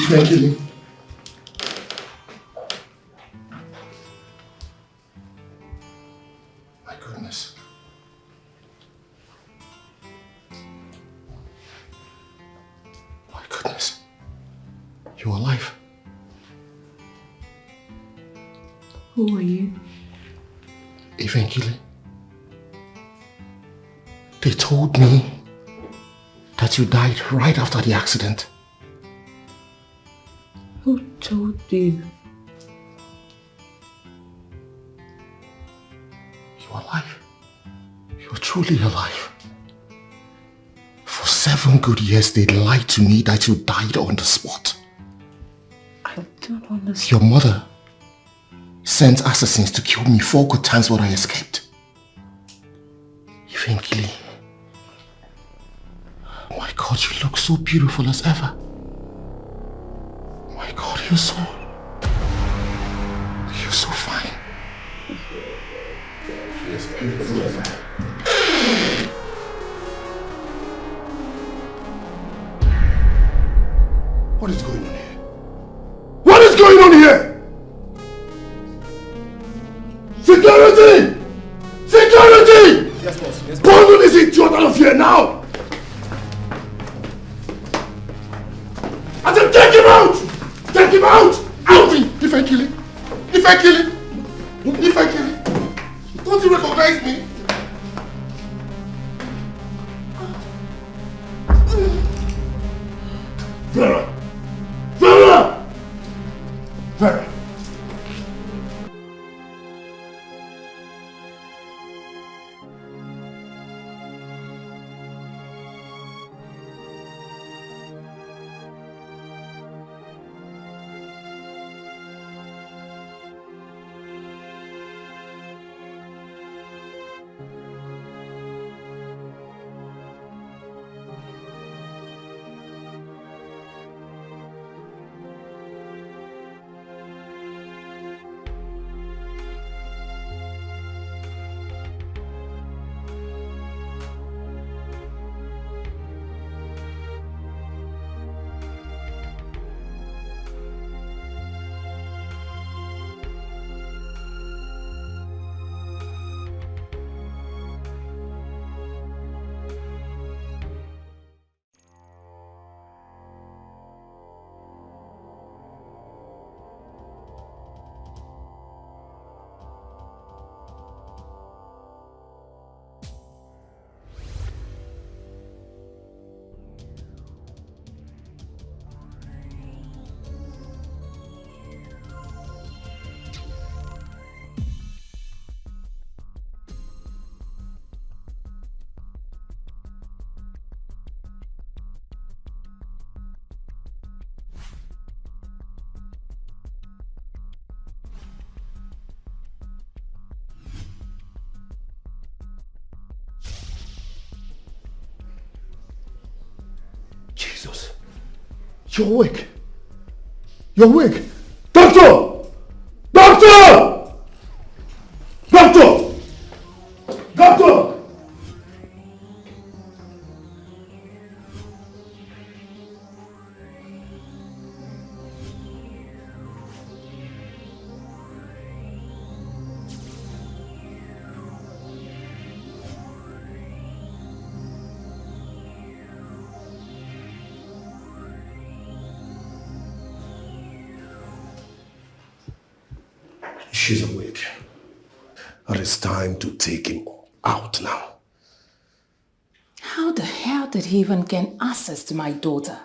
Thank you. My goodness. My goodness. You're alive. Who are you? Eventually, they told me that you died right after the accident. Who told you? You're alive. You're truly alive. For 7 good years, they lied to me that you died on the spot. I don't understand. Your mother sent assassins to kill me 4 good times, but I escaped. Eventually, my God, you look so beautiful as ever. My God, you're so fine. Yes, beautiful as ever. What is going on here? What is going on here? Security! Security! Yes, boss. Yes, boss. Bundle this idiot out of here now! I said take him out! Take him out! Out! If I kill him! If I kill him! If I kill him! Don't you recognize me? Vera! Vera! Vera! Jesus. You're awake. You're awake. Doctor! Doctor! Doctor! Doctor! She's awake. And it's time to take him out now. How the hell did he even gain access to my daughter?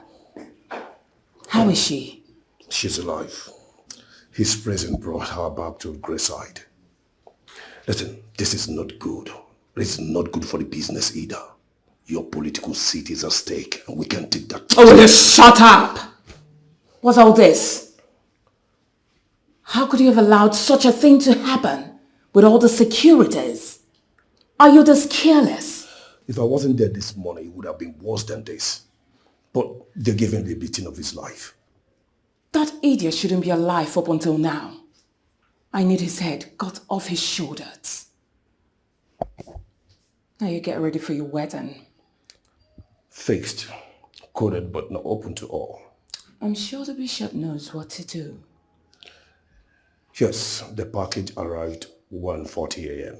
How is she? She's alive. His presence brought her back to Grayside. Listen, this is not good. This is not good for the business either. Your political seat is at stake and we can't take that. Oh, will you shut up? What's all this? How could you have allowed such a thing to happen with all the securities? Are you this careless? If I wasn't there this morning, it would have been worse than this. But they gave him the beating of his life. That idiot shouldn't be alive up until now. I need his head cut off his shoulders. Now you get ready for your wedding. Fixed, coded but not open to all. I'm sure the bishop knows what to do. Yes, the package arrived 1:40 a.m.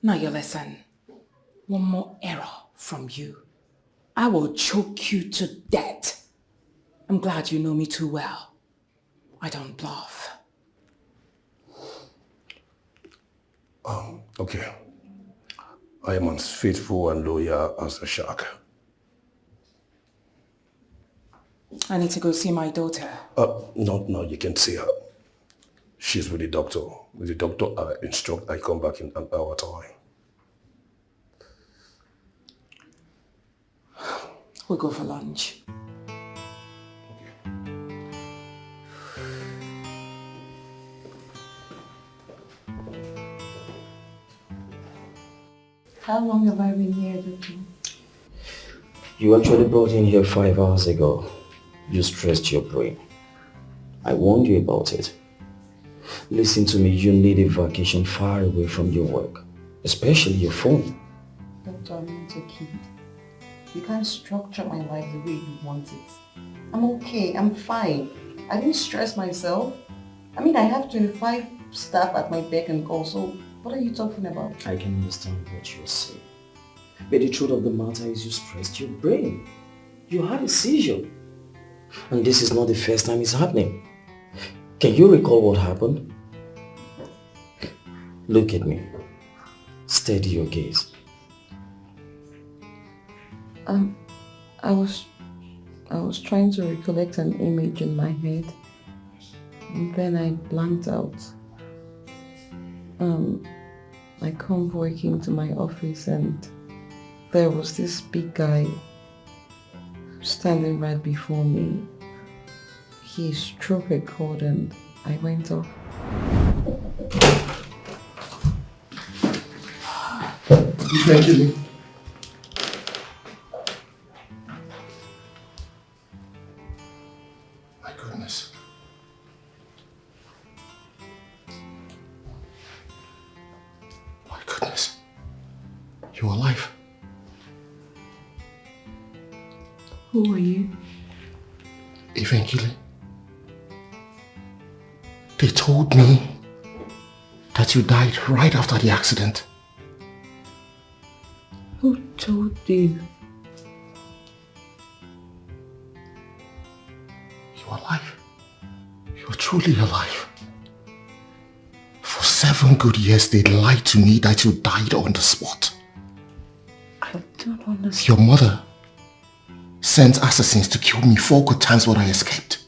Now you listen. One more error from you. I will choke you to death. I'm glad you know me too well. I don't bluff. Okay. I am as faithful and loyal as a shark. I need to go see my daughter. No, you can't see her. She's with the doctor. With the doctor, I instruct I come back in an hour time. We'll go for lunch. How long have I been here, Doctor? You actually brought in here 5 hours ago. You stressed your brain. I warned you about it. Listen to me, you need a vacation far away from your work, especially your phone. Doctor, I'm not a kid. You can't structure my life the way you want it. I'm okay, I'm fine. I didn't stress myself. I mean, I have 25 staff at my beck and call, so what are you talking about? I can understand what you're saying. But the truth of the matter is you stressed your brain. You had a seizure. And this is not the first time it's happening. Can you recall what happened? Look at me. Steady your gaze. I was trying to recollect an image in my head, and then I blanked out. My convoy came to my office and there was this big guy standing right before me. He struck a chord and I went off. Thank you. My goodness. My goodness. You're alive. Who are you? Eventually, they told me that you died right after the accident. Who told you? You're alive. You're truly alive. For 7 good years, they lied to me that you died on the spot. I don't understand. Your mother sent assassins to kill me 4 good times, but I escaped.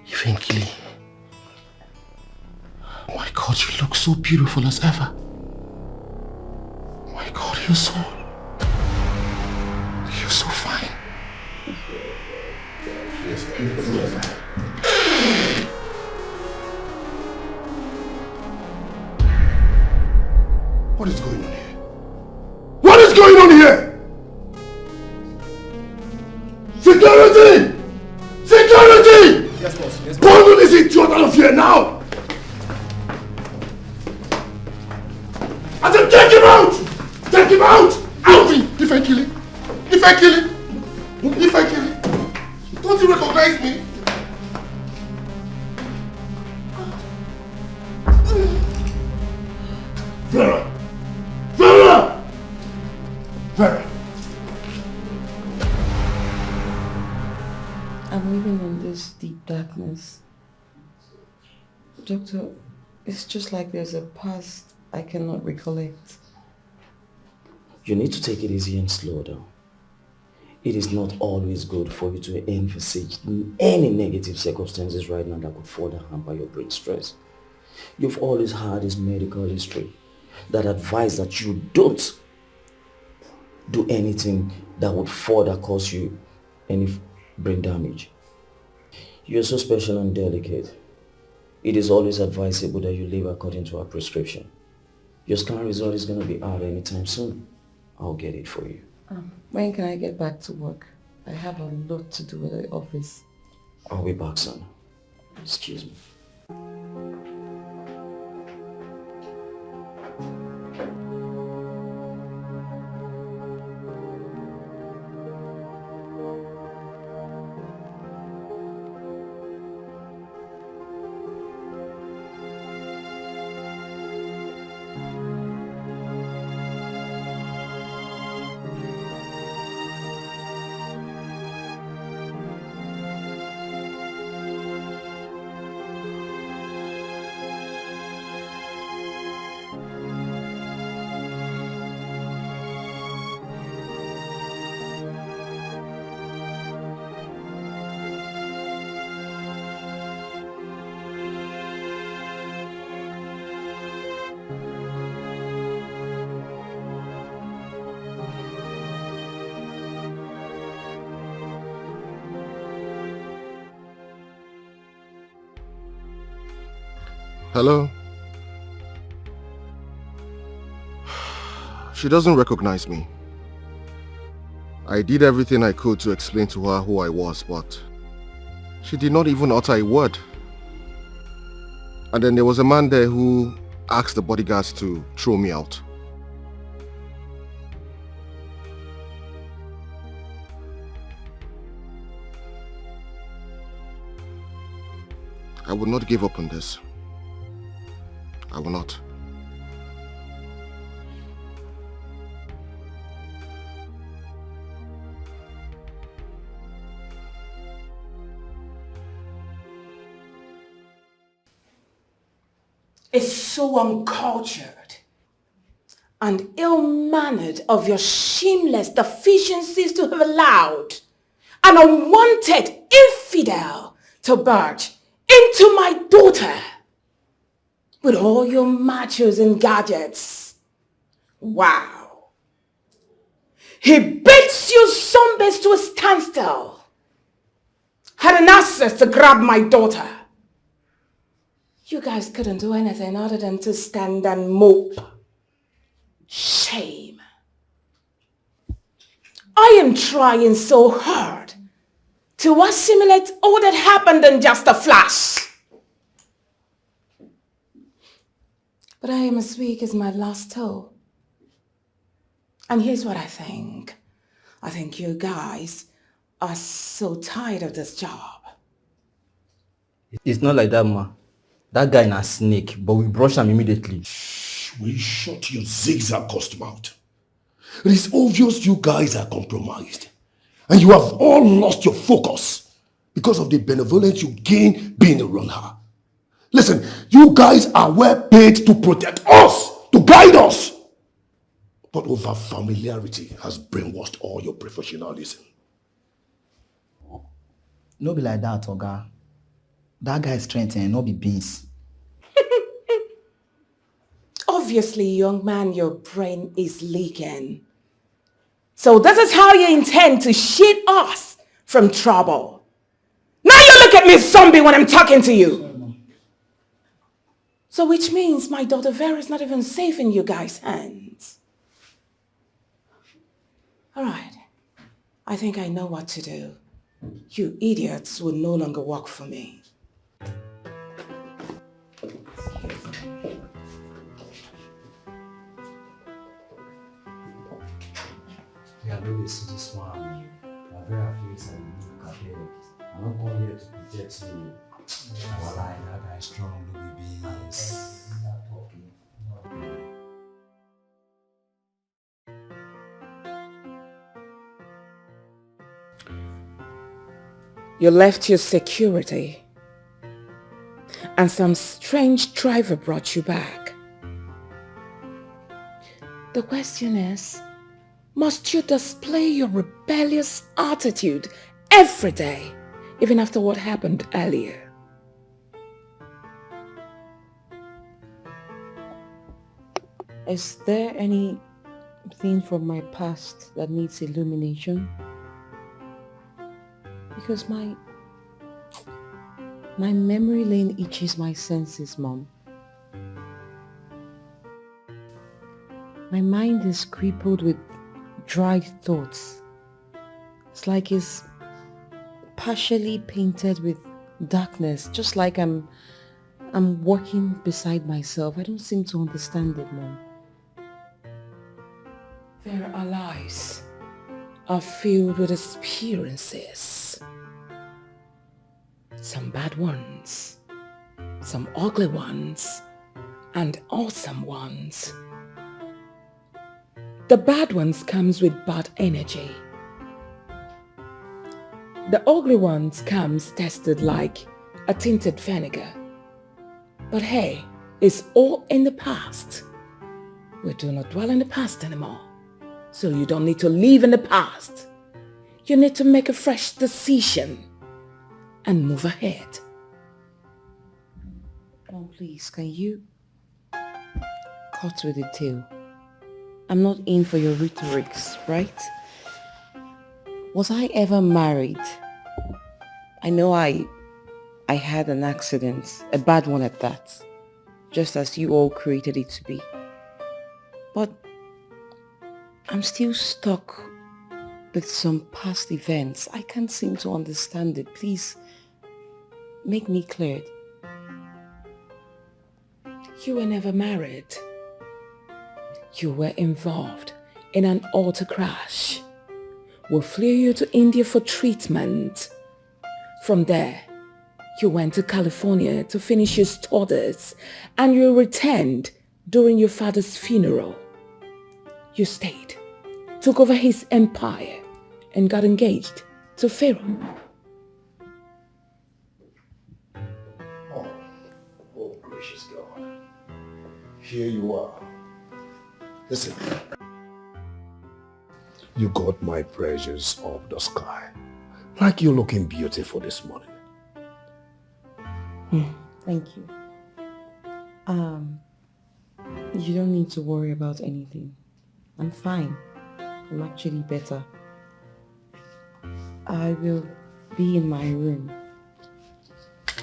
Eventually. Oh my God, you look so beautiful as ever. Oh my God, you're so fine. Yes, beautiful as ever. What is going on here? What is going on here? Security! Security! Yes, boss. Yes, boss. Bundle this idiot out of here now! I said take him out! Take him out! Out! If I kill him! If I kill him! If I kill him! Don't you recognize me? Vera! Vera! Vera! I'm living in this deep darkness. Doctor, it's just like there's a past I cannot recollect. You need to take it easy and slow down. It is not always good for you to envisage any negative circumstances right now that could further hamper your brain stress. You've always had this medical history that advise that you don't do anything that would further cause you any brain damage. You're so special and delicate. It is always advisable that you live according to our prescription. Your scan result is going to be out anytime soon. I'll get it for you. When can I get back to work? I have a lot to do at the office. I'll be back soon. Excuse me. Hello? She doesn't recognize me. I did everything I could to explain to her who I was, but she did not even utter a word. And then there was a man there who asked the bodyguards to throw me out. I will not give up on this. I will not. It's so uncultured and ill-mannered of your shameless deficiencies to have allowed an unwanted infidel to barge into my daughter with all your machos and gadgets. Wow. He beats you zombies to a standstill. Had an access to grab my daughter. You guys couldn't do anything other than to stand and mope. Shame. I am trying so hard to assimilate all that happened in just a flash. But I am as weak as my last toe. And here's what I think. I think you guys are so tired of this job. It's not like that, ma. That guy na snake, but we brush him immediately. Will you shut your zigzag customer out? It is obvious you guys are compromised. And you have all lost your focus because of the benevolence you gain being around her. Listen, you guys are well paid to protect us, to guide us. But over familiarity has brainwashed all your professionalism. No be like that, Oga. That guy's strength and no be beans. Obviously, young man, your brain is leaking. So this is how you intend to shield us from trouble. Now you look at me, zombie, when I'm talking to you. So which means my daughter Vera is not even safe in you guys' hands. All right. I think I know what to do. You idiots will no longer work for me. Yeah, really see this one. I'm very afraid and look at it. I'm not going here to protect you. Well, that guy is strong, Louis Beans. You left your security and some strange driver brought you back. The question is, must you display your rebellious attitude every day, even after what happened earlier? Is there anything from my past that needs illumination? Because my memory lane itches my senses, Mom. My mind is crippled with dried thoughts. It's like it's partially painted with darkness, just like I'm walking beside myself. I don't seem to understand it, Mom. There are lives are filled with experiences. Some bad ones, some ugly ones, and awesome ones. The bad ones comes with bad energy. The ugly ones comes tested like a tinted vinegar. But hey, it's all in the past. We do not dwell in the past anymore. So you don't need to live in the past. You need to make a fresh decision and move ahead. Mom, please, can you cut with the tail? I'm not in for your rhetorics, right? Was I ever married? I know I had an accident, a bad one at that. just as you all created it to be. But I'm still stuck with some past events. I can't seem to understand it. Please, make me clear. You were never married. You were involved in an auto crash. We flew you to India for treatment. From there, you went to California to finish your studies and you returned during your father's funeral. You stayed, took over his empire and got engaged to Pharaoh. Oh, gracious God. Here you are. Listen. You got my precious of the sky. Like you're looking beautiful this morning. Thank you. You don't need to worry about anything. I'm fine. I'm actually better. I will be in my room.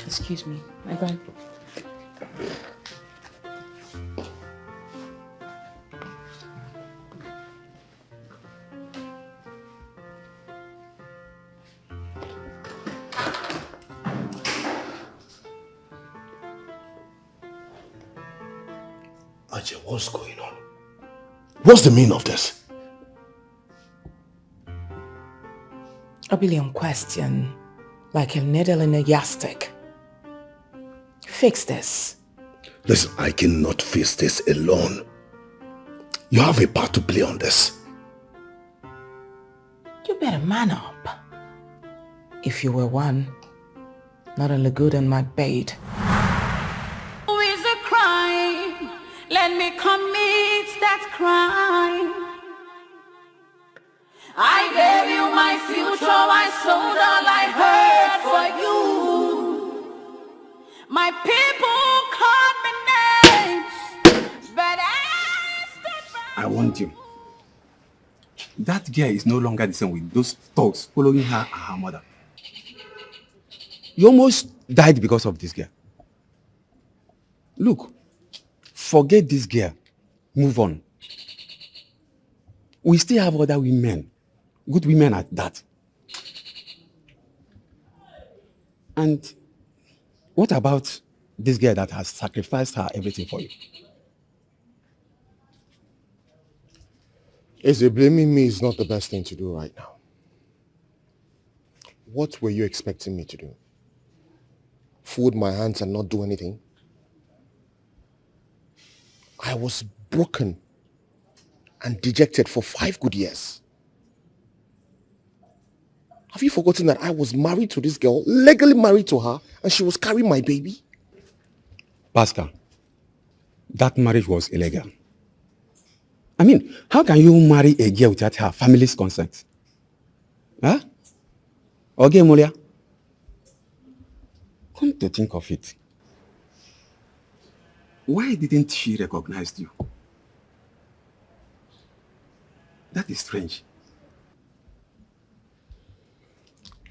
Excuse me, my bag. Ajay, what's going on? What's the meaning of this? A billion question, like a needle in a yardstick. Fix this. Listen, I cannot face this alone. You have a part to play on this. You better man up. If you were one, not only good on my bed. Who is a crime? Let me commit that crime. I gave you my future, I sold all I heard for you. My people called me names, but I want you. That girl is no longer the same with those thugs following her and her mother. You almost died because of this girl. Look, forget this girl. Move on. We still have other women. Good women at that. And what about this girl that has sacrificed her everything for you? Blaming me is not the best thing to do right now. What were you expecting me to do? Fold my hands and not do anything? I was broken and dejected for 5 good years. Have you forgotten that I was married to this girl, legally married to her, and she was carrying my baby? Pascal, that marriage was illegal. I mean, how can you marry a girl without her family's consent? Huh? Okay, Molia. Come to think of it. Why didn't she recognize you? That is strange.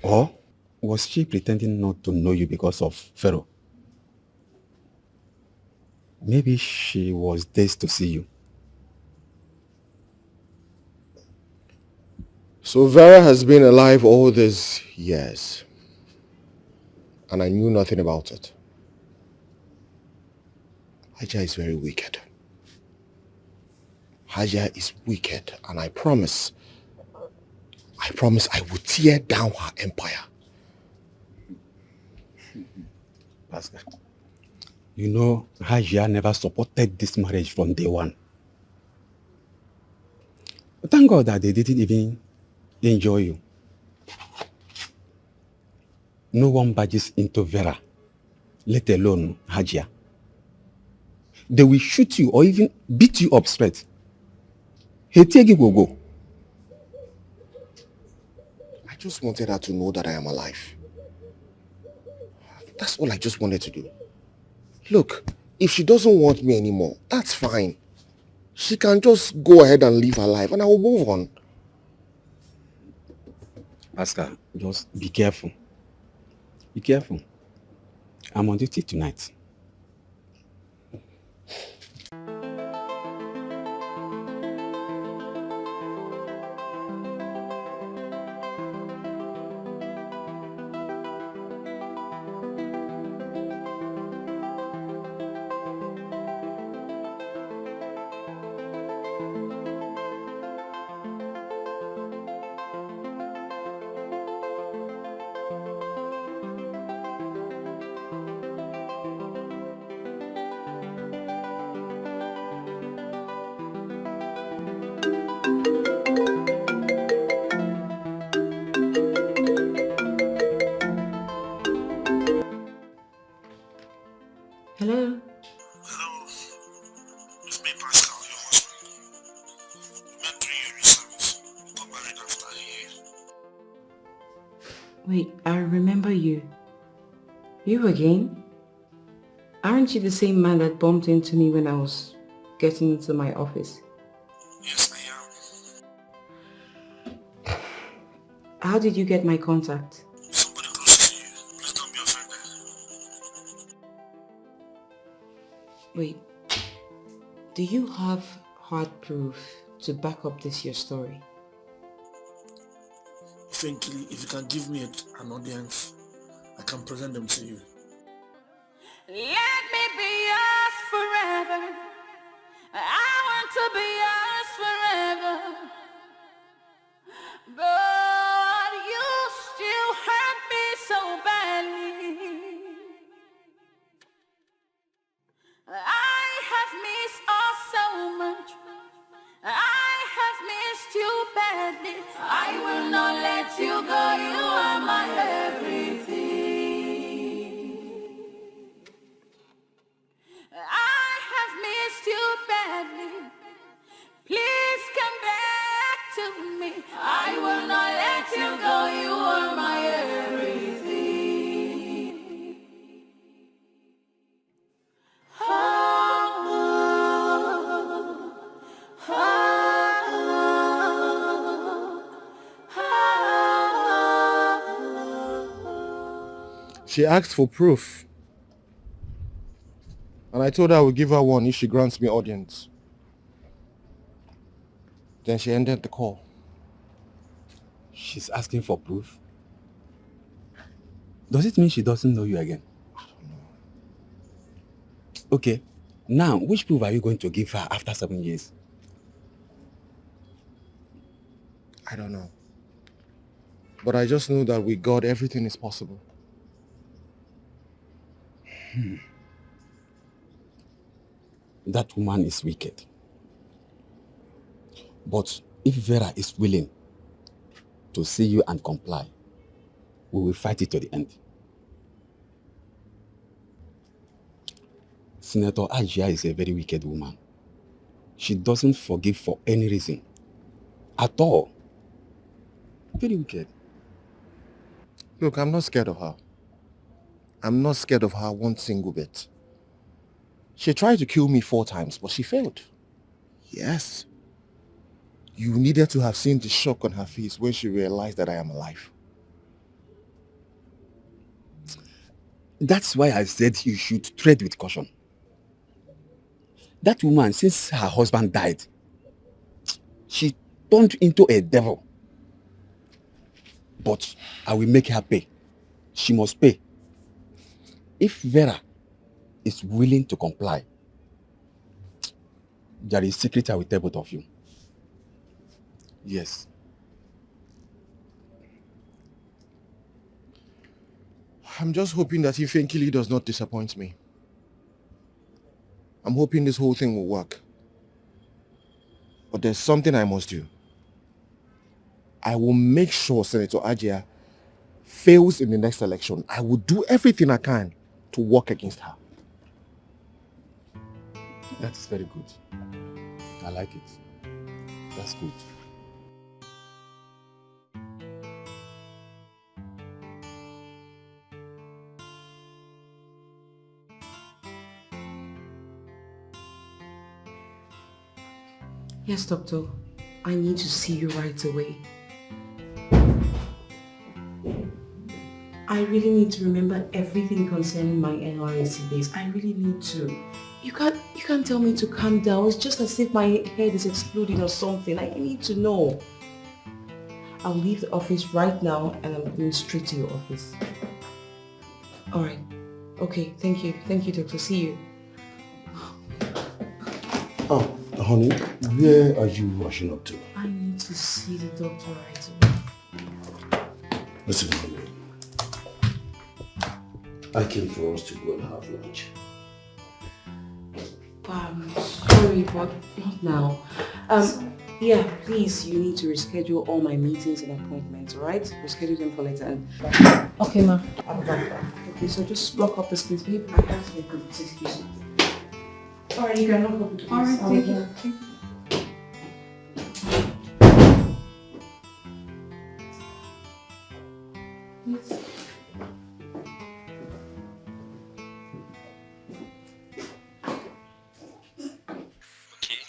Or was she pretending not to know you because of Pharaoh? Maybe she was dazed to see you. So Vera has been alive all these years, and I knew nothing about it. Haja is very wicked. Haja is wicked, and I promise I will tear down her empire. Pastor, you know Haja never supported this marriage from day one. But thank God that they didn't even enjoy you. No one barges into Vera, let alone Haja. They will shoot you or even beat you up straight. Hetegi will go. I just wanted her to know that I am alive. That's all I just wanted to do. Look, if she doesn't want me anymore, that's fine. She can just go ahead and live her life and I will move on. Pascal, just be careful. Be careful. I'm on duty tonight. married after a year. Wait, I remember you. You again? Aren't you the same man that bumped into me when I was getting into my office? Yes, I am. How did you get my contact? Somebody close to you. Please don't be offended. Wait, do you have hard proof to back up this your story? Frankly, if you can give me an audience, I can present them to you. Let me be yours forever. I want to be yours forever. But you still hurt me so badly. I have missed all so much. I have missed you badly. I will not let you go. You are my everything. I have missed you badly. Please come back to me. I will not let you go. You are my everything. She asked for proof. And I told her I would give her one if she grants me audience. Then she ended the call. She's asking for proof? Does it mean she doesn't know you again? I don't know. Okay. Now, which proof are you going to give her after 7 years? I don't know. But I just know that with God, everything is possible. That woman is wicked. But if Vera is willing to see you and comply, we will fight it to the end. Senator Ajia is a very wicked woman. She doesn't forgive for any reason. At all. Very wicked. Look, I'm not scared of her. I'm not scared of her one single bit. She tried to kill me 4 times, but she failed. Yes. You needed to have seen the shock on her face when she realized that I am alive. That's why I said you should tread with caution. That woman, since her husband died, she turned into a devil. But I will make her pay. She must pay. If Vera is willing to comply, there is a secret I will tell both of you. Yes. I'm just hoping that Ifenkili does not disappoint me. I'm hoping this whole thing will work. But there's something I must do. I will make sure Senator Ajia fails in the next election. I will do everything I can to work against her. That's very good. I like it. That's good. Yes, doctor. I need to see you right away. I really need to remember everything concerning my NYSC base. I really need to. You can't tell me to calm down. It's just as if my head is exploding or something. I need to know. I'll leave the office right now and I'm going straight to your office. Alright. Okay, thank you. Thank you, doctor. See you. Oh, honey, where are you rushing up to? I need to see the doctor right away. Listen, honey. I came for us to go and have lunch. I'm sorry, but not now. Yeah, please, you need to reschedule all my meetings and appointments, alright? Reschedule them for later. Okay, ma. Okay, so just lock up the space, babe. I have to make a excuse. Alright, you can lock up the space. Alright, take it. please. Okay,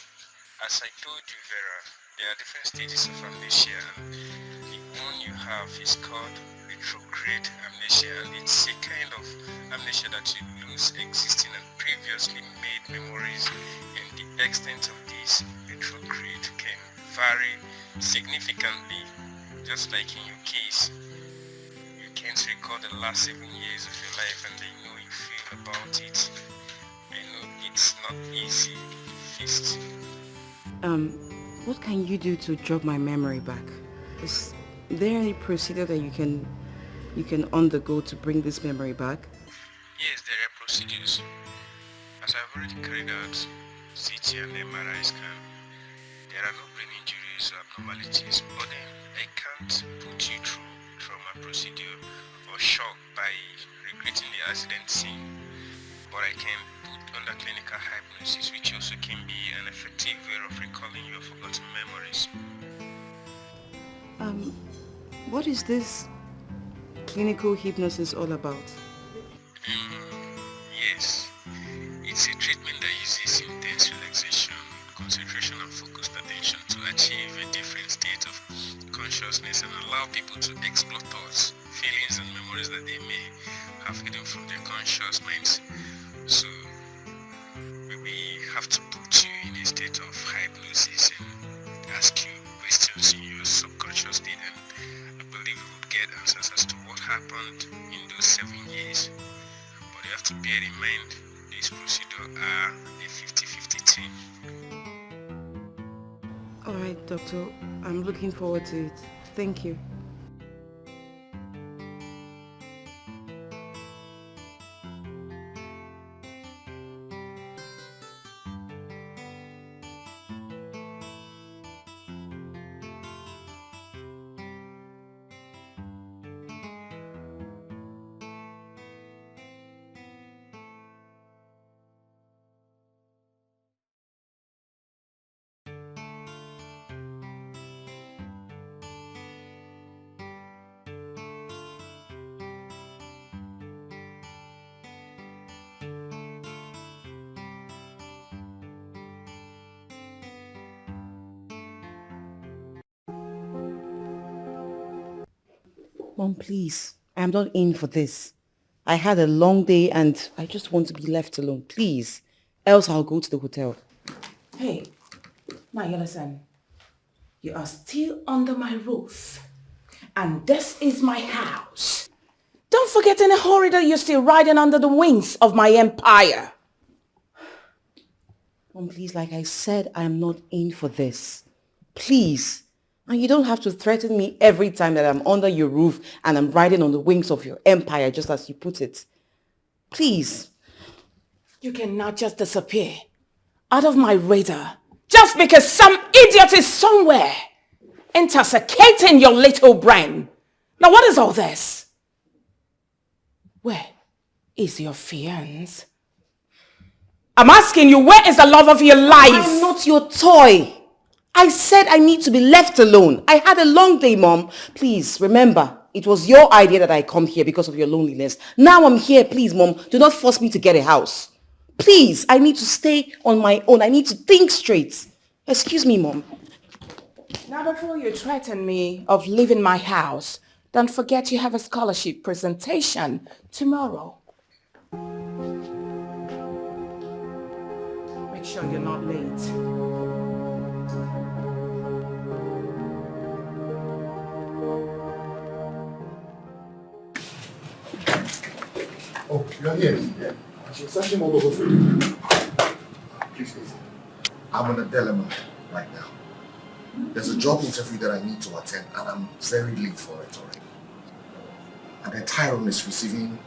as I told you, Vera, there are different stages of amnesia. The one you have is called retrograde amnesia, and it's a kind of amnesia that you lose existing and previously made memories, and the extent of this retrograde can vary significantly. Just like in your case, you can't recall the last 7 years of your life, and I know you feel about it. I know it's not easy to face. What can you do to jog my memory back? Is there any procedure that you can undergo to bring this memory back? Yes, there are procedures. As I've already carried out CT and MRI scan, there are no brain injuries or abnormalities, but then I can't put you through trauma procedure or shock by regretting the accident scene. But I can put under clinical hypnosis, which also can be an effective way of recalling your forgotten memories. What is this clinical hypnosis all about? Yes, it's a treatment that uses intense relaxation, concentration and focused attention to achieve a different state of consciousness and allow people to explore thoughts, feelings and memories that they may have hidden from their conscious minds. So we have to put you in a state of hypnosis and ask you questions in your subconscious state, and I believe we would get answers as to what happened in those 7 years. But you have to bear in mind, these procedures are a 50-50 team. Alright, doctor. I'm looking forward to it. Thank you. Mom, please. I am not in for this. I had a long day and I just want to be left alone. Please. Else I'll go to the hotel. Hey, now you listen. You are still under my roof. And this is my house. Don't forget in a hurry that you're still riding under the wings of my empire. Mom, please, like I said, I am not in for this. Please. And you don't have to threaten me every time that I'm under your roof and I'm riding on the wings of your empire, just as you put it. Please. You cannot just disappear out of my radar just because some idiot is somewhere intoxicating your little brain. Now what is all this? Where is your fiancé? I'm asking you, where is the love of your life? I'm not your toy. I said I need to be left alone. I had a long day, Mom. Please, remember, it was your idea that I come here because of your loneliness. Now I'm here. Please, Mom, do not force me to get a house. Please, I need to stay on my own. I need to think straight. Excuse me, Mom. Now before you threaten me of leaving my house, don't forget you have a scholarship presentation tomorrow. Make sure you're not late. Oh, you're here? Yeah. I should search him all over for you. Please listen. I'm in a dilemma right now. There's a job interview that I need to attend and I'm very late for it already. And then Tyrone is receiving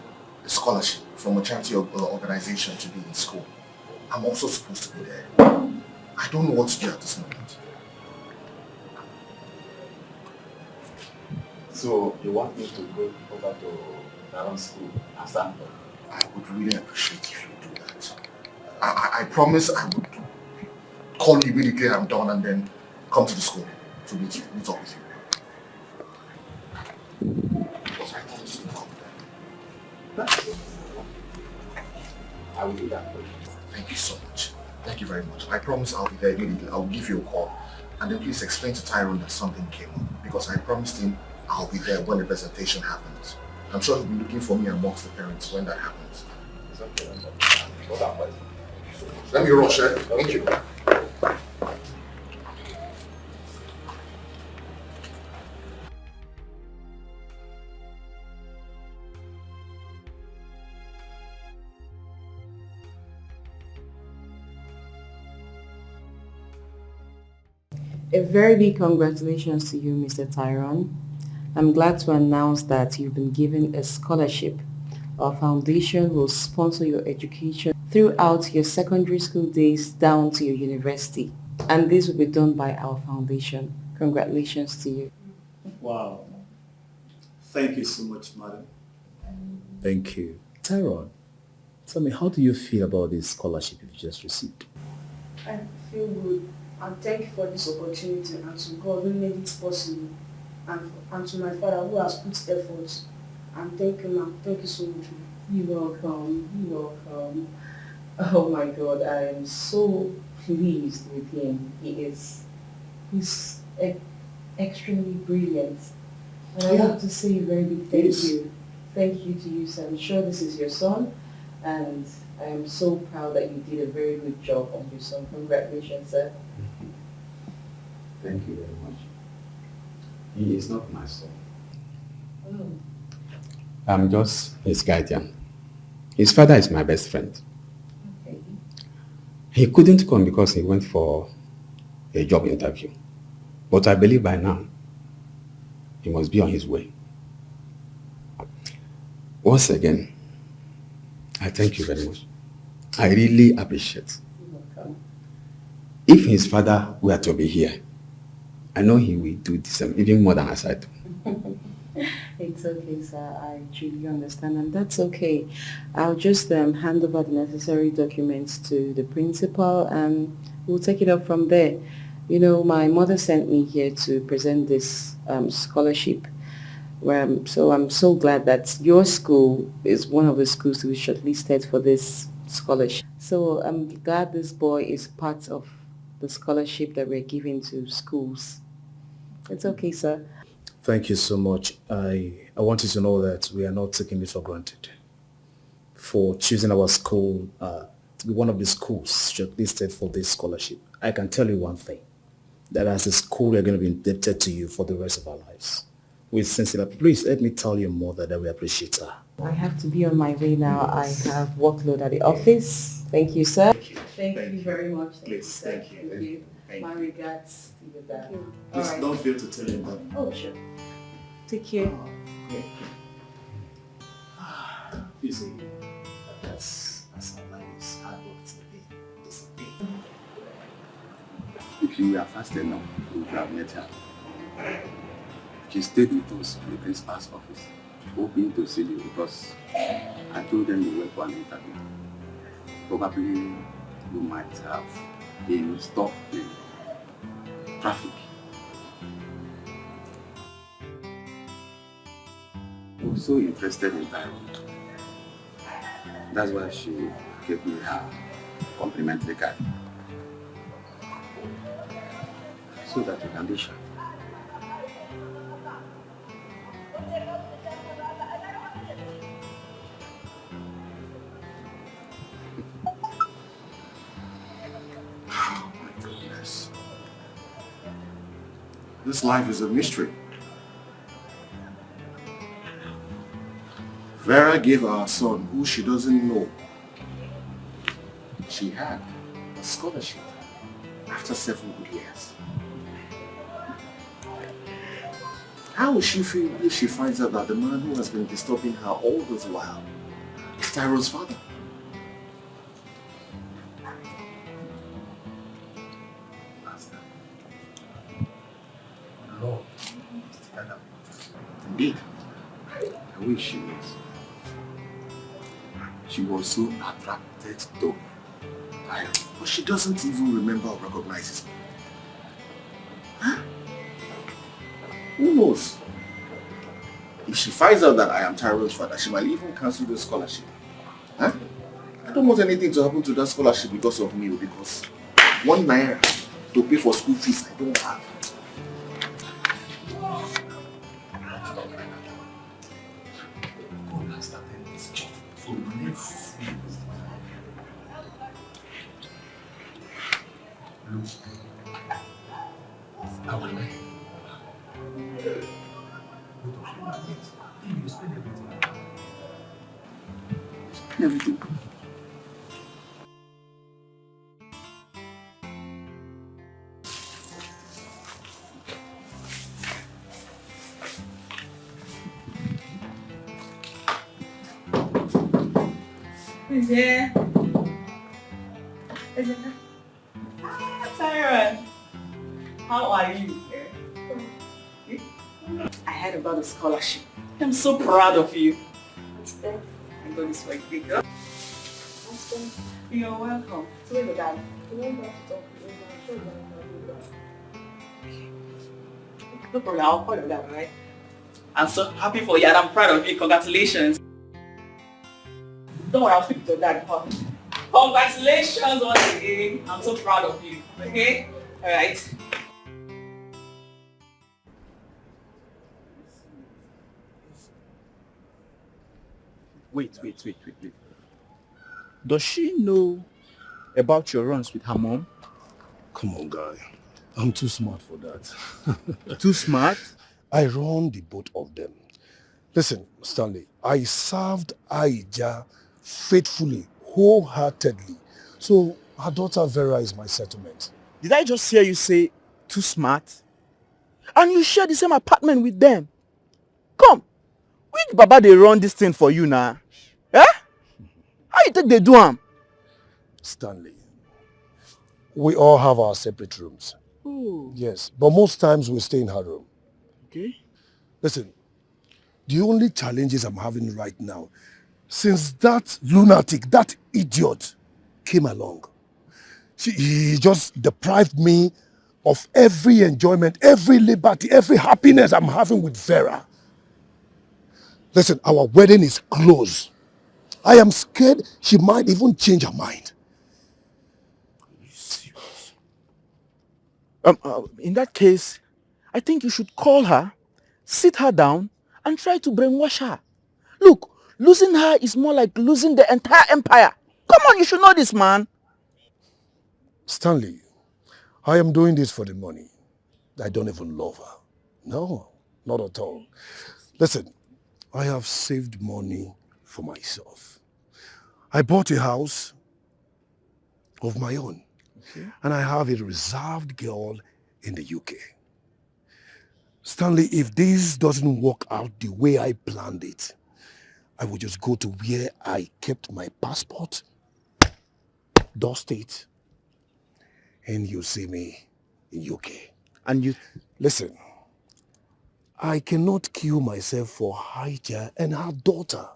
a scholarship from a charity organization to be in school. I'm also supposed to be there. I don't know what to do at this moment. So you want me to go over to Tyrone school and stand up? I would really appreciate if you do that. I promise I would call you immediately I'm done and then come to the school to meet up with you. I will do that for you. Thank you so much. Thank you very much. I promise I'll be there immediately. I'll give you a call. And then please explain to Tyrone that something came up. Because I promised him I'll be there when the presentation happens. I'm sure he'll be looking for me amongst the parents when that happens. It's okay. Let me rush, eh? Thank you. A very big congratulations to you, Mr. Tyrone. I'm glad to announce that you've been given a scholarship. Our foundation will sponsor your education throughout your secondary school days down to your university. And this will be done by our foundation. Congratulations to you. Wow. Thank you so much, madam. Thank you. Tyrone, tell me, how do you feel about this scholarship you've just received? I feel good. And thank you for this opportunity, and to God who made it possible, and to my father who has put effort. And thank you, ma'am. Thank you so much. You're welcome. You're welcome. Oh my God, I am so pleased with him. He's extremely brilliant. And I have to say a very big thank you. Thank you to you, sir. I'm sure this is your son, and I am so proud that you did a very good job on your son. Congratulations, sir. Thank you very much. He is not my son. Oh. I'm just his guardian. His father is my best friend. Okay. He couldn't come because he went for a job interview. But I believe by now, he must be on his way. Once again, I thank you very much. I really appreciate. You're welcome. If his father were to be here, I know he will do the same, even more than I said. It's okay, sir. I truly understand, and that's okay. I'll just hand over the necessary documents to the principal, and we'll take it up from there. You know, my mother sent me here to present this scholarship. So I'm so glad that your school is one of the schools to be shortlisted for this scholarship. So I'm glad this boy is part of the scholarship that we're giving to schools. It's okay, sir. Thank you so much. I want you to know that we are not taking it for granted. For choosing our school to be one of the schools shortlisted for this scholarship. I can tell you one thing, that as a school we are going to be indebted to you for the rest of our lives. With sincere, please let me tell your mother that we appreciate her. I have to be on my way now. I have workload at the office. Thank you, sir. Thank you very much. Please, thank you. My regards to your dad. Please All right. don't fail to tell him that. Oh, sure. Take care. You see, that's how life is. Hard work to be. If you were fast enough, you would have met her. She stayed with us in the principal's office, hoping to see you because I told them you went for an interview. Probably you might have been stuck in traffic. She was so interested in Tyrone. That's why she gave me her complimentary card. So that you can be sure. Oh my goodness. This life is a mystery. Vera gave our son, who she doesn't know, she had a scholarship after 7 good years. How will she feel if she finds out that the man who has been disturbing her all this while is Tyrone's father? Master, Lord, indeed, I wish she was. She was so attracted to Tyrone, but she doesn't even remember or recognize his name. Huh? Who knows? If she finds out that I am Tyrone's father, she might even cancel the scholarship. Huh? And don't want anything to happen to that scholarship because of me, because 1 naira to pay for school fees I don't have. God has started this job, so let's see this. Look, I will let you spend everything. Everything. Who's here? Is it? Ah, Tyron. How are you? I heard about the scholarship. I'm so proud of you. I got this right big. You're welcome. So where your dad? No problem, I'll call your dad, right? I'm so happy for you and I'm proud of you. Congratulations. Don't worry, I'll speak to your dad. Congratulations once again. I'm so proud of you. Okay? Alright. Wait. Does she know about your runs with her mom? Come on, guy. I'm too smart for that. Too smart? I run the both of them. Listen, Stanley, I served Aija faithfully, wholeheartedly. So her daughter Vera is my settlement. Did I just hear you say too smart? And you share the same apartment with them? Come, which baba they run this thing for you now? Eh? How you think they do them? Stanley, we all have our separate rooms. Oh. Yes, but most times we stay in her room. Okay. Listen, the only challenges I'm having right now, since that lunatic, that idiot came along, he just deprived me of every enjoyment, every liberty, every happiness I'm having with Vera. Listen, our wedding is close. I am scared she might even change her mind. Are you serious? In that case, I think you should call her, sit her down, and try to brainwash her. Look, losing her is more like losing the entire empire. Come on, you should know this, man. Stanley, I am doing this for the money. I don't even love her. No, not at all. Listen, I have saved money for myself. I bought a house of my own. Okay. And I have a reserved girl in the UK. Stanley, if this doesn't work out the way I planned it, I will just go to where I kept my passport, dust it, and you see me in UK. And you... Listen, I cannot kill myself for Haija and her daughter.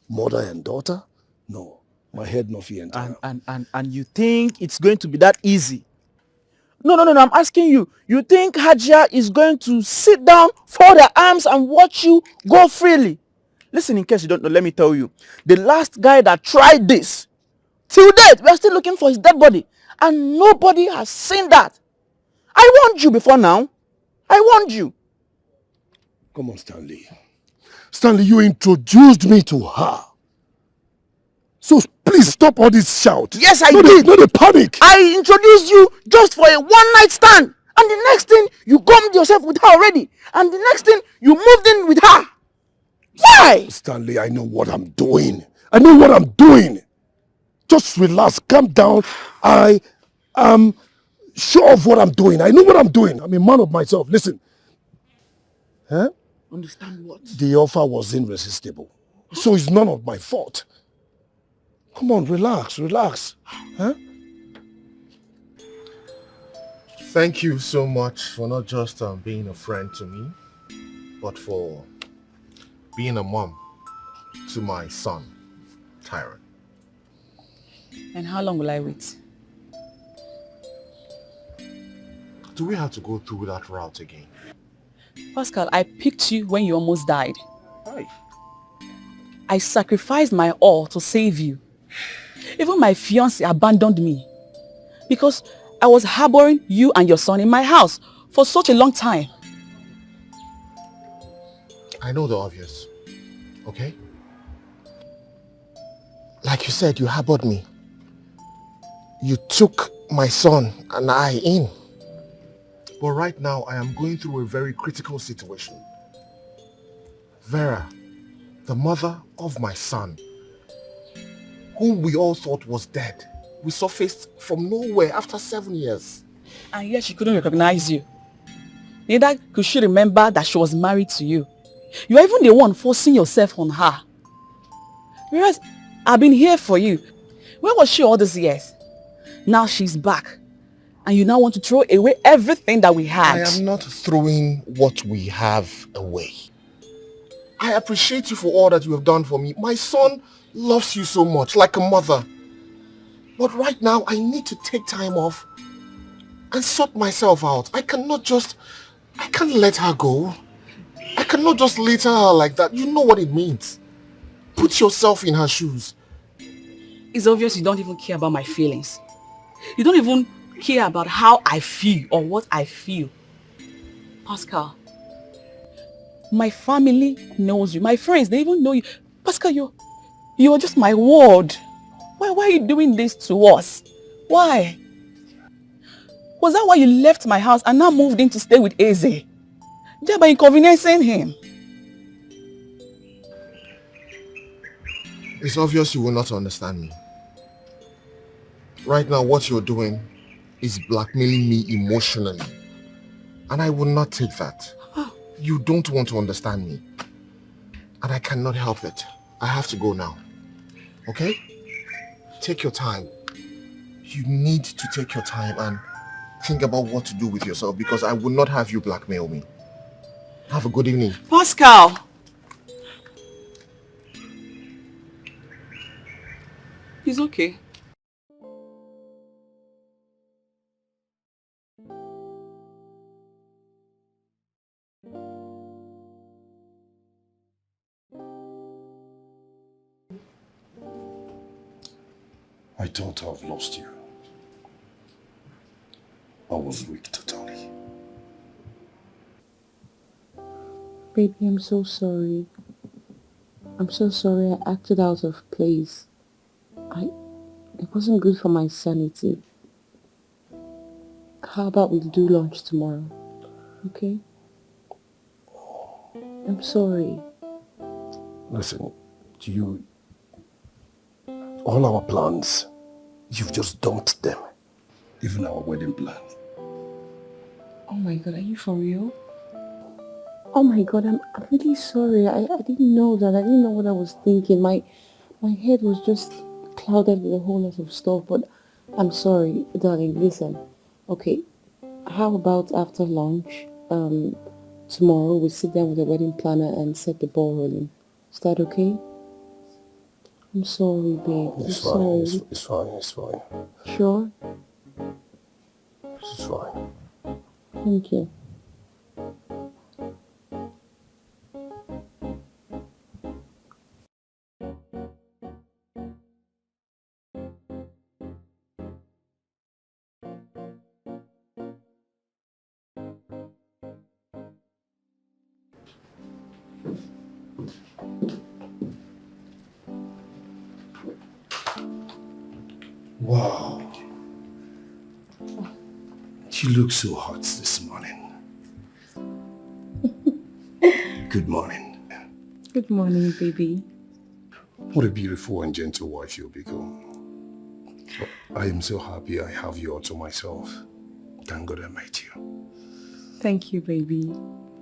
Mother and daughter? No, my head not fear entire. And you think it's going to be that easy? No, I'm asking you. You think Hajia is going to sit down, fold her arms and watch you go freely? Listen, in case you don't know, let me tell you. The last guy that tried this, till date, we are still looking for his dead body. And nobody has seen that. I warned you before now. I warned you. Come on, Stanley. Stanley, you introduced me to her. So please stop all this shout. Yes, I did. Not the panic. I introduced you just for a one-night stand. And the next thing, you gummed yourself with her already. And the next thing, you moved in with her. Why? Stanley, I know what I'm doing. I know what I'm doing. Just relax, calm down. I am sure of what I'm doing. I know what I'm doing. I'm a man of myself. Listen. Huh? Understand what? The offer was irresistible. So it's none of my fault. Come on, relax. Huh? Thank you so much for not just being a friend to me, but for being a mom to my son, Tyron. And how long will I wait? Do we have to go through that route again? Pascal, I picked you when you almost died. Hi. I sacrificed my all to save you. Even my fiancé abandoned me because I was harboring you and your son in my house for such a long time. I know the obvious, okay? Like you said, you harbored me. You took my son and I in. But right now, I am going through a very critical situation. Vera, the mother of my son, whom we all thought was dead, resurfaced from nowhere after 7 years. And yet she couldn't recognize you. Neither could she remember that she was married to you. You are even the one forcing yourself on her. Whereas I've been here for you. Where was she all these years? Now she's back. And you now want to throw away everything that we had. I am not throwing what we have away. I appreciate you for all that you have done for me. My son loves you so much, like a mother. But right now, I need to take time off and sort myself out. I can't let her go. I cannot just litter her like that. You know what it means. Put yourself in her shoes. It's obvious you don't even care about my feelings. You don't even care about how I feel or what I feel. Pascal, my family knows you. My friends, they even know you. Pascal, you are just my word. Why are you doing this to us? Why? Was that why you left my house and now moved in to stay with Eze? Thereby inconveniencing him. It's obvious you will not understand me. Right now, what you're doing is blackmailing me emotionally. And I will not take that. You don't want to understand me. And I cannot help it. I have to go now. Okay? Take your time. You need to take your time and think about what to do with yourself, because I will not have you blackmail me. Have a good evening. Pascal! It's okay. I thought I've lost you. I was weak totally. Baby, I'm so sorry. I'm so sorry I acted out of place. It wasn't good for my sanity. How about we do lunch tomorrow? Okay? I'm sorry. Listen, all our plans, you've just dumped them. Even our wedding plan. Oh my God, are you for real? Oh my God, I'm really sorry. I didn't know that. I didn't know what I was thinking. My head was just clouded with a whole lot of stuff, but I'm sorry, darling. Listen, okay, how about after lunch, tomorrow we sit down with the wedding planner and set the ball rolling. Is that okay? I'm sorry, babe. It's I'm fine. sorry. It's fine. It's fine. Sure? It's fine. Thank you. Wow. You look so hot this morning. Good morning. Good morning, baby. What a beautiful and gentle wife you'll become. I am so happy I have you all to myself. Thank God I met you. Thank you, baby.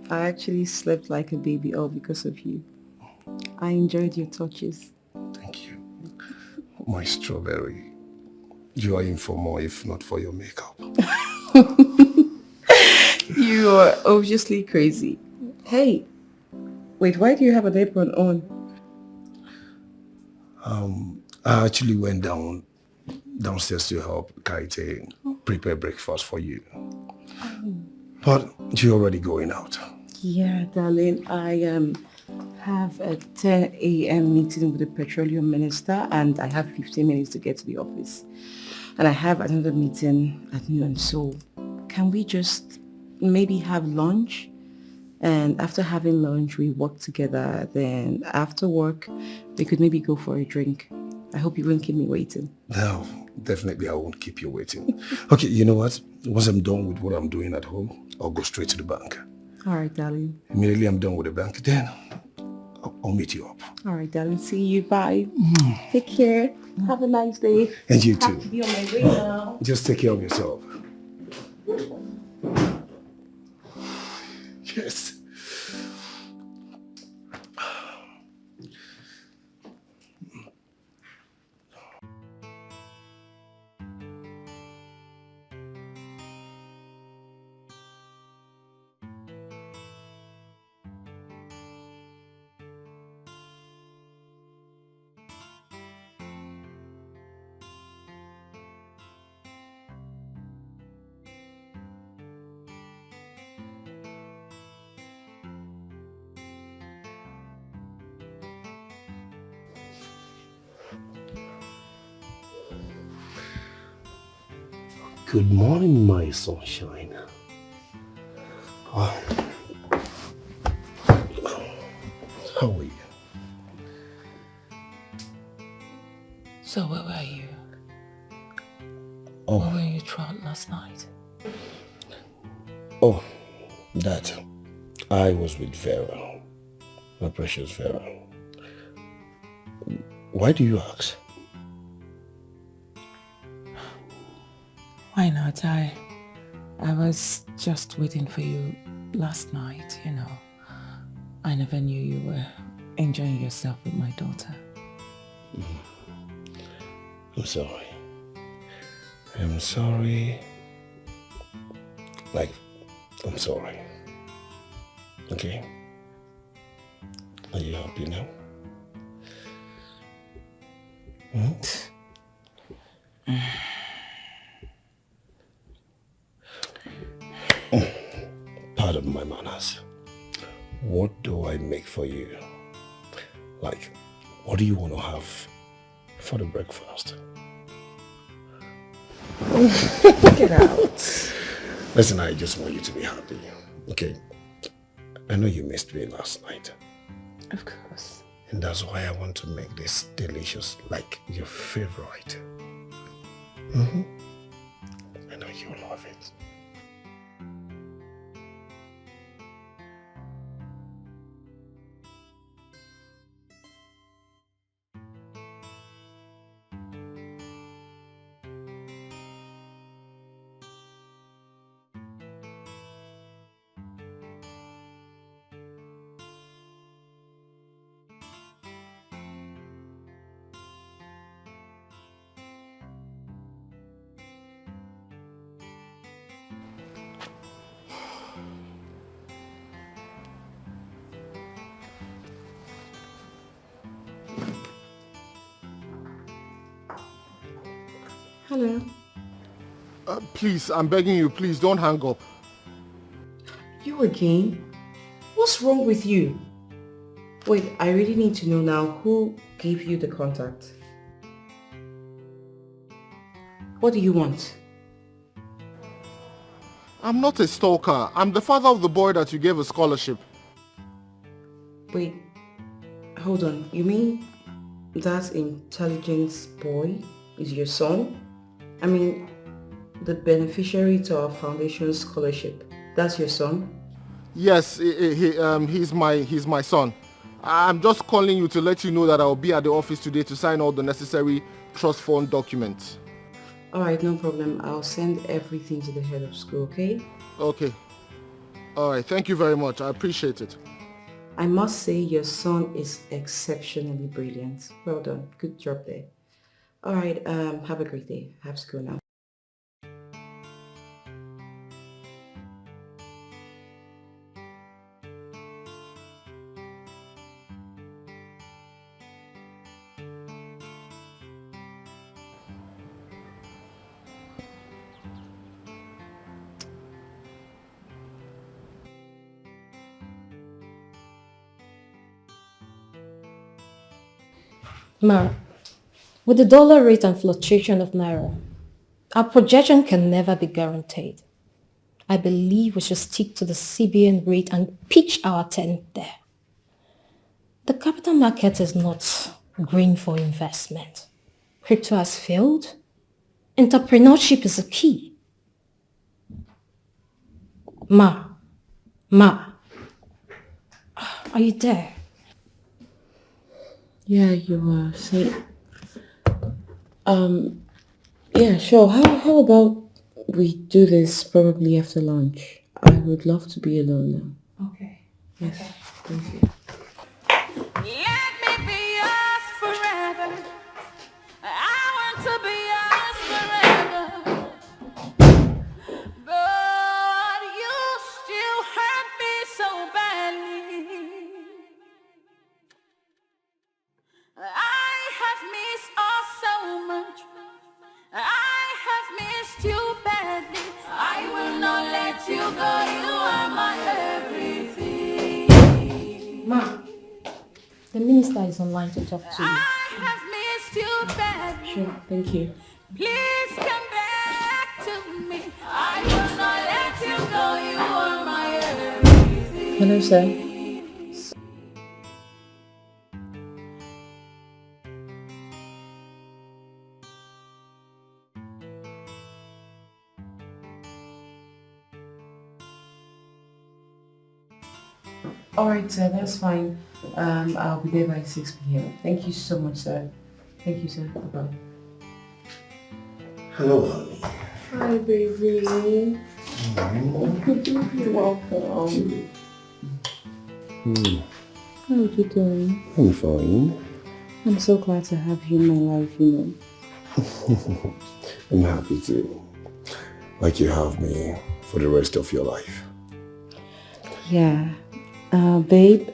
I actually slept like a baby all because of you. I enjoyed your touches. Thank you. My strawberry. You are in for more if not for your makeup. You are obviously crazy. Hey, wait, why do you have an apron on? I actually went downstairs to help Kaite prepare breakfast for you. But you're already going out. Yeah, darling, I have a 10 a.m. meeting with the petroleum minister and I have 15 minutes to get to the office. And I have another meeting at noon, so can we just maybe have lunch? And after having lunch, we work together. Then after work, we could maybe go for a drink. I hope you won't keep me waiting. No, definitely I won't keep you waiting. Okay, you know what? Once I'm done with what I'm doing at home, I'll go straight to the bank. All right, darling. Immediately I'm done with the bank, then I'll meet you up. All right, darling. See you. Bye. Take care. Have a nice day. And you Have too. to be on my way now. Just take care of yourself. Yes. Good morning, my sunshine. How are you? So where were you? Oh. Where were you throughout last night? Oh, that. I was with Vera. My precious Vera. Why do you ask? Why not? I was just waiting for you last night, you know. I never knew you were enjoying yourself with my daughter. I'm sorry. I'm sorry. Like, I'm sorry. Okay? Are you happy now? Pardon my manners. What do I make for you? Like, what do you want to have for the breakfast? Get out. Listen, I just want you to be happy, okay? I know you missed me last night. Of course. And that's why I want to make this delicious, like your favorite. I know you'll love it. Hello. Please, I'm begging you, please don't hang up. You again? What's wrong with you? Wait, I really need to know now who gave you the contact. What do you want? I'm not a stalker. I'm the father of the boy that you gave a scholarship. Wait, hold on. You mean that intelligence boy is your son? I mean, the beneficiary to our foundation scholarship. That's your son? Yes, he's my son. I'm just calling you to let you know that I'll be at the office today to sign all the necessary trust fund documents. Alright, no problem. I'll send everything to the head of school, okay? Okay. Alright, thank you very much. I appreciate it. I must say your son is exceptionally brilliant. Well done. Good job there. Alright, have a great day. I have to go now. Ma, with the dollar rate and fluctuation of Naira, our projection can never be guaranteed. I believe we should stick to the CBN rate and pitch our tent there. The capital market is not green for investment. Crypto has failed. Entrepreneurship is a key. Ma, are you there? Yeah, you are. See, yeah, sure. How about we do this probably after lunch? I would love to be alone now. Okay. Yes, thank you. Let me be yours forever. I want to be yours forever. But you still hurt me so badly. I have missed us so much. I have missed you badly. I will not let you go. You are my everything. Ma, the minister is online to talk to you. I have missed you badly. Sure, thank you. Please come back to me. I will not let you go. You are my everything. Hello, sir. Alright, sir, that's fine. I'll be there by 6 p.m. Thank you so much, sir. Thank you, sir. Bye-bye. Hello, honey. Hi, baby. You're welcome. How are you doing? I'm fine. I'm so glad to have you in my life, you know. I'm happy to. Like you have me for the rest of your life. Yeah. Babe,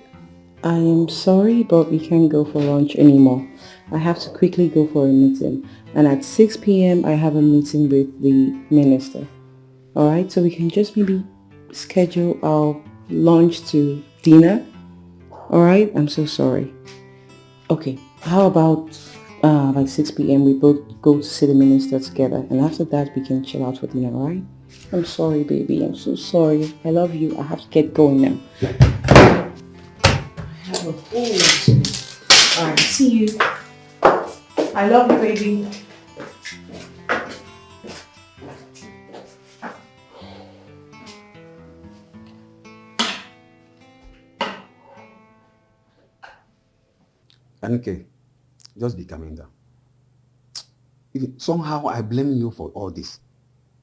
I am sorry, but we can't go for lunch anymore. I have to quickly go for a meeting. And at 6 p.m. I have a meeting with the minister. Alright, so we can just maybe schedule our lunch to dinner. Alright, I'm so sorry. Okay, how about like 6 p.m. we both go to see the minister together. And after that, we can chill out for dinner, alright? I'm sorry, baby. I'm so sorry. I love you. I have to get going now. I have a whole lot to do. Alright, see you. I love you, baby. NK, just be coming down. If somehow I blame you for all this,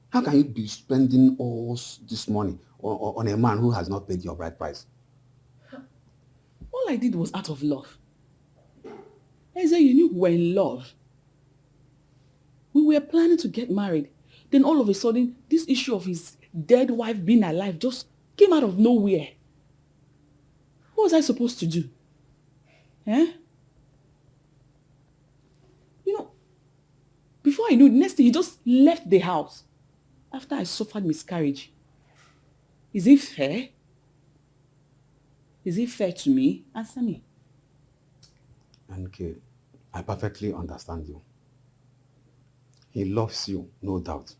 how can you be spending all this money on a man who has not paid your bride price? All I did was out of love. Eze, you knew we were in love. We were planning to get married. Then all of a sudden, this issue of his dead wife being alive just came out of nowhere. What was I supposed to do? Eh? You know, before I knew, the next thing he just left the house after I suffered miscarriage. Is it fair? Is it fair to me? Answer me. NK, I perfectly understand you. He loves you, no doubt.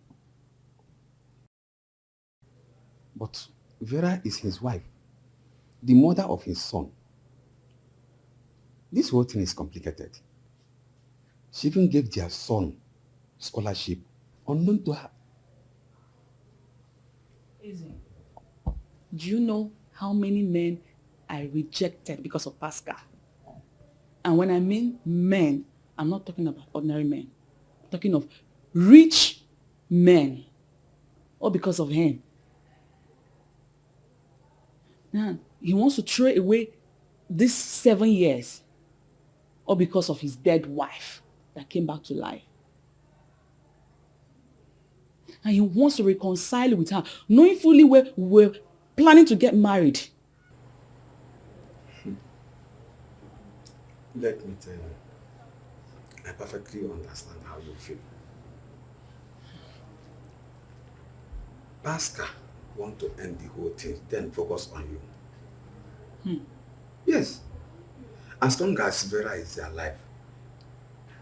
But Vera is his wife, the mother of his son. This whole thing is complicated. She even gave their son scholarship unknown to her. Do you know how many men I rejected because of Pascal? And when I mean men, I'm not talking about ordinary men. I'm talking of rich men. All because of him. Now, he wants to throw away these 7 years. All because of his dead wife that came back to life. And he wants to reconcile with her, knowing fully we're planning to get married. Let me tell you, I perfectly understand how you feel. Pascal want to end the whole thing, then focus on you. Yes. As long as Vera is alive,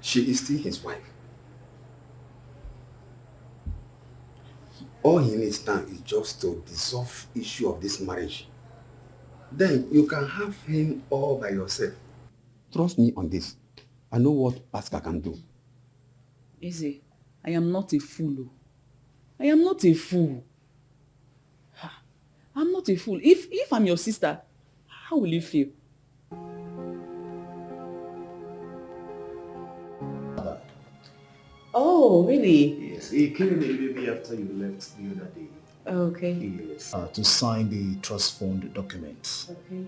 She is still his wife. All he needs now is just to dissolve issue of this marriage. Then you can have him all by yourself. Trust me on this. I know what Pascal can do. Easy. I am not a fool. I am not a fool. I'm not a fool. If I'm your sister, how will you feel? Oh, really? Yes, he came maybe after you left the other day. Okay. Yes. To sign the trust fund documents. Okay.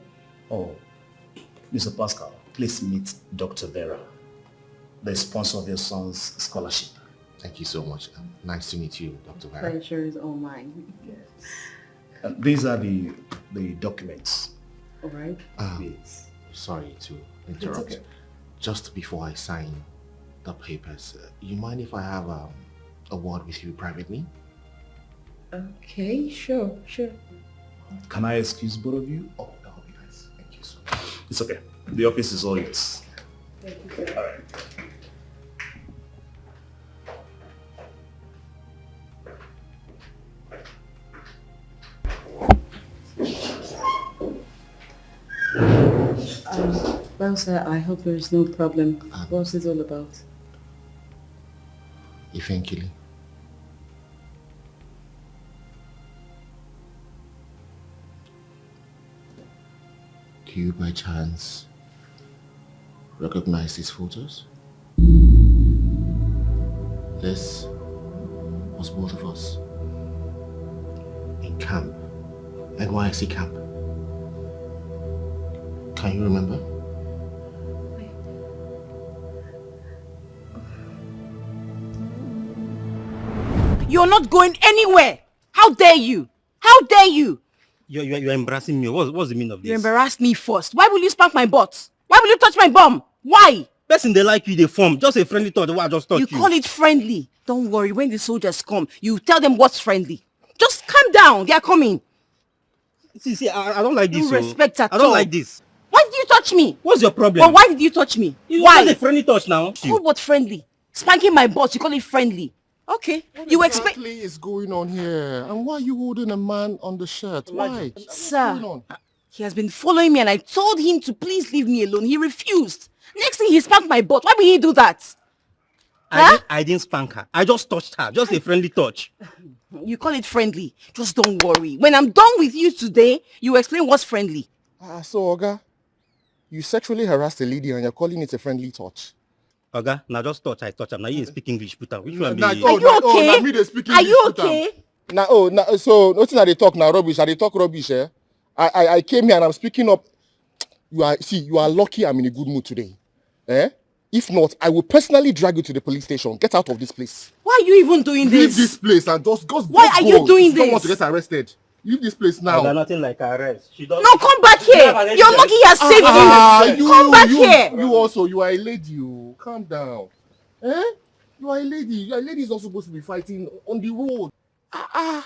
Oh, Mr. Pascal, please meet Dr. Vera, the sponsor of your son's scholarship. Thank you so much. Nice to meet you, Dr. Vera. Pleasure is all mine. Yes. These are the documents. All right. Yes. Sorry to interrupt. Okay. Just before I sign the papers, you mind if I have a word with you privately? Okay, sure. Can I excuse both of you? Oh, that would be nice. Thank you so much. It's okay. The office is all yours. Thank you, sir. All right. Well, sir, I hope there is no problem. What's it all about? Eventually. Do you by chance recognize these photos? This was both of us in camp, NYC camp. Can you remember? You're not going anywhere! How dare you? How dare you? You're embarrassing me. What's the meaning of this? You embarrassed me first. Why will you spank my butt? Why will you touch my bum? Why? Person they like you, they form. Just a friendly thought. I just touched you. You call it friendly. Don't worry, when the soldiers come, you tell them what's friendly. Just calm down. They are coming. See, I don't like this. No respect at all. I don't like this. Why did you touch me? What's your problem? But why did you touch me? Why? Just a friendly touch now. Call what friendly? Spanking my butt, you call it friendly. Okay. What You exactly is going on here? And why are you holding a man on the shirt? Why? Sir, he has been following me and I told him to please leave me alone. He refused. Next thing he spanked my butt. Why will he do that? I didn't spank her. I just touched her. Just a friendly touch. You call it friendly. Just don't worry. When I'm done with you today, you explain what's friendly. So, Oga, you sexually harassed a lady and you're calling it a friendly touch? Oga, now just touch, I touch. Now you speak English, put Which one be? Are you okay? Are you okay? So nothing that they talk now rubbish. They talk rubbish, eh? I came here and I'm speaking up. You are lucky I'm in a good mood today. Eh? If not, I will personally drag you to the police station. Get out of this place. Why are you even doing this? Leave this place and just Why are you doing this? You don't want to this? get arrested. Leave this place now. Oga, nothing like arrest. She doesn't. No, come back here. You're lucky he has saved you. Come back here. You also, you are a lady. Calm down. Eh? You are a lady. A lady is not supposed to be fighting on the road. I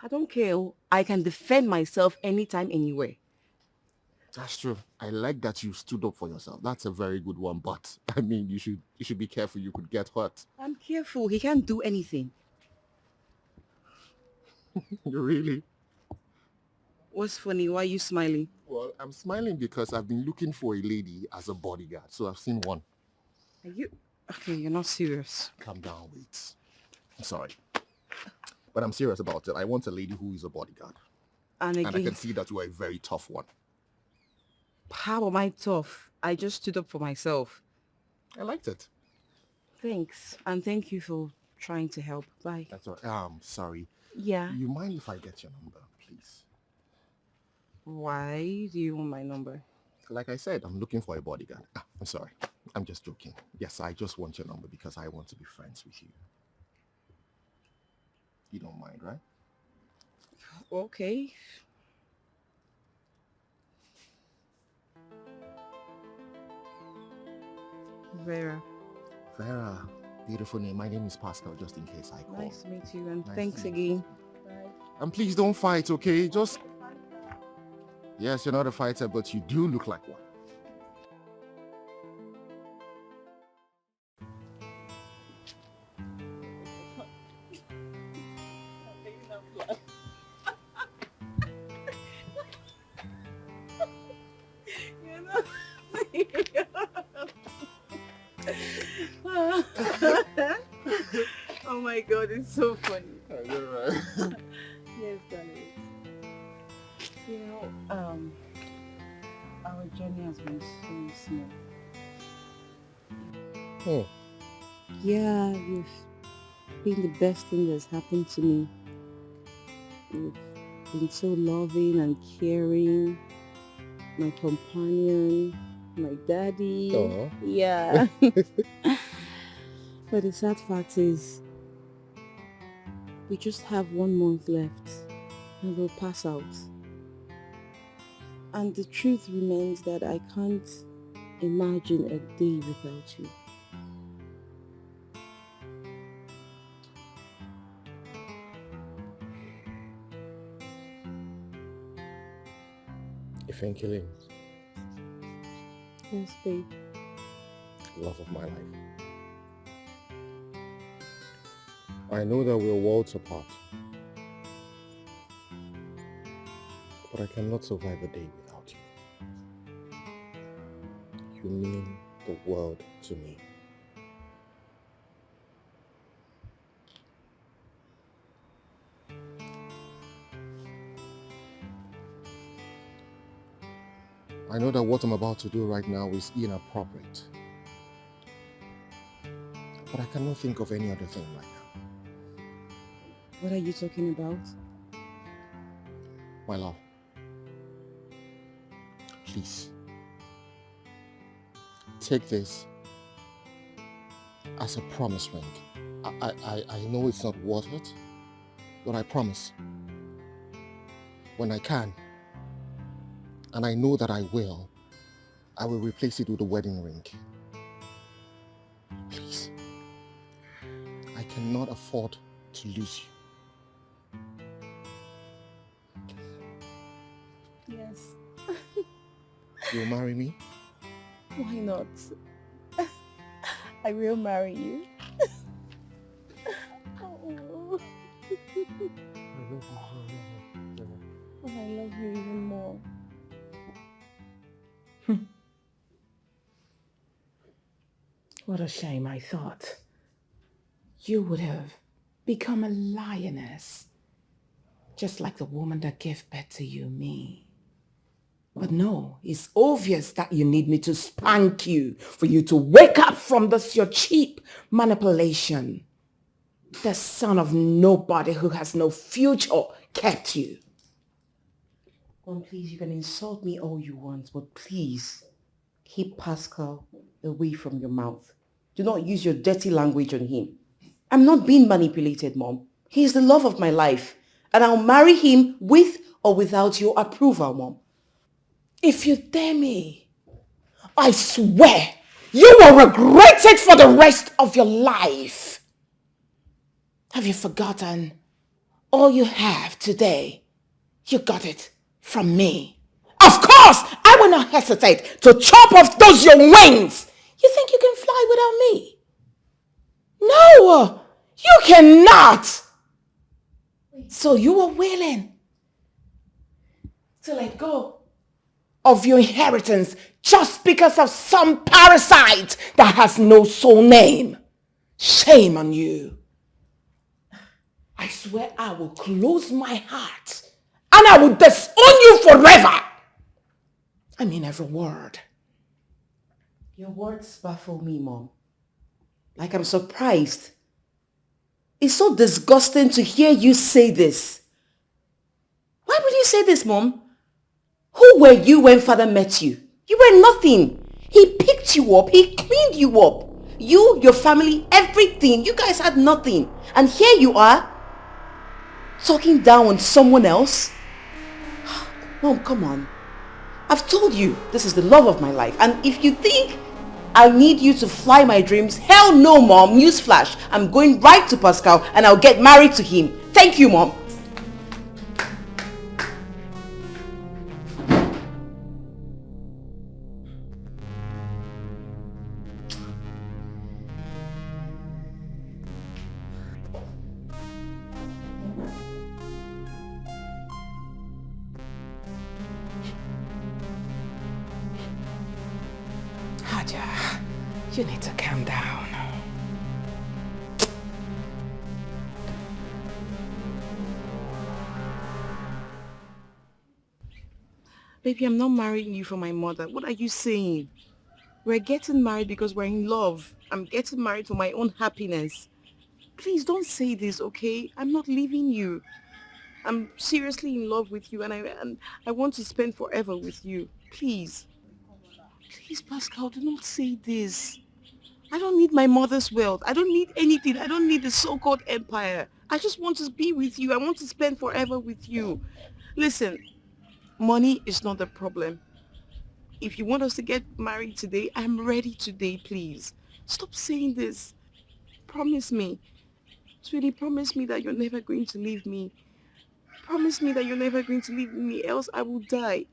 don't care. I can defend myself anytime, anywhere. That's true. I like that you stood up for yourself. That's a very good one. But I mean, you should be careful. You could get hurt. I'm careful. He can't do anything. Really? What's funny? Why are you smiling? Well, I'm smiling because I've been looking for a lady as a bodyguard. So I've seen one. Are you? Okay, you're not serious. Calm down, wait. I'm sorry. But I'm serious about it. I want a lady who is a bodyguard. And again, I can see that you are a very tough one. How am I tough? I just stood up for myself. I liked it. Thanks. And thank you for trying to help. Bye. That's all right. Sorry. Yeah. You mind if I get your number, please? Why do you want my number? Like I said, I'm looking for a bodyguard. I'm sorry. I'm just joking. Yes, I just want your number because I want to be friends with you. You don't mind, right? Okay. Vera. Vera. Beautiful name. My name is Pascal, just in case I call. Nice to meet you, and Nice thanks to meet again. And please don't fight, okay? Just... Yes, you're not a fighter, but you do look like one. my god, it's so funny. I know, right? Yes, darling. You know, our journey has been so small. Oh. Yeah, you've been the best thing that's happened to me. You've been so loving and caring. My companion, my daddy. Aw. Yeah. But the sad fact is, we just have 1 month left and we'll pass out. And the truth remains that I can't imagine a day without you. Ifenkele, Yes, babe. love of my life. I know that we're worlds apart, but I cannot survive a day without you. You mean the world to me. I know that what I'm about to do right now is inappropriate, but I cannot think of any other thing right now. What are you talking about? My love, please, take this as a promise ring. I know it's not worth it, but I promise, when I can, and I know that I will replace it with a wedding ring. Please, I cannot afford to lose you. Yes. You'll marry me? Why not? I will marry you. Oh. I love you even more. What a shame, I thought. You would have become a lioness, just like the woman that gave birth to you, me. But no, it's obvious that you need me to spank you for you to wake up from this your cheap manipulation. The son of nobody who has no future kept you. Mom, please, you can insult me all you want, but please keep Pascal away from your mouth. Do not use your dirty language on him. I'm not being manipulated, Mom. He is the love of my life, and I'll marry him with or without your approval, Mom. If you dare me, I swear you will regret it for the rest of your life. Have you forgotten? All you have today, you got it from me. Of course, I will not hesitate to chop off those your wings. You think you can fly without me? No, you cannot. So you are willing to let go of your inheritance just because of some parasite that has no soul name. Shame on you. I swear I will close my heart and I will disown you forever. I mean every word. Your words baffle me, Mom. Like I'm surprised. It's so disgusting to hear you say this. Why would you say this, Mom? Who were you when Father met you? You were nothing. He picked you up. He cleaned you up. You, your family, everything. You guys had nothing. And here you are, talking down on someone else. Mom, come on. I've told you this is the love of my life. And if you think I need you to fly my dreams, hell no, Mom. Newsflash. I'm going right to Pascal and I'll get married to him. Thank you, Mom. Haja, you need to calm down. Baby, I'm not marrying you for my mother. What are you saying? We're getting married because we're in love. I'm getting married for my own happiness. Please don't say this, okay? I'm not leaving you. I'm seriously in love with you and I want to spend forever with you. Please. Please, Pascal, do not say this. I don't need my mother's wealth. I don't need anything. I don't need the so-called empire. I just want to be with you. I want to spend forever with you. Listen, money is not the problem. If you want us to get married today, I'm ready today, please. Stop saying this. Promise me. Sweetie, promise me that you're never going to leave me. Promise me that you're never going to leave me, else I will die.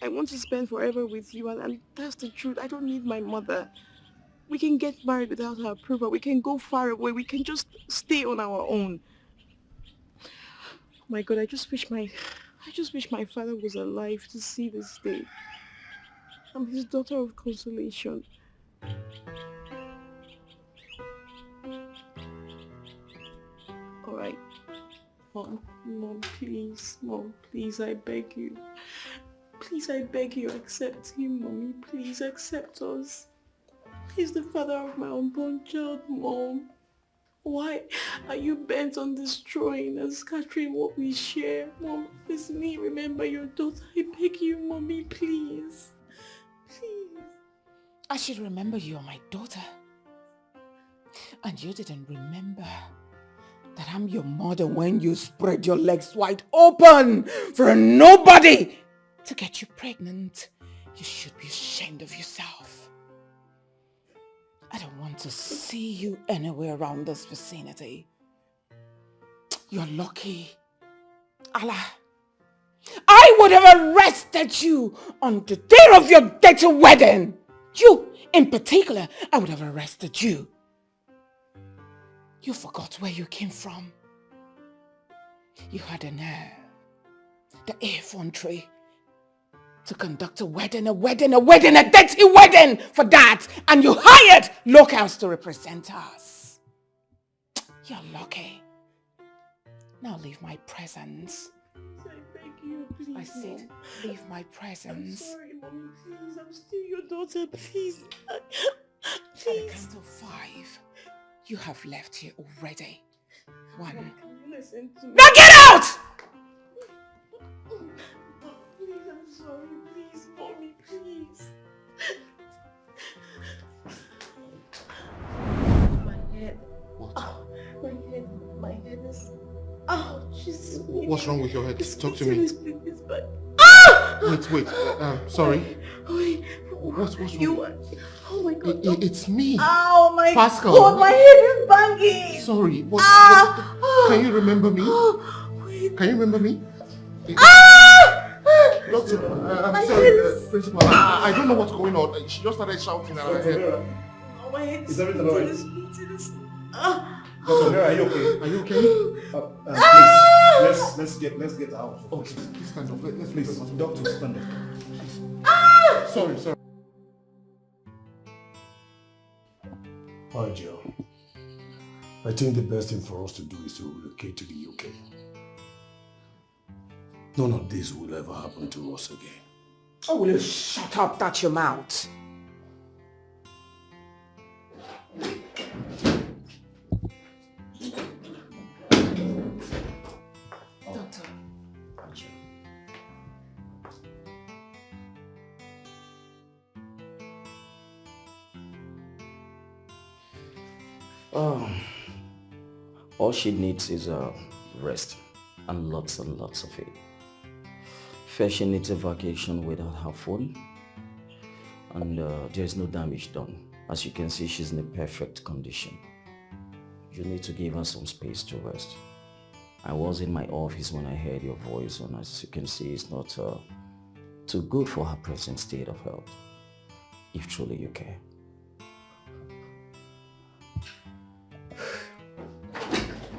I want to spend forever with you, and that's the truth. I don't need my mother. We can get married without her approval. We can go far away. We can just stay on our own. Oh my God, I just wish my father was alive to see this day. I'm his daughter of consolation. All right. Mom, please, I beg you. Please, I beg you, accept him, Mommy. Please, accept us. He's the father of my unborn child, Mom. Why are you bent on destroying and scattering what we share? Mom, it's me. Remember your daughter. I beg you, Mommy, please. Please. I should remember you're my daughter. And you didn't remember that I'm your mother when you spread your legs wide open for nobody to get you pregnant. You should be ashamed of yourself. I don't want to see you anywhere around this vicinity. You're lucky. Allah, I would have arrested you on the day of your dirty wedding. You, in particular, I would have arrested you. You forgot where you came from. You had a nerve, the effrontery, to conduct a wedding, a dirty wedding for that. And you hired locals to represent us. You're lucky. Now leave my presence. I beg you, please. I said, leave my presence. I'm sorry, Mommy, please. I'm still your daughter, please. At the count of 5, you have left here already. 1. Can you listen to me? Now get out! Please, I'm sorry. Please, Mommy, please. My head. What? Oh, my head is... Oh, Jesus. What's wrong with your head? Talk to me. It's back. Wait. Sorry. Wait. What's wrong? Oh my God. It's me. Oh my Pascal. God, my head is banging. Sorry. What? Can you remember me? Wait. Can you remember me? Doctor, I'm My sorry, head is... Principal. I don't know what's going on. She just started shouting at her head. Oh, my head Is everything alright? Doctor, Vera, are you okay? Are you okay? Please, let's get out. Okay, please stand up. Let's Please, doctor, stand up. Sorry. Hi, Joe. I think the best thing for us to do is to relocate to the UK. None of this will ever happen to us again. Oh, will you shut up, that's your mouth. Doctor. All she needs is rest and lots of it. First, she needs a vacation without her phone, and there's no damage done. As you can see, she's in a perfect condition. You need to give her some space to rest. I was in my office when I heard your voice, and as you can see, it's not too good for her present state of health, if truly you care.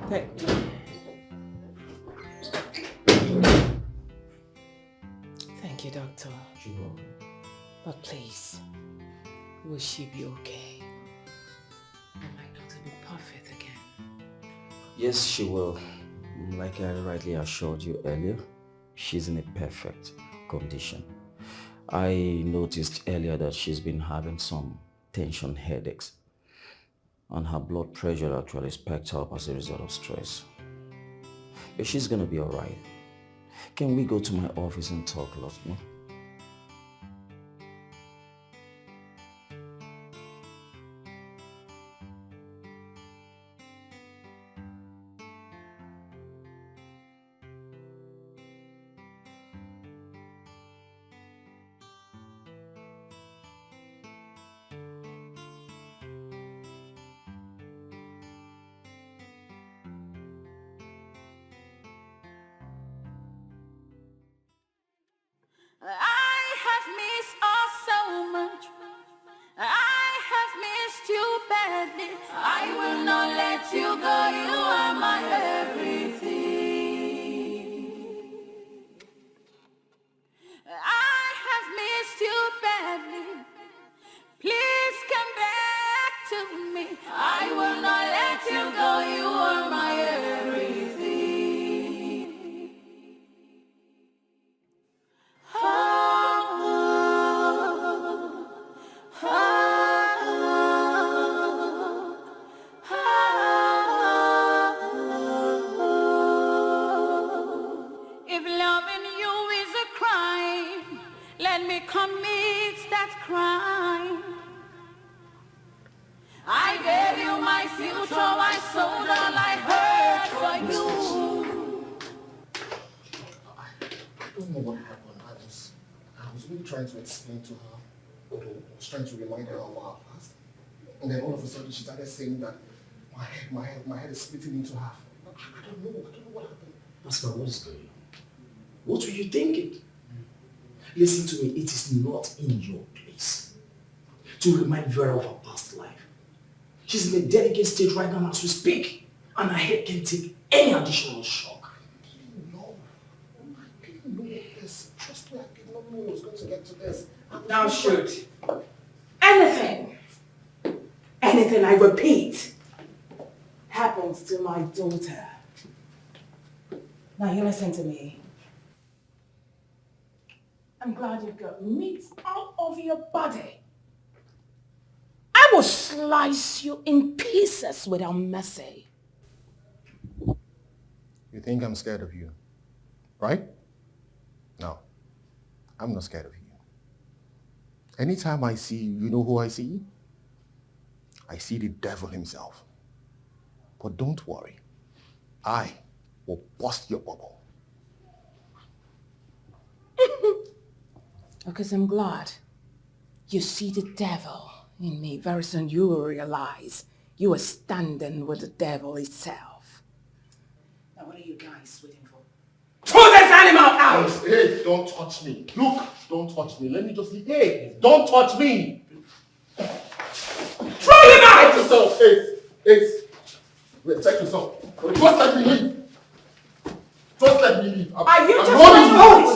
Thank you. Thank you, Doctor. But please, will she be okay? Am I not to be perfect again? Yes, she will. Like I rightly assured you earlier, she's in a perfect condition. I noticed earlier that she's been having some tension headaches, and her blood pressure actually spiked up as a result of stress. But she's gonna be alright. Can we go to my office and talk a lot more? I have missed us so much. I have missed you badly. I will not let you go. You are my everything. I have missed you badly. Please come back to me. I will not let you go. You are my everything. If loving you is a crime, let me commit that crime. I gave you my future, I sold all I heard for you. I don't know what happened. I was really trying to explain to her, or I was trying to remind her of our past. And then all of a sudden she started saying that my head is splitting into half. I don't know what happened. Pascal, what is going on? What were you thinking? Listen to me, it is not in your place to remind Vera of her past life. She's in a delicate state right now as we speak, and her head can take any additional shock. I didn't know this. Trust me, I did not know I was going to get to this. Now shoot. Anything, I repeat, happens to my daughter. Now you listen to me. I'm glad you've got meat all over your body. I will slice you in pieces without mercy. You think I'm scared of you, right? No, I'm not scared of you. Anytime I see you, you know who I see? I see the devil himself. But don't worry, I will bust your bubble. Because I'm glad you see the devil in me. Very soon you will realize you are standing with the devil itself. Now what are you guys waiting for? Throw this animal out! Hey, don't touch me. Look, don't touch me. Let me just leave. Hey, don't touch me. Throw him out! Check yourself. Ace. Wait, check yourself. Just let me leave. Just let me leave. Are you just warning my you.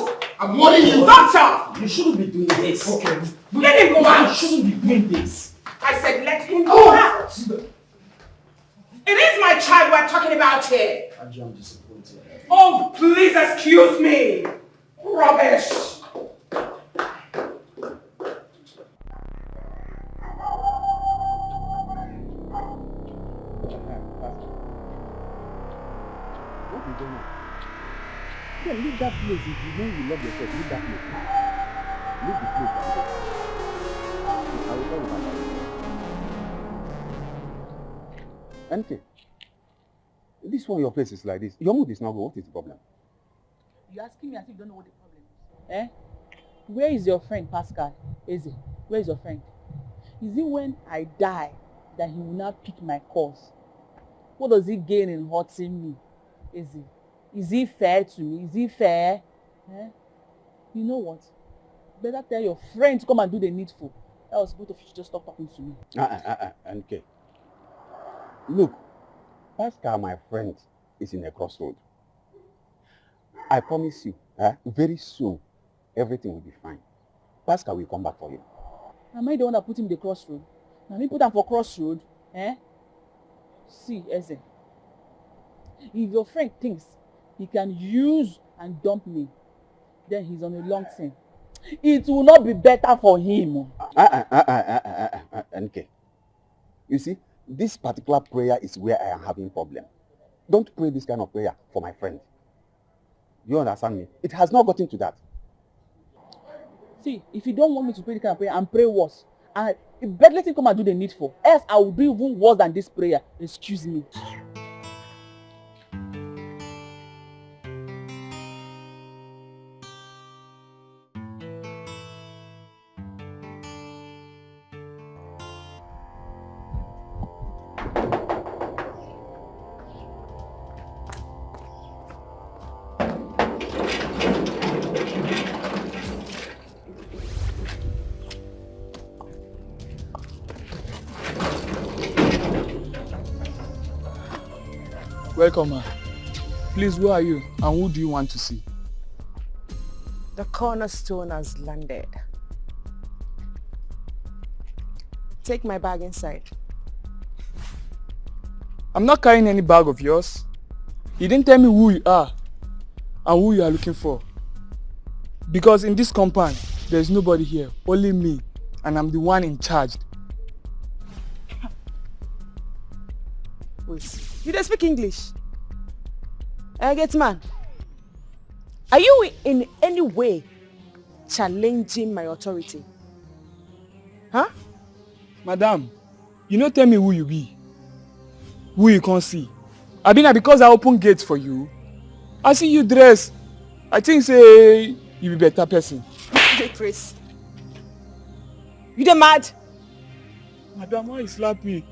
I'm warning you. Doctor! You shouldn't be doing this. Okay. Let him go out! You shouldn't be doing this. I said let him go out! It is my child we're talking about here. I'm disappointed. Oh, please excuse me. Rubbish. What is going on? Yeah, leave that place. If you know you love yourself, leave that place. Leave the place. I will tell you about it. Anything. This one, your face is like this. Your mood is not good. What is the problem? You're asking me as if you don't know what the problem is. Eh? Where is your friend, Pascal? Eze, where is your friend? Is it when I die that he will not pick my calls? What does he gain in hurting me? Eze, is he fair to me? Is he fair? Eh? You know what? Better tell your friend to come and do the needful. Else both of you should just stop talking to me. Okay. Look, Pascal, my friend, is in a crossroad. I promise you, very soon, everything will be fine. Pascal will come back for you. Am I the one that put him in the crossroad? Now me put him for crossroad? Eh? See, Eze, if your friend thinks he can use and dump me, then he's on a long thing. It will not be better for him. NK, you see, this particular prayer is where I am having problem. Don't pray this kind of prayer for my friend. You understand me? It has not gotten to that. See, if you don't want me to pray this kind of prayer, and pray worse. And better let him come and do the needful. Else I will do even worse than this prayer. Excuse me. Welcome, ma. Please, who are you and who do you want to see? The cornerstone has landed. Take my bag inside. I'm not carrying any bag of yours. You didn't tell me who you are and who you are looking for. Because in this compound, there's nobody here, only me, and I'm the one in charge. Wait, you don't speak English? Get man, are you in any way challenging my authority? Huh? Madam, you don't tell me who you be. Who you can't see. I mean, because I open gates for you, I see you dress. I think say you be better person. Chris, you the mad? Madam, why you slap me?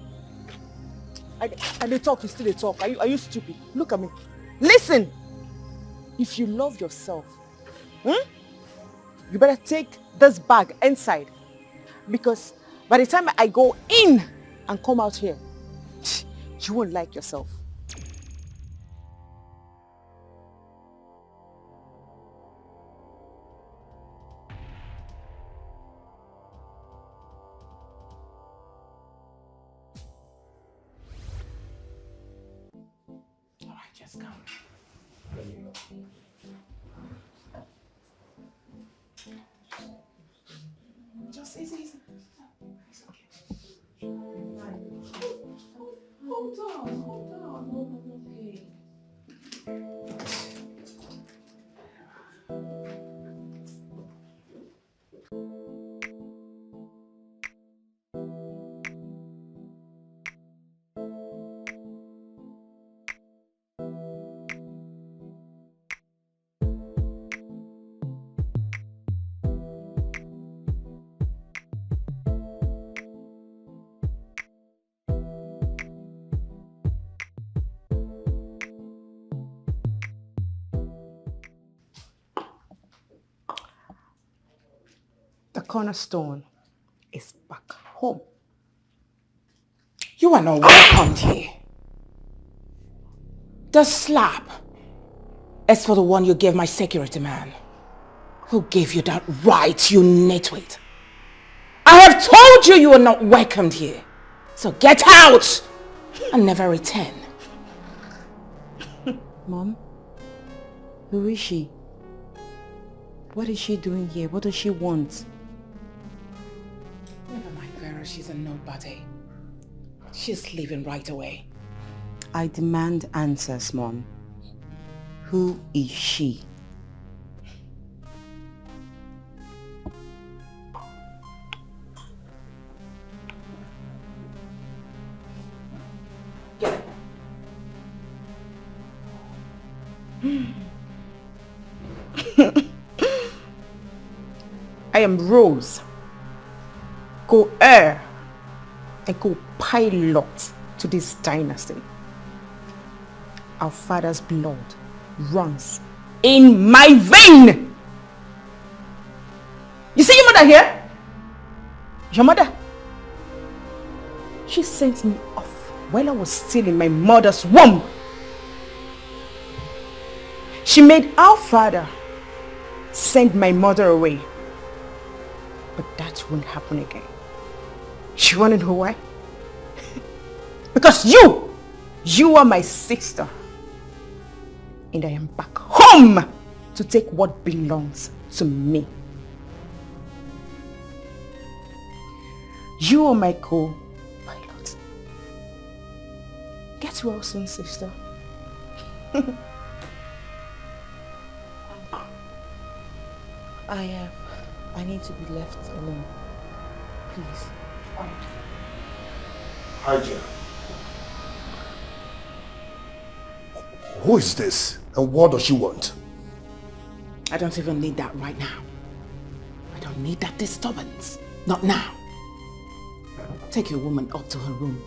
I they talk, you still they talk. Are you stupid? Look at me. Listen, if you love yourself, you better take this bag inside. Because by the time I go in and come out here, you won't like yourself. Alright, just come. Just easy. It's okay. Hold on. Okay. The cornerstone is back home. You are not welcomed here. The slap is for the one you gave my security man. Who gave you that right, you nitwit? I have told you you are not welcomed here. So get out and never return. Mom, who is she? What is she doing here? What does she want? Never mind, Vera, she's a nobody. She's leaving right away. I demand answers, Mom. Who is she? I am Rose, co-heir and co-pilot to this dynasty. Our father's blood runs in my vein. You see your mother here? Your mother? She sent me off while I was still in my mother's womb. She made our father send my mother away. But that won't happen again. You want to know why? Because you are my sister. And I am back home to take what belongs to me. You are my co-pilot. Get well soon, sister. I need to be left alone. Please. Haja. Who is this? And what does she want? I don't even need that right now. I don't need that disturbance. Not now. Take your woman up to her room.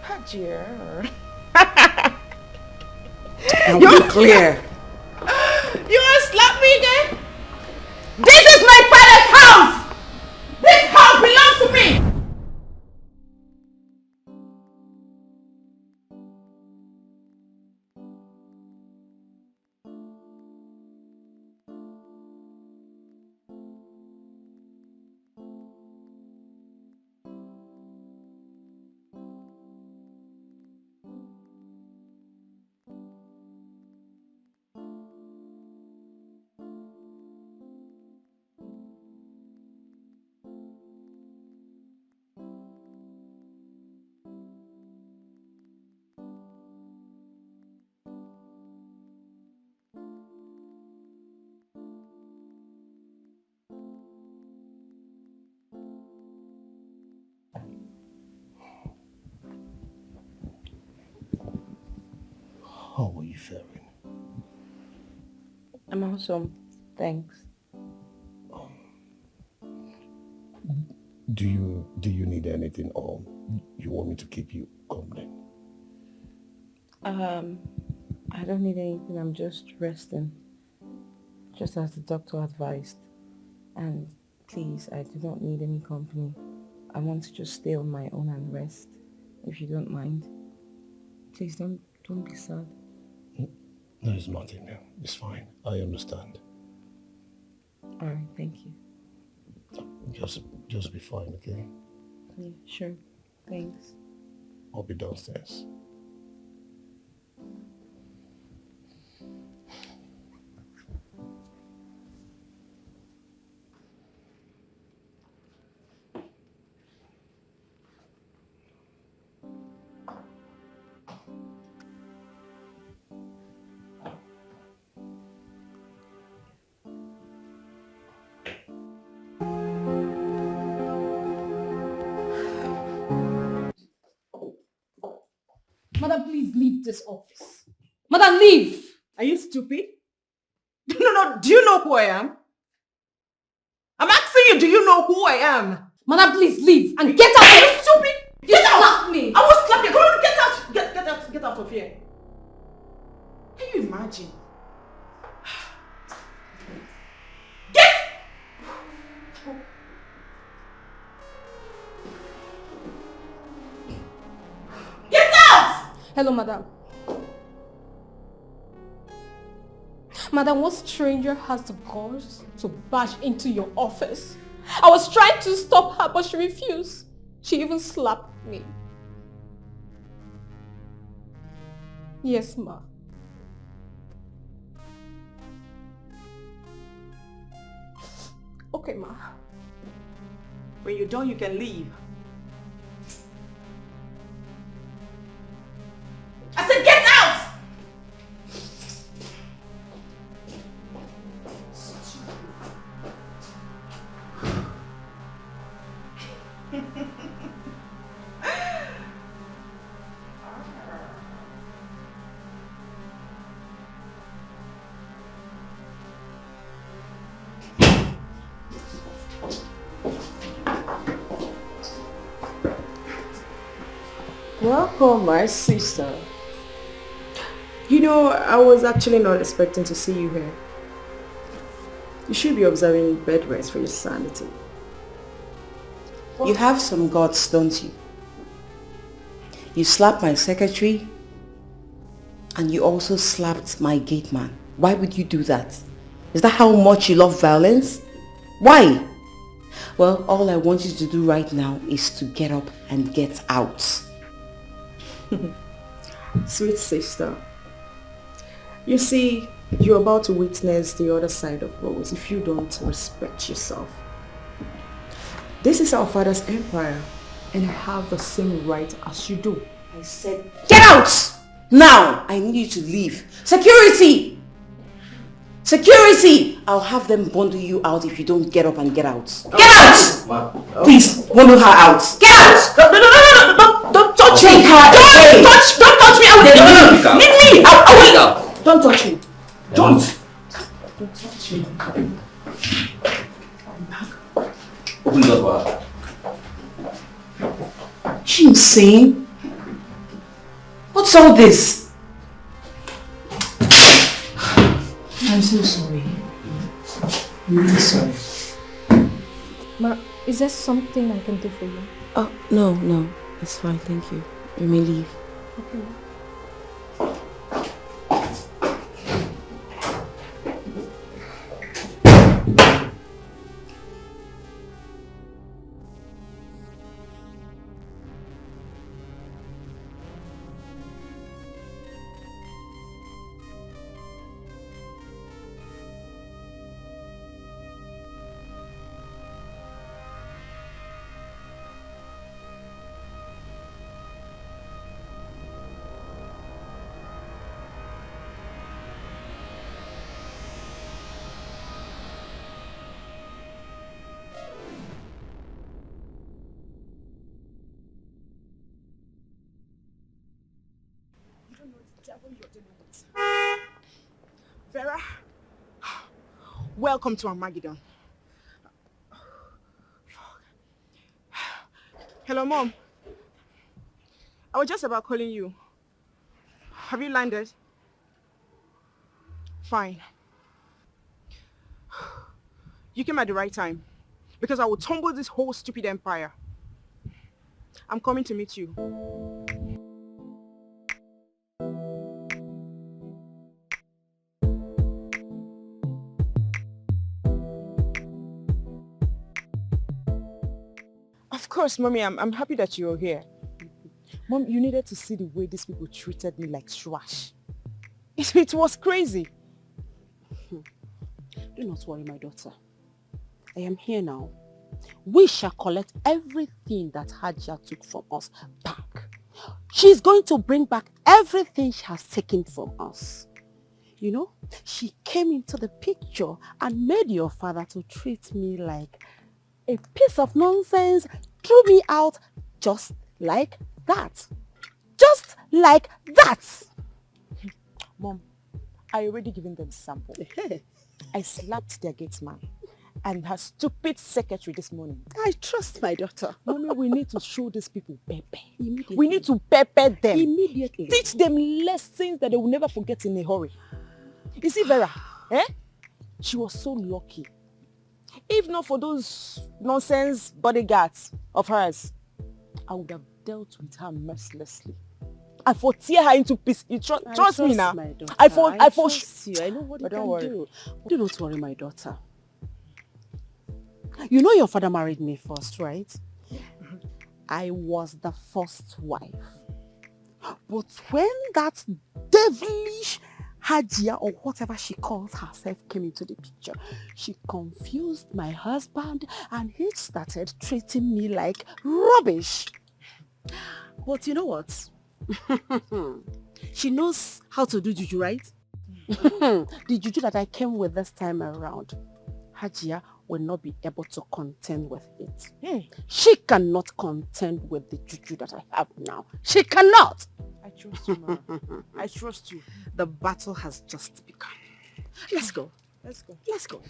Hajar. Now be clear. You want to slap me again? This is my father's house! This house belongs to me! How are you faring? I'm awesome. Thanks. Do you need anything, or you want me to keep you company? I don't need anything. I'm just resting. Just as the doctor advised. And please, I do not need any company. I want to just stay on my own and rest, if you don't mind. Please don't be sad. There's nothing now. It's fine. I understand. Alright, thank you. Just be fine, okay? Yeah, sure. Thanks. I'll be downstairs. Madam, please leave this office. Madam, leave! Are you stupid? No, do you know who I am? I'm asking you, do you know who I am? Madam, please leave and get out! Are you stupid? You slapped me! I will slap you! Come on, get out! Get out of here! Can you imagine? Get out! Hello, madam. Madam, what stranger has the guts to bash into your office? I was trying to stop her, but she refused. She even slapped me. Yes, ma. Okay, ma. When you're done, you can leave. I said get out! Welcome, my sister. You know, I was actually not expecting to see you here. You should be observing bed rest for your sanity. You have some guts, don't you? You slapped my secretary and you also slapped my gate man. Why would you do that? Is that how much you love violence? Why? Well, all I want you to do right now is to get up and get out. Sweet sister, you see, you're about to witness the other side of Rose if you don't respect yourself. This is our father's empire, and I have the same right as you do. I said, get out! Now! I need you to leave. Security! Security! I'll have them bundle you out if you don't get up and get out. Get out! Please, bundle her out. Get out! No, don't touch me! Don't touch me! Leave me! Don't touch me. Don't touch me. Open the door. She insane? What's all this? I'm so sorry. I'm really sorry. Ma, is there something I can do for you? Oh, no. It's fine, thank you. You may leave. Okay. Vera, welcome to Armageddon. Hello, Mom. I was just about calling you. Have you landed? Fine. You came at the right time, because I will tumble this whole stupid empire. I'm coming to meet you. Of course, Mommy, I'm happy that you're here. Mom, you needed to see the way these people treated me like trash. It was crazy. Do not worry, my daughter. I am here now. We shall collect everything that Hajia took from us back. She's going to bring back everything she has taken from us. You know, she came into the picture and made your father to treat me like a piece of nonsense, threw me out just like that. Just like that. Mom, I already given them sample. I slapped their gate man and her stupid secretary this morning. I trust my daughter. Mommy, we need to show these people pepper. Immediately. We need to pepper them. Immediately. Teach them lessons that they will never forget in a hurry. You see, Vera, she was so lucky. If not for those nonsense bodyguards of hers, I would have dealt with her mercilessly. I for tear her into pieces. Trust me now. My daughter. I trust you. I know what you don't can worry. do. Do not worry, my daughter. You know your father married me first, right? I was the first wife. But when that devilish Hajia or whatever she calls herself came into the picture, she confused my husband and he started treating me like rubbish. But you know what? She knows how to do juju, right? The juju that I came with this time around, Hajia will not be able to contend with it. She cannot contend with the juju that I have now. She cannot. I trust you, Mama. I trust you. The battle has just begun. Let's go. Let's go. Let's go.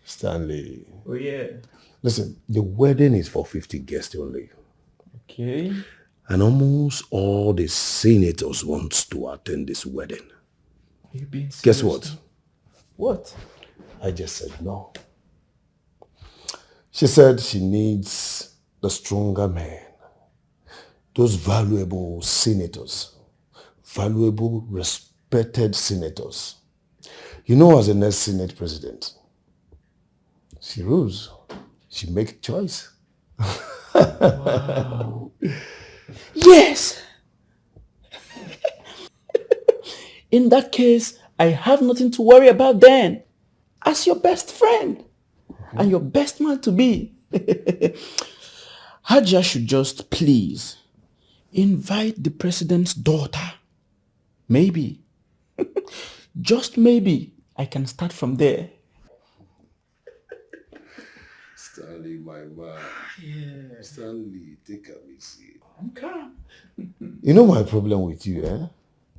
Stanley. Oh, yeah. Listen, the wedding is for 50 guests only. Okay. And almost all the senators want to attend this wedding. Are you being serious? Guess what? What? I just said no. She said she needs the stronger men. Those valuable senators. Valuable, respected senators. You know, as the next Senate president, she rules. She makes choice. Wow. Yes. In that case, I have nothing to worry about then. As your best friend and your best man to be. Haja should just please invite the president's daughter. Maybe, just maybe, I can start from there. Stanley, my man. Yeah. Stanley, take a easy. I'm calm. You know my problem with you, eh?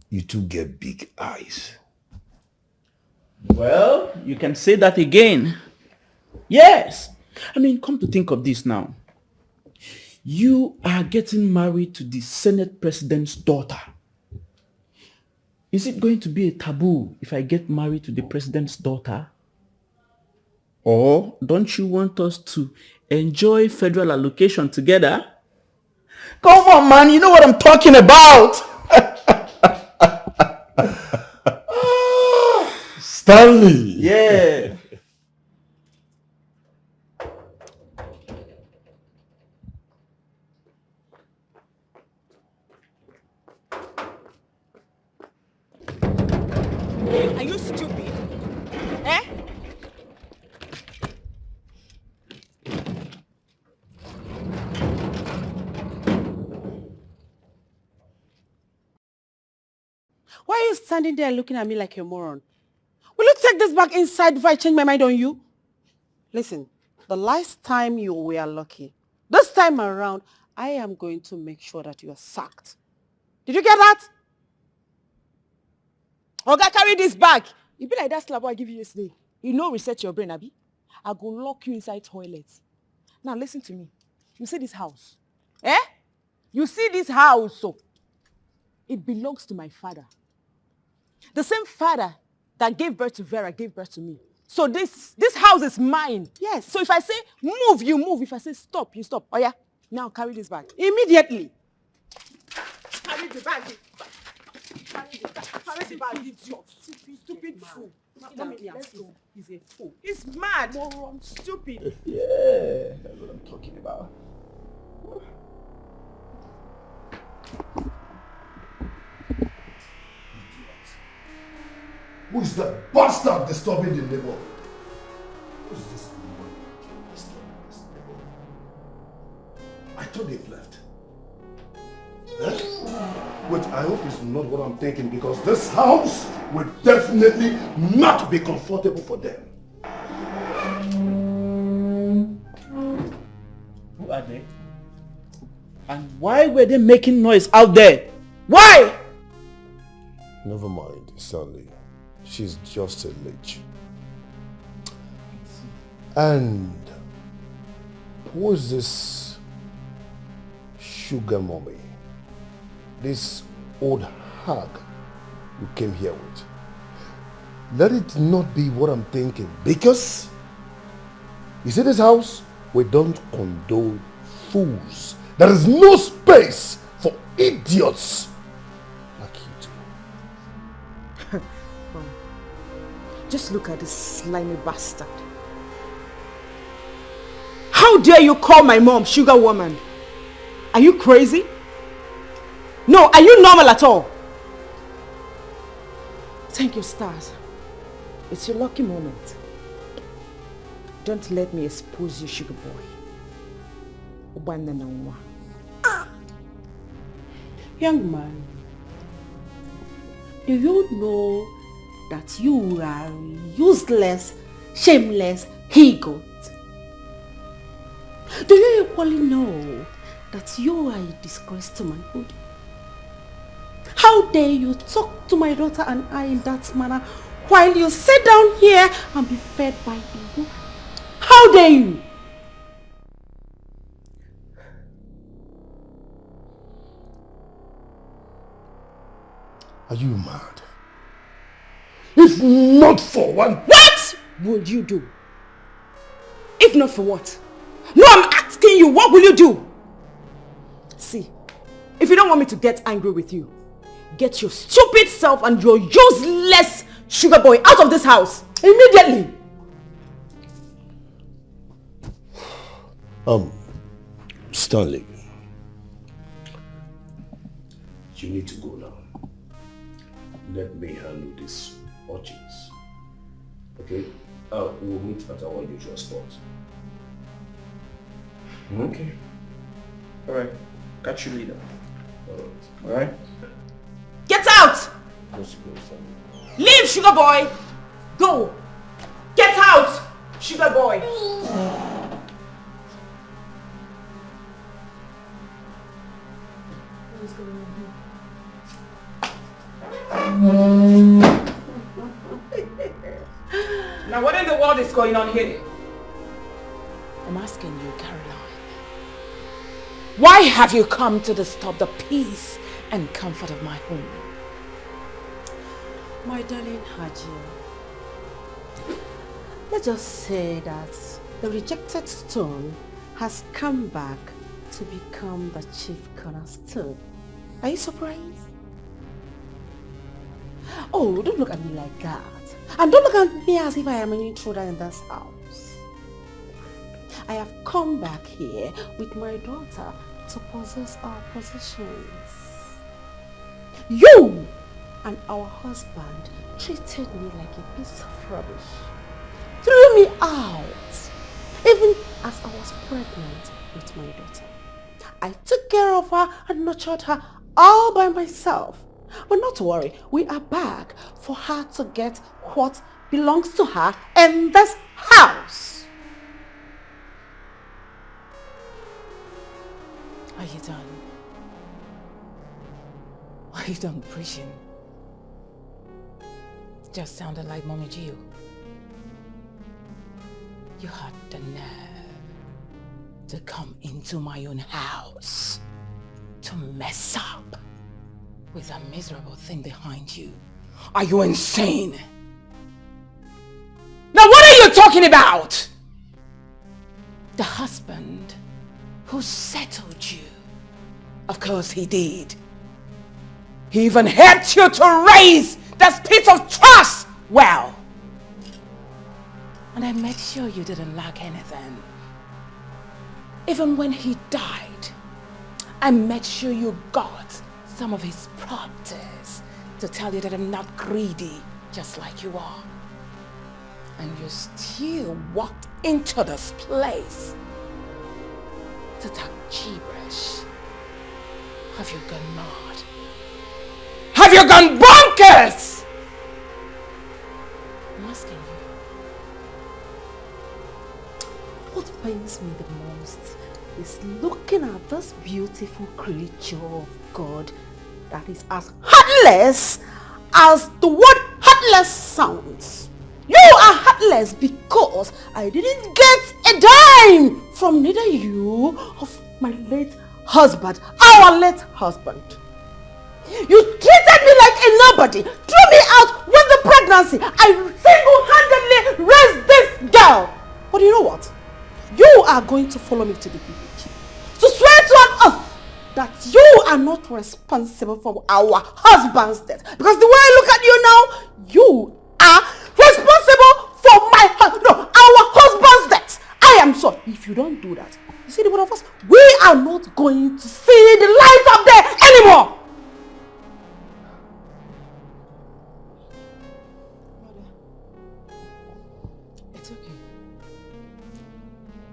You two get big eyes. Well, you can say that again. Yes. I mean, come to think of this now. You are getting married to the Senate President's daughter. Is it going to be a taboo if I get married to the President's daughter? Or don't you want us to enjoy federal allocation together? Come on, man, you know what I'm talking about. Stanley! Yeah. Are you stupid? Eh? Why are you standing there looking at me like a moron? Will you take this back inside before I change my mind on you? Listen, the last time you were lucky, this time around, I am going to make sure that you are sacked. Did you get that? Oga, carry this bag. You be like that slap I give you yesterday. You know reset your brain, Abi. I go lock you inside toilet. Now listen to me. You see this house? Eh? You see this house? So it belongs to my father. The same father that gave birth to Vera gave birth to me. So this house is mine. Yes. So if I say move, you move. If I say stop, you stop. Oh yeah? Now carry this bag. Immediately. Carry the bag. Carry the bag, idiot. Stupid fool. Let's go. He's a fool. He's mad. Moron. Stupid. Yeah, that's what I'm talking about. Who is that bastard disturbing the neighborhood? Who is this woman disturbing this neighborhood? I thought they've left. Eh? Wait, I hope it's not what I'm thinking because this house will definitely not be comfortable for them. Who are they? And why were they making noise out there? Why? Never mind, Stanley. She's just a leech. And who is this sugar mommy? This old hag you came here with? Let it not be what I'm thinking, because you see this house? We don't condone fools. There is no space for idiots like you two. Just look at this slimy bastard. How dare you call my mom sugar woman? Are you crazy? No, are you normal at all? Thank you, stars. It's your lucky moment. Don't let me expose you, sugar boy. Young man, do you know that you are useless, shameless he-goat? Do you equally know that you are a disgrace to manhood? How dare you talk to my daughter and I in that manner while you sit down here and be fed by a woman? How dare you? Are you mad? If not for one... What would you do? If not for what? No, I'm asking you, what will you do? See, if you don't want me to get angry with you, get your stupid self and your useless sugar boy out of this house immediately. Stanley, You need to go now. Let me handle these urgings. Okay? We'll meet at our usual spot. Okay. Alright. Catch you later. Alright. Alright? Get out! Just go, son. Leave, sugar boy! Go! Get out! Sugar boy! Now what in the world is going on here? I'm asking you, Caroline. Why have you come to disturb the peace and comfort of my home? My darling Haji, let's just say that the rejected stone has come back to become the chief cornerstone. Are you surprised? Oh, don't look at me like that. And don't look at me as if I am an intruder in this house. I have come back here with my daughter to possess our possessions. You and our husband treated me like a piece of rubbish. Threw me out, even as I was pregnant with my daughter. I took care of her and nurtured her all by myself. But not to worry, we are back for her to get what belongs to her in this house. Are you done? Are you done preaching? Just sounded like Mommy Gio. You had the nerve to come into my own house to mess up with a miserable thing behind you. Are you insane? Now what are you talking about? The husband who settled you. Of course he did. He even helped you to raise that piece of trash well. And I made sure you didn't lack anything. Even when he died, I made sure you got some of his properties to tell you that I'm not greedy, just like you are. And you still walked into this place to talk gibberish. Have you gone mad? Have you gone bonkers? I'm asking you. What pains me the most is looking at this beautiful creature of God that is as heartless as the word heartless sounds. You are heartless because I didn't get a dime from neither you or my late husband, our late husband. You treated me like a nobody, threw me out with the pregnancy. I single-handedly raised this girl. But you know what? You are going to follow me to the village to swear to an oath that you are not responsible for our husband's death. Because the way I look at you now, you are responsible for our husband's death. I am sure if you don't do that, you see the both of us, we are not going to see the light of day anymore. It's okay.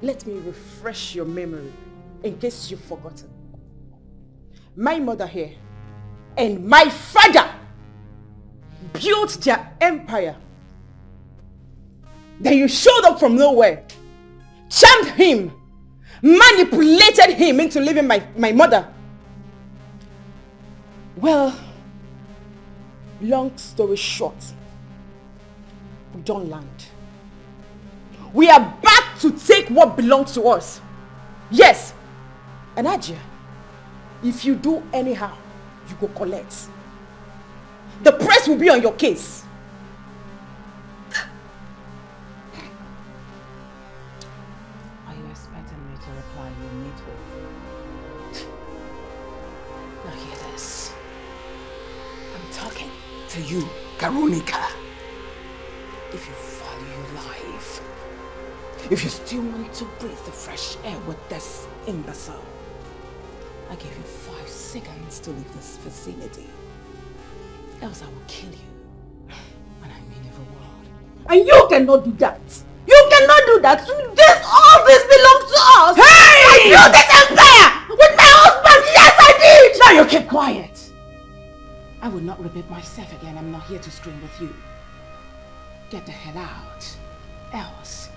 Let me refresh your memory in case you've forgotten. My mother here and my father built their empire. Then you showed up from nowhere, charmed him, manipulated him into leaving my mother. Well, long story short, we don't land. We are back to take what belongs to us. Yes. And Ajia, if you do anyhow, you go collect. The press will be on your case. Are you expecting me to reply you need to? Now hear this. I'm talking to you, Karunika. If you value your life, if you still want to breathe the fresh air with this imbecile, I gave you 5 seconds to leave this vicinity. Else I will kill you. And I mean every word. And you cannot do that. You cannot do that. All this belongs to us. Hey! I built this empire with my husband. Yes, I did. Now you keep quiet. I will not repeat myself again. I'm not here to scream with you. Get the hell out. Else,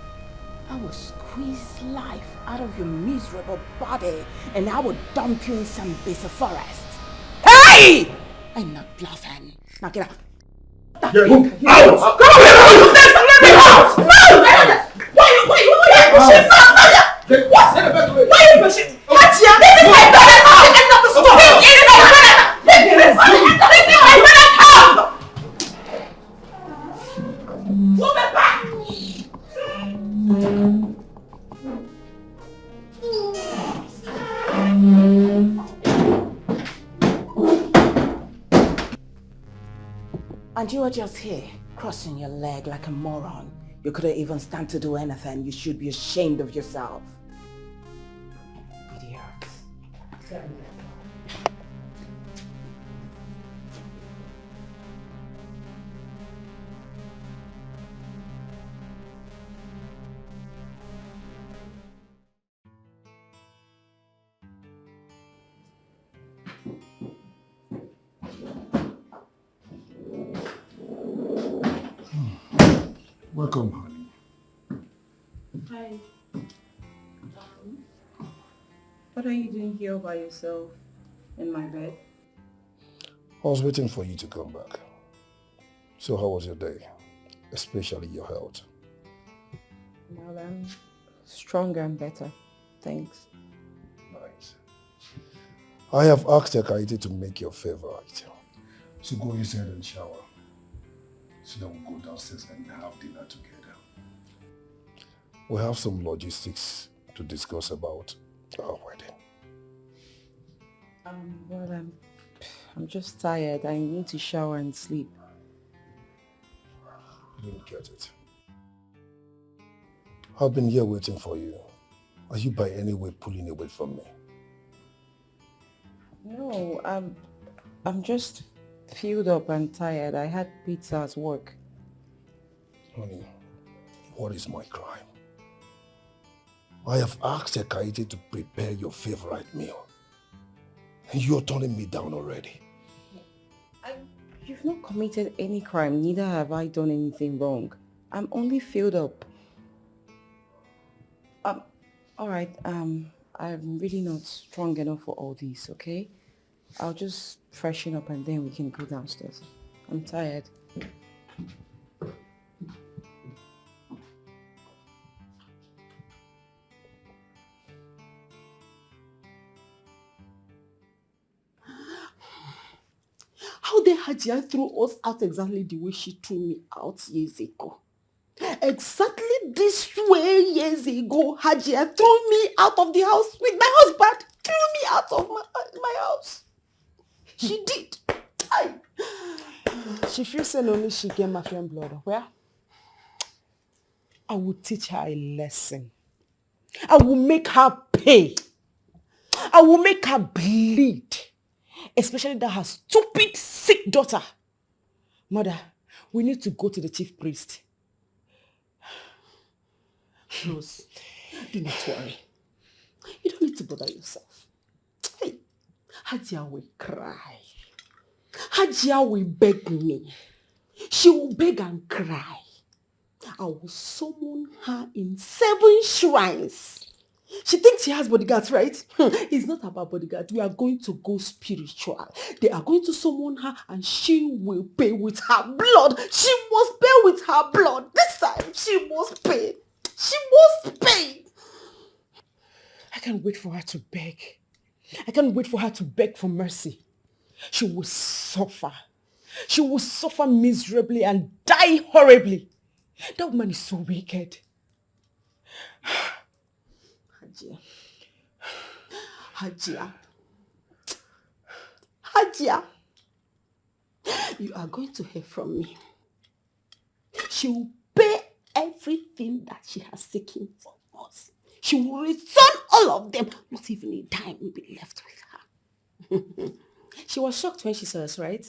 I will squeeze life out of your miserable body and I will dump you in some busy forest. Hey! I'm not bluffing. Now get out. Out! Come on, let me out! No! Why are you pushing? What's in the bed? Why are you pushing? What's here? This is my brother's house! End of the story! This is my brother! This is my brother's house! Move it back! And you were just here, crossing your leg like a moron. You couldn't even stand to do anything. You should be ashamed of yourself. Idiot. Welcome, honey. Hi. What are you doing here by yourself in my bed? I was waiting for you to come back. So how was your day? Especially your health. Well, I'm stronger and better. Thanks. Nice. I have asked Ekaite to make your favorite. So go inside and shower. So then we'll go downstairs and have dinner together. We have some logistics to discuss about our wedding. Well, I'm just tired. I need to shower and sleep. You don't get it. I've been here waiting for you. Are you by any way pulling away from me? No, I'm just filled up and tired. I had pizza at work. Honey, what is my crime? I have asked Ekaite to prepare your favorite meal. And you're turning me down already. You've not committed any crime, neither have I done anything wrong. I'm only filled up. Alright, I'm really not strong enough for all this, okay? I'll just freshen up and then we can go downstairs. I'm tired. How dare Hajia throw us out exactly the way she threw me out years ago? Exactly this way years ago, Hajia threw me out of the house with my husband. Threw me out of my house. She did. She feels saying only she get mafia blood. Where? I will teach her a lesson. I will make her pay. I will make her bleed. Especially that her stupid, sick daughter. Mother, we need to go to the chief priest. Rose, do not worry. You don't need to bother yourself. Hey, Hajia will cry. Hajia will beg me. She will beg and cry. I will summon her in 7 shrines. She thinks she has bodyguards, right? It's not about bodyguards. We are going to go spiritual. They are going to summon her and she will pay with her blood. She must pay with her blood. This time, she must pay. She must pay. I can't wait for her to beg. I can't wait for her to beg for mercy. She will suffer. She will suffer miserably and die horribly. That woman is so wicked. Hajia. Hajia. Hajia. You are going to hear from me. She will pay everything that she has taken from us. She will return all of them. Not even a dime will be left with her. She was shocked when she saw us, right?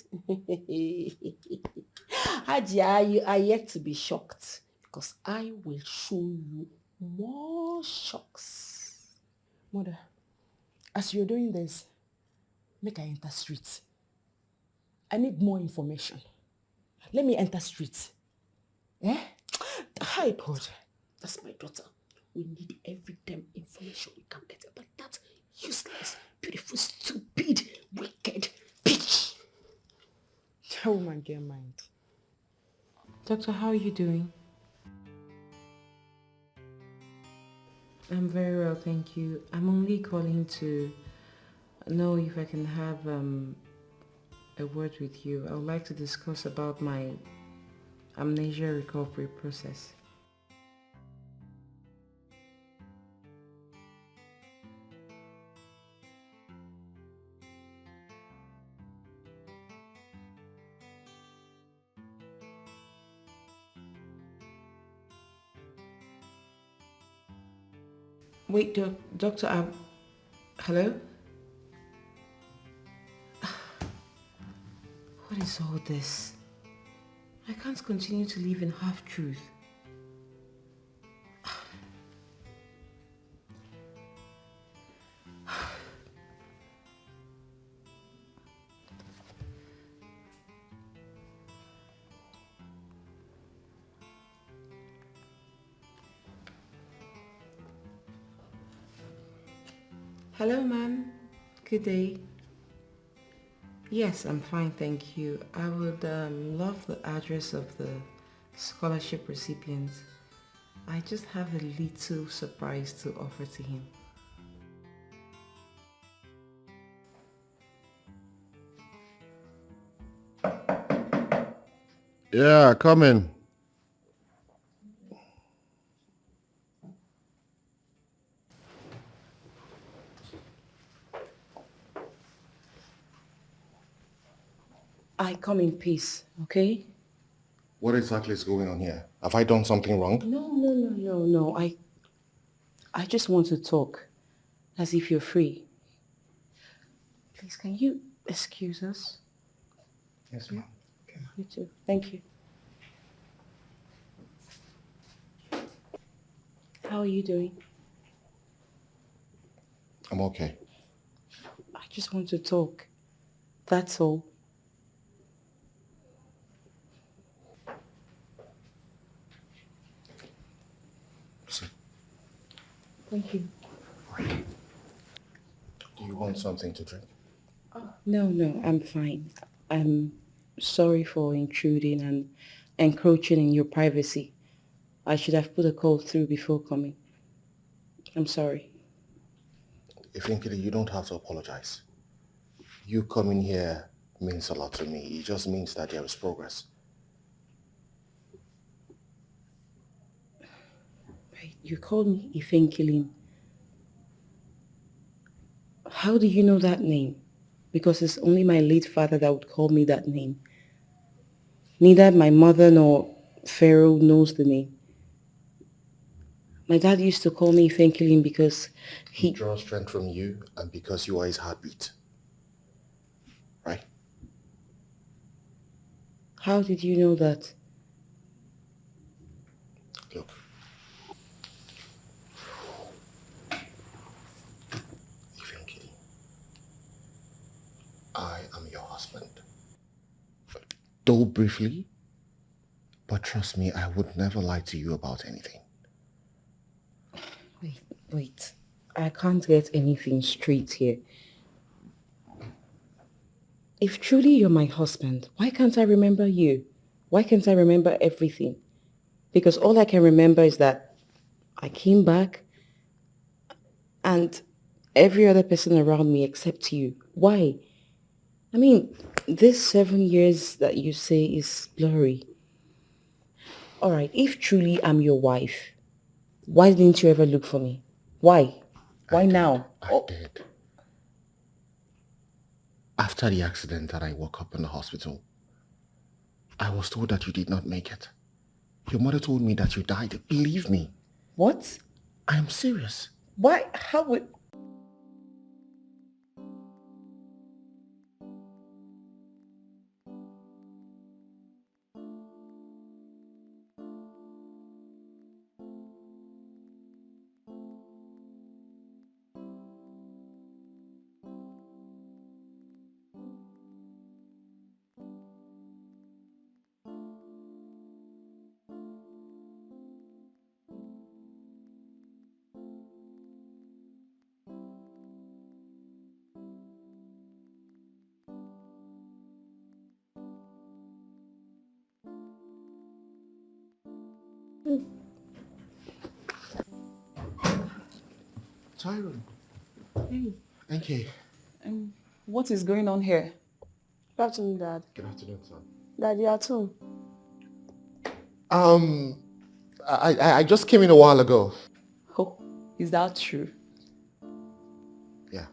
Hajia, you are yet to be shocked because I will show you more shocks. Mother, as you're doing this, make I enter street. I need more information. Let me enter street. Eh? Hi, God. That's my daughter. We need every damn information we can get about that useless, beautiful, stupid, wicked bitch. That woman get mind. Doctor, how are you doing? I'm very well, thank you. I'm only calling to know if I can have a word with you. I would like to discuss about my amnesia recovery process. Wait, doctor, hello? What is all this? I can't continue to live in half-truth. Hello, ma'am. Good day. Yes, I'm fine, thank you. I would love the address of the scholarship recipient. I just have a little surprise to offer to him. Yeah, come in. I come in peace, okay? What exactly is going on here? Have I done something wrong? No. I just want to talk as if you're free. Please, can you excuse us? Yes, ma'am. You too. Thank you. How are you doing? I'm okay. I just want to talk. That's all. Sit. Thank you. Do you want something to drink? No, I'm fine. I'm sorry for intruding and encroaching in your privacy. I should have put a call through before coming. I'm sorry. Eventually, you don't have to apologize. You coming here means a lot to me. It just means that there is progress. You called me Ifenkilin. How do you know that name? Because it's only my late father that would call me that name. Neither my mother nor Pharaoh knows the name. My dad used to call me Ifenkilin because he draws strength from you and because you are his heartbeat. Right? How did you know that? Look. Ifenkilin, I am your husband. Though briefly, but trust me, I would never lie to you about anything. Wait. I can't get anything straight here. If truly you're my husband, why can't I remember you? Why can't I remember everything? Because all I can remember is that I came back and every other person around me except you. Why? I mean, this 7 years that you say is blurry. Alright, if truly I'm your wife, why didn't you ever look for me? Why? Why now? I did. After the accident that I woke up in the hospital, I was told that you did not make it. Your mother told me that you died. Believe me. What? I am serious. Why? How would... Tyron. Hey. Okay. What is going on here? Good afternoon, Dad. Good afternoon, son. Dad, you are at home. I just came in a while ago. Oh, is that true? Yeah.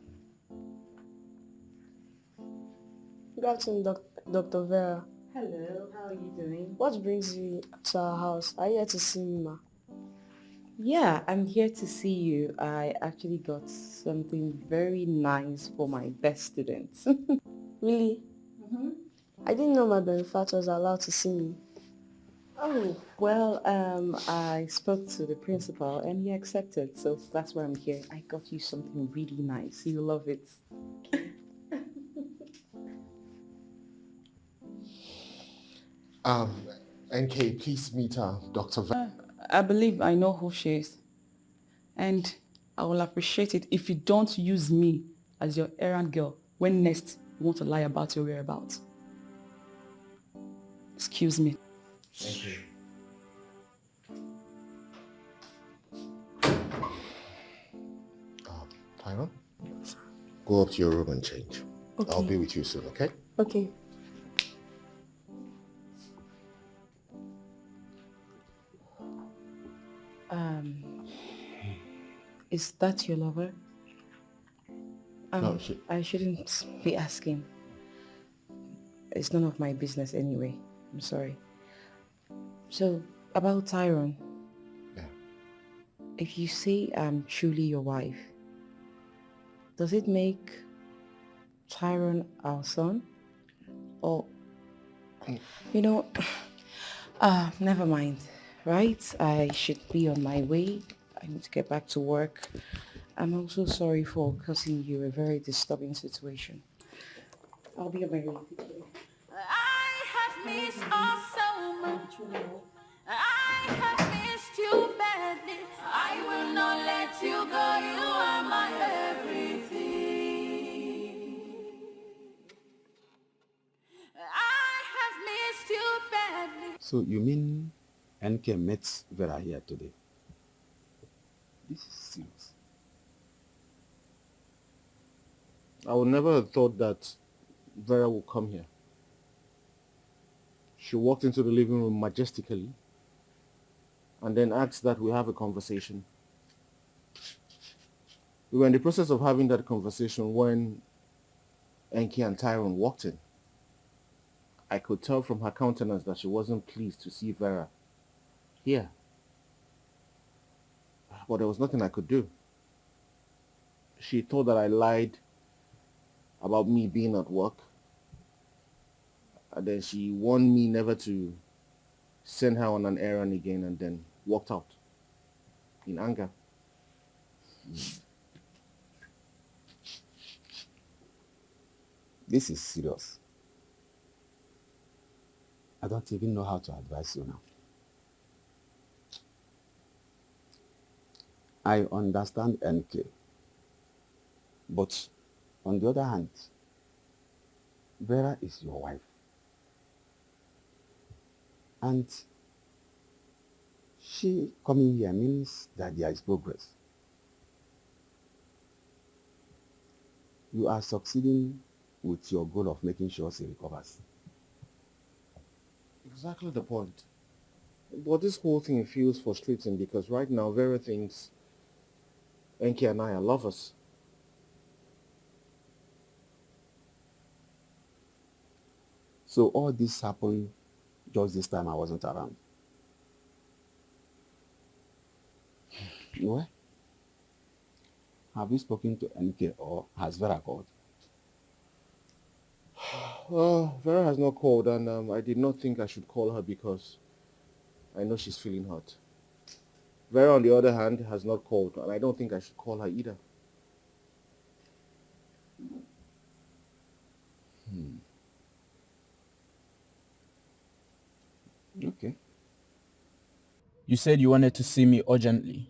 Good afternoon, Dr. Vera. Hello, how are you doing? What brings you to our house? Are you here to see me, ma? Yeah, I'm here to see you. I actually got something very nice for my best students. Really? I didn't know my benefactor was allowed to see me. Oh, well, I spoke to the principal and he accepted, so that's why I'm here. I got you something really nice. You'll love it. NK, please meet Dr. I believe I know who she is. And I will appreciate it if you don't use me as your errand girl when next you want to lie about your whereabouts. Excuse me. Thank you. Tyron? Go up to your room and change. Okay. I'll be with you soon, okay? Okay. Is that your lover? No, I shouldn't be asking. It's none of my business anyway. I'm sorry. So, about Tyron. Yeah. If you say I'm truly your wife, does it make Tyron our son? Or, you know, never mind, right? I should be on my way. I need to get back to work. I'm also sorry for causing you a very disturbing situation. I'll be on my way. I have missed us so much. I have missed you badly. I will not let you go. You are my everything. I have missed you badly. So you mean NK met Vera here today? This is serious. I would never have thought that Vera would come here. She walked into the living room majestically and then asked that we have a conversation. We were in the process of having that conversation when Enki and Tyron walked in. I could tell from her countenance that she wasn't pleased to see Vera here. But there was nothing I could do. She thought that I lied about me being at work. And then she warned me never to send her on an errand again and then walked out in anger. This is serious. I don't even know how to advise you now. I understand NK. But on the other hand, Vera is your wife. And she coming here means that there is progress. You are succeeding with your goal of making sure she recovers. Exactly the point. But this whole thing feels frustrating because right now Vera thinks Enki and I are lovers. So all this happened just this time I wasn't around. What? Have you spoken to NK or has Vera called? Vera has not called and I did not think I should call her because I know she's feeling hurt. Vera, on the other hand, has not called and I don't think I should call her either. Okay. You said you wanted to see me urgently.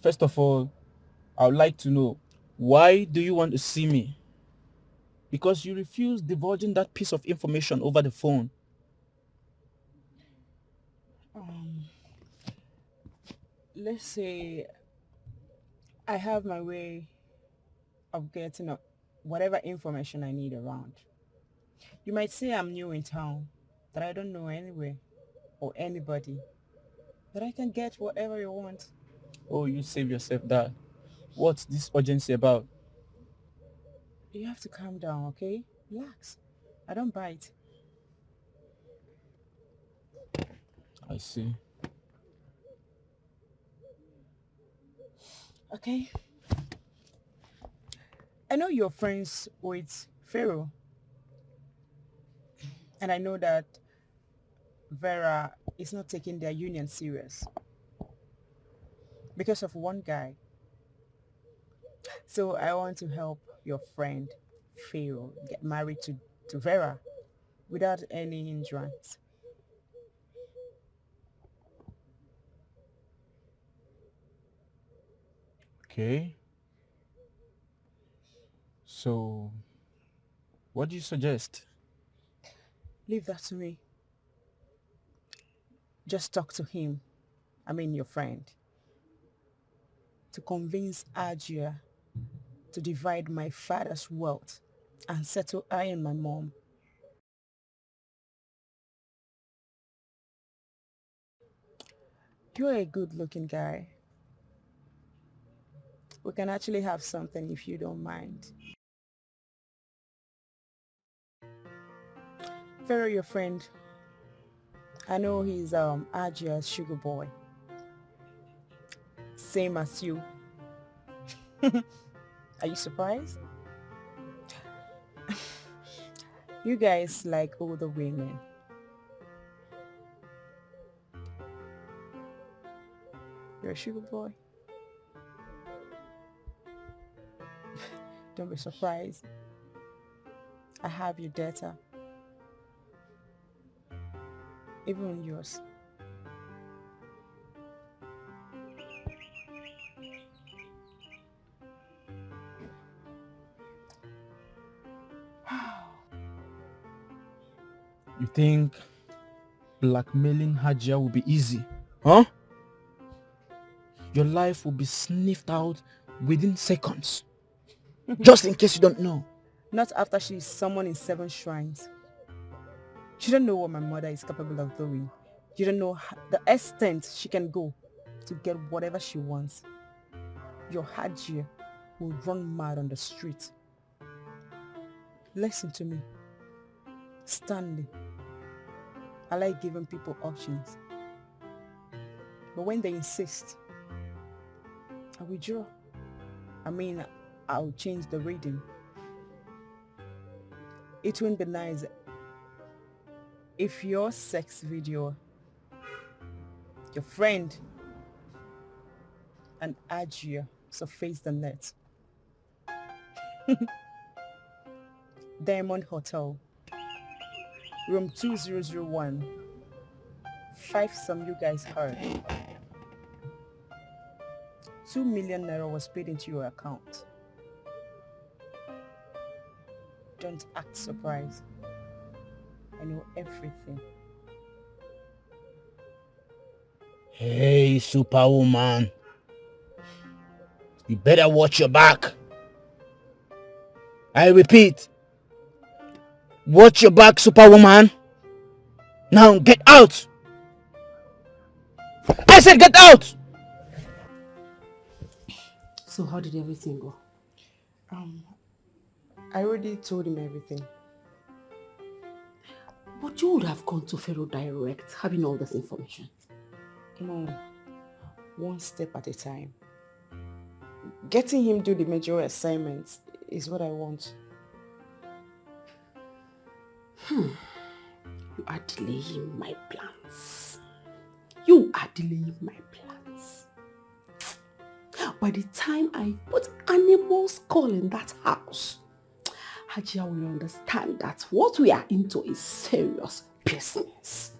First of all, I would like to know, why do you want to see me? Because you refused divulging that piece of information over the phone. let's say I have my way of getting whatever information I need around. You might say I'm new in town, that I don't know anywhere or anybody, that I can get whatever you want. Oh, you save yourself that. What's this urgency about? You have to calm down, okay? Relax. I don't bite. I see. Okay. I know you're friends with Pharaoh. And I know that Vera is not taking their union serious because of one guy. So I want to help your friend Pharaoh get married to Vera without any hindrance. Okay. So, what do you suggest? Leave that to me. Just talk to him, I mean your friend, to convince Ajia to divide my father's wealth and settle I and my mom. You're a good-looking guy. We can actually have something if you don't mind. Pharaoh, your friend, I know he's Ajia's sugar boy. Same as you. Are you surprised? You guys like older women. You're a sugar boy. Don't be surprised. I have your data. Even yours. You think blackmailing Hajia will be easy? Huh? Your life will be sniffed out within seconds. Just in case you don't know. Not after she's summoned in 7 shrines. You don't know what my mother is capable of doing. You don't know the extent she can go to get whatever she wants. Your Hajia will run mad on the street. Listen to me. Stanley, I like giving people options. But when they insist, I withdraw. I'll change the reading. It won't be nice if your sex video, your friend, and Ajia surface the net. Diamond Hotel, room 2001. 5 some you guys heard. 2 million naira was paid into your account. Don't act surprised. I know everything. Hey, Superwoman. You better watch your back. I repeat. Watch your back, Superwoman. Now get out. I said get out! So how did everything go? I already told him everything. But you would have gone to Pharaoh direct, having all this information. No, one step at a time. Getting him do the major assignments is what I want. You are delaying my plans. You are delaying my plans. By the time I put animals call in that house, Hajia will understand that what we are into is serious business.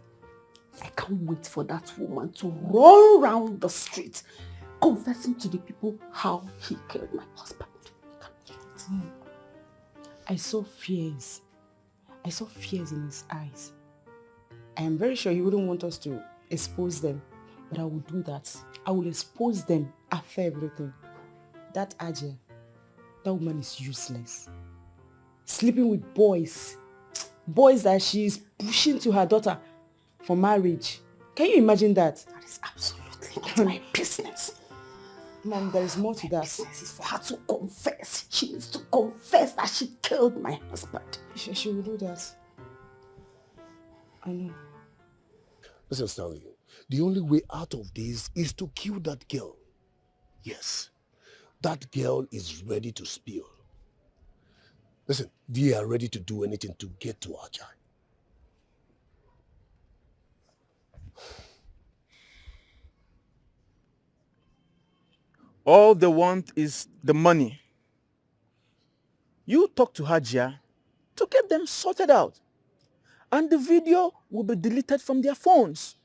I can't wait for that woman to run around the street confessing to the people how he killed my husband. I saw fears. I saw fears in his eyes. I am very sure he wouldn't want us to expose them. But I will do that. I will expose them after everything. That Aja, that woman is useless. Sleeping with boys. Boys that she is pushing to her daughter for marriage. Can you imagine that? That is absolutely not my business. Mom, there is more to that. Business is for her to confess. She needs to confess that she killed my husband. She will do that. I know. Listen, Stanley, the only way out of this is to kill that girl. Yes, that girl is ready to spill. Listen, they are ready to do anything to get to our child. All they want is the money. You talk to Hajia to get them sorted out. And the video will be deleted from their phones.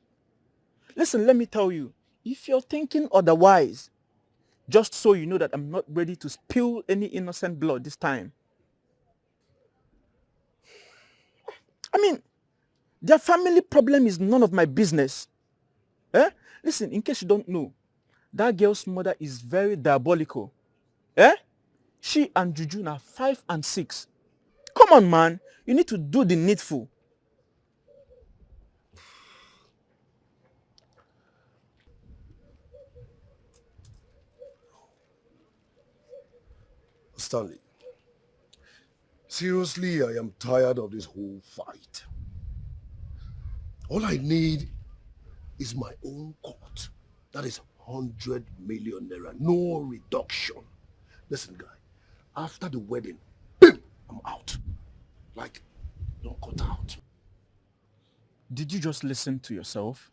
Listen, let me tell you, if you're thinking otherwise, just so you know that I'm not ready to spill any innocent blood this time. I mean, their family problem is none of my business. Eh? Listen, in case you don't know, that girl's mother is very diabolical. Eh? She and Juju are 5 and 6. Come on, man. You need to do the needful. Stanley, seriously, I am tired of this whole fight. All I need is my own court. That is 100 million naira, no reduction. Listen, guy, after the wedding, boom, I'm out. Like, don't cut out. Did you just listen to yourself?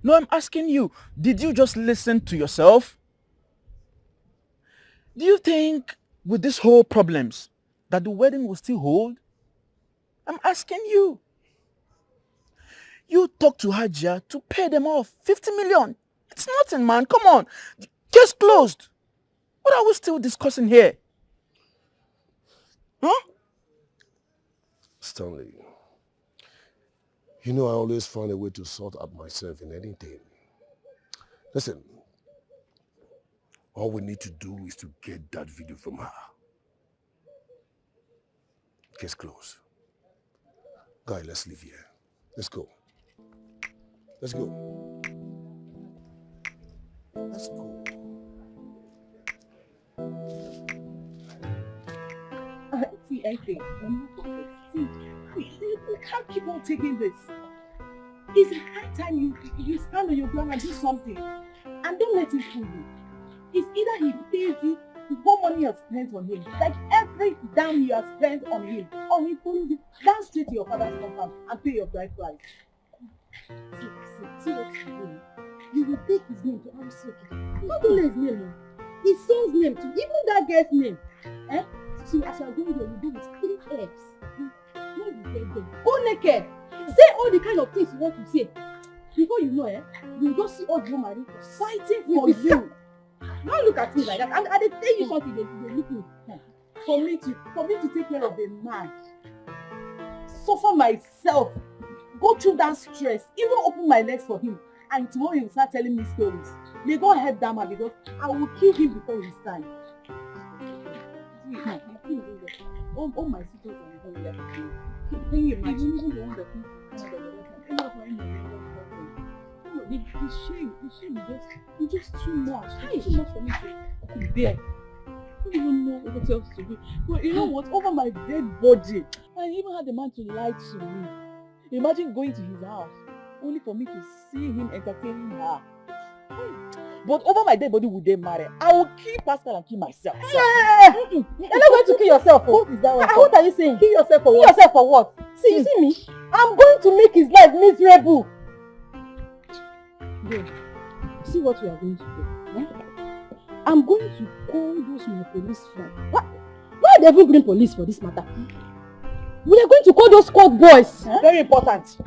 No, I'm asking you, did you just listen to yourself? Do you think with this whole problems that the wedding will still hold? I'm asking you. You talk to Hajia to pay them off 50 million. It's nothing, man. Come on. Case closed. What are we still discussing here? Huh? Stanley, you know I always find a way to sort out myself in anything. Listen, all we need to do is to get that video from her. Case closed. Guy, let's leave here. Let's go. Let's go. Let's go. See, Efe, you can't keep on taking this. It's high time you stand on your ground and do something. And don't let him fool you. It's either he pays you what money you have spent on him. Like every damn you have spent on him, or he follows you down straight to your father's compound and pay your bride price. See what you're doing. You will take his name to RCK. Not only his name, his son's name too, even that girl's name. Eh? So as you are going there, you do with 3 F's. When you get there, go naked. Say all the kind of things you want to say. Before you know, you just see all the women fighting for you. Don't look at me like that. And they tell you something, they look me. For me to take care of a man, suffer myself, go through that stress, even open my legs for him, and tomorrow he will start telling me stories. May God help that man because I will kill him before his time. All my sisters are going left. Can you imagine? Even the one that the shame is just too much. It's too much for me to bear. I don't even know what else to do. But you know what? Over my dead body, I even had the man to lie to me. Imagine going to his house only for me to see him entertaining her. But over my dead body, would they marry? I will kill Pascal and kill myself. You're not going to kill yourself. What is that? What are you saying? Kill yourself for what? Kill yourself for what? See, you see me? I'm going to make his life miserable. Babe, see what we are going to do. Eh? I'm going to call those my police friends. Why they even bring police for this matter? We are going to call those squad boys. Very important.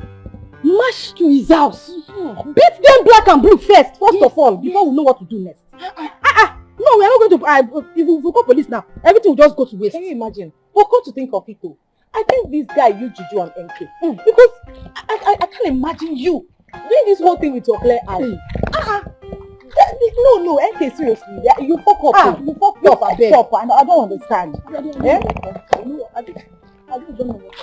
March to his house. Beat them black and blue first of all, before we know what to do next. No, we are not going to. If we call police now, everything will just go to waste. Can you imagine? But come to think of it though, I think this guy, Juju and MK, because I can't imagine you Doing this whole thing with your clear eye. No, NK, seriously. You fuck up. You fucked up, I beg. I don't understand. Eh? I don't know what.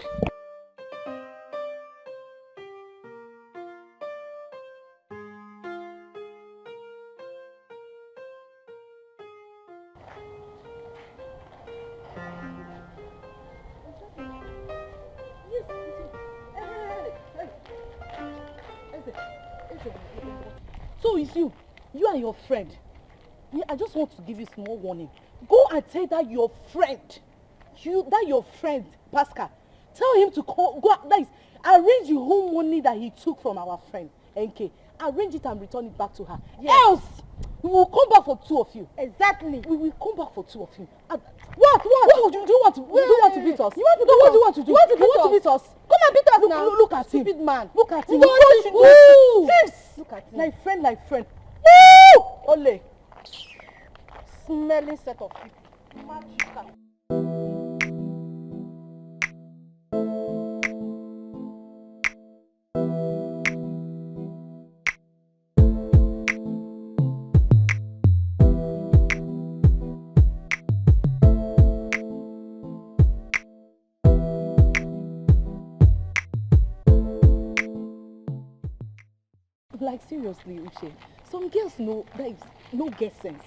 So it's you and your friend. Yeah, I just want to give you small warning. Go and tell that your friend, your friend, Pascal, tell him to call, go, that is, arrange the whole money that he took from our friend, NK. Arrange it and return it back to her. Yes. Else, we will come back for two of you. Exactly. We will come back for two of you. What? Do you want to beat us? What do you want to do? You want to beat us? Come and beat us now. Look at him. Stupid man. Look at him. Look at him. Like friend. Woo! Ole. Smelling set of people. Like seriously, Uche, some girls know that is no get sense.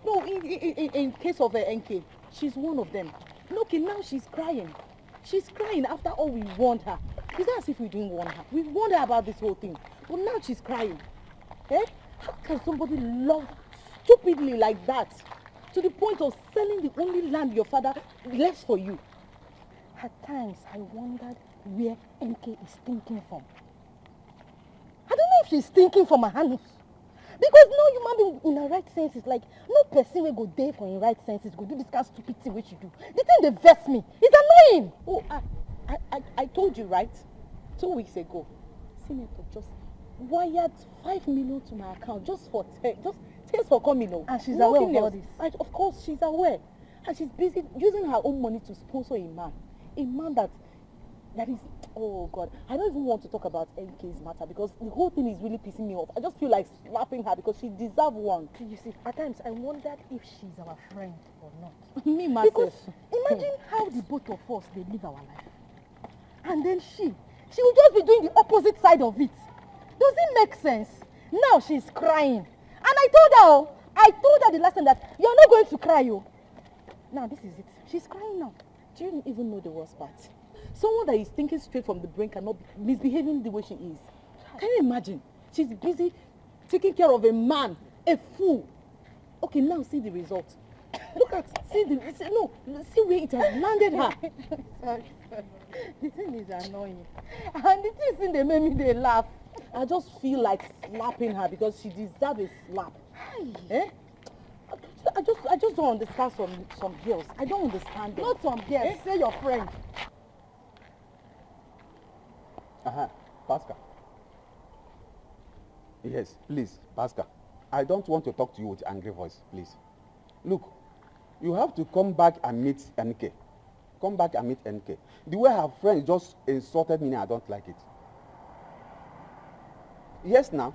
No, in case of NK, she's one of them. Look, now she's crying. She's crying after all we warned her. It's not as if we didn't warn her. We warned her about this whole thing. But now she's crying. Eh? How can somebody love stupidly like that? To the point of selling the only land your father left for you. At times, I wondered where NK is thinking from. I don't know if she's thinking from her hands. Because no human being in her right senses, like no person will go there for in right senses, go do this kind of stupid thing which you do. The thing they vex me. It's annoying. Oh, I told you, right? 2 weeks ago, Senator just wired 5 million to my account just thanks for coming. And she's aware of all this. Of course, she's aware. And she's busy using her own money to sponsor a man. A man that is, oh God, I don't even want to talk about NK's matter because the whole thing is really pissing me off. I just feel like slapping her because she deserves one. You see, at times I wondered if she's our friend or not. Me myself. Because imagine how the both of us, they live our life. And then she will just be doing the opposite side of it. Does it make sense? Now she's crying. And I told her the last time that you're not going to cry, yo. Now this is it. She's crying now. Do you even know the worst part? Someone that is thinking straight from the brain cannot be misbehaving the way she is. Can you imagine? She's busy taking care of a man, a fool. Okay, now see the result. Look at, see where it has landed her. The thing is annoying. And the thing they made me they laugh. I just feel like slapping her because she deserves a slap. Eh? I just don't understand some girls. I don't understand them. Not some girls, say your friend. Pascal. Yes, please, Pascal. I don't want to talk to you with angry voice, please. Look, you have to come back and meet NK. Come back and meet NK. The way her friend just insulted me, I don't like it. Yes, now.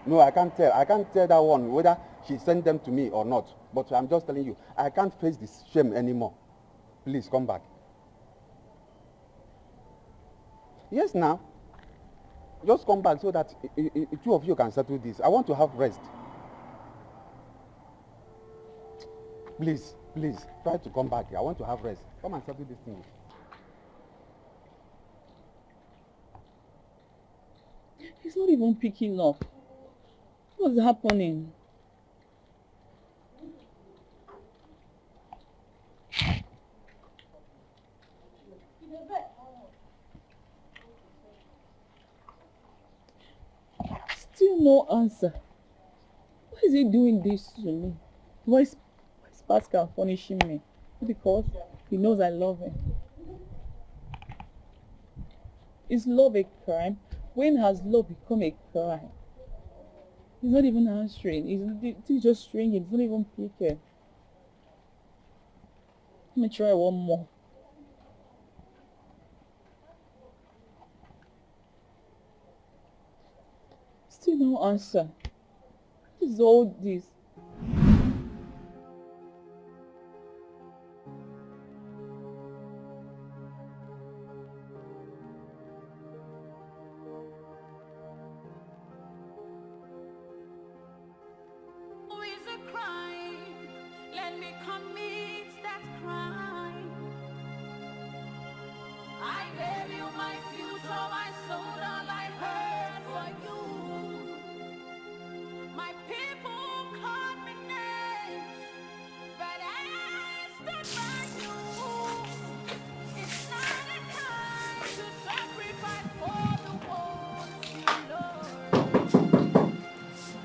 No, I can't tell. I can't tell that one whether she sent them to me or not. But I'm just telling you, I can't face this shame anymore. Please, come back. Yes, now. Just come back so that two of you can settle this. I want to have rest. Please, try to come back here. I want to have rest. Come and settle this thing. He's not even picking up. What's happening? Still no answer. Why is he doing this to me? Why is Pascal punishing me? Because he knows I love him. Is love a crime? When has love become a crime? He's not even answering. He's just ringing. He's not even picking. Let me try one more. Still no answer. What is all this? Let me commit that crime. I gave you my future, my soul, all I heard for you. My people called me names, but I stood by you. It's not a time to sacrifice for the ones you love.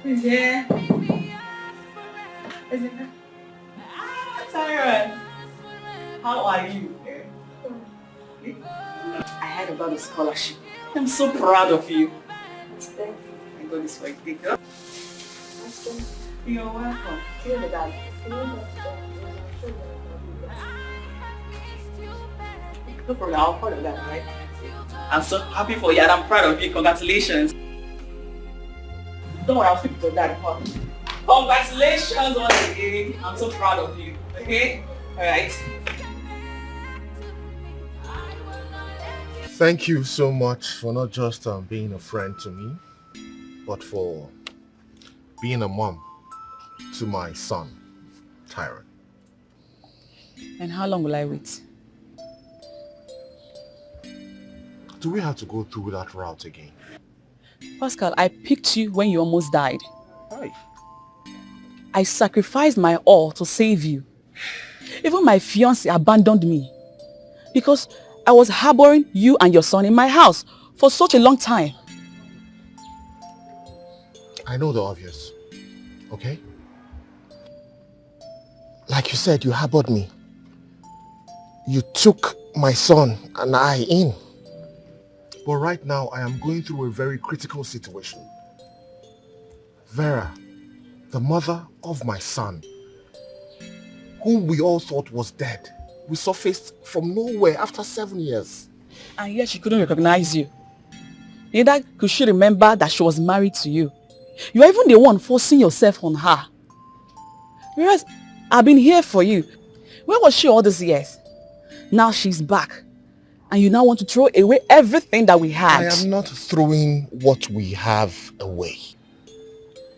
Who's here? Is it? Tyron, how are you? I heard about the scholarship. I'm so proud of you. Thank you. I got this for Etiko. You're welcome. Feel the dad. No problem, I'll call the dad, right? I'm so happy for you and I'm proud of you. Congratulations. Don't worry, I'll speak to dad. Congratulations once again. I'm so proud of you. Okay? Alright. Thank you so much for not just being a friend to me, but for being a mom to my son, Tyron. And how long will I wait? Do we have to go through that route again? Pascal, I picked you when you almost died. Hi. I sacrificed my all to save you. Even my fiancé abandoned me because I was harboring you and your son in my house for such a long time. I know the obvious, okay? Like you said, you harbored me. You took my son and I in. But right now, I am going through a very critical situation. Vera, the mother of my son, whom we all thought was dead, resurfaced from nowhere after 7 years. And yet she couldn't recognize you. Neither could she remember that she was married to you. You are even the one forcing yourself on her. Whereas I've been here for you. Where was she all these years? Now she's back. And you now want to throw away everything that we had. I am not throwing what we have away.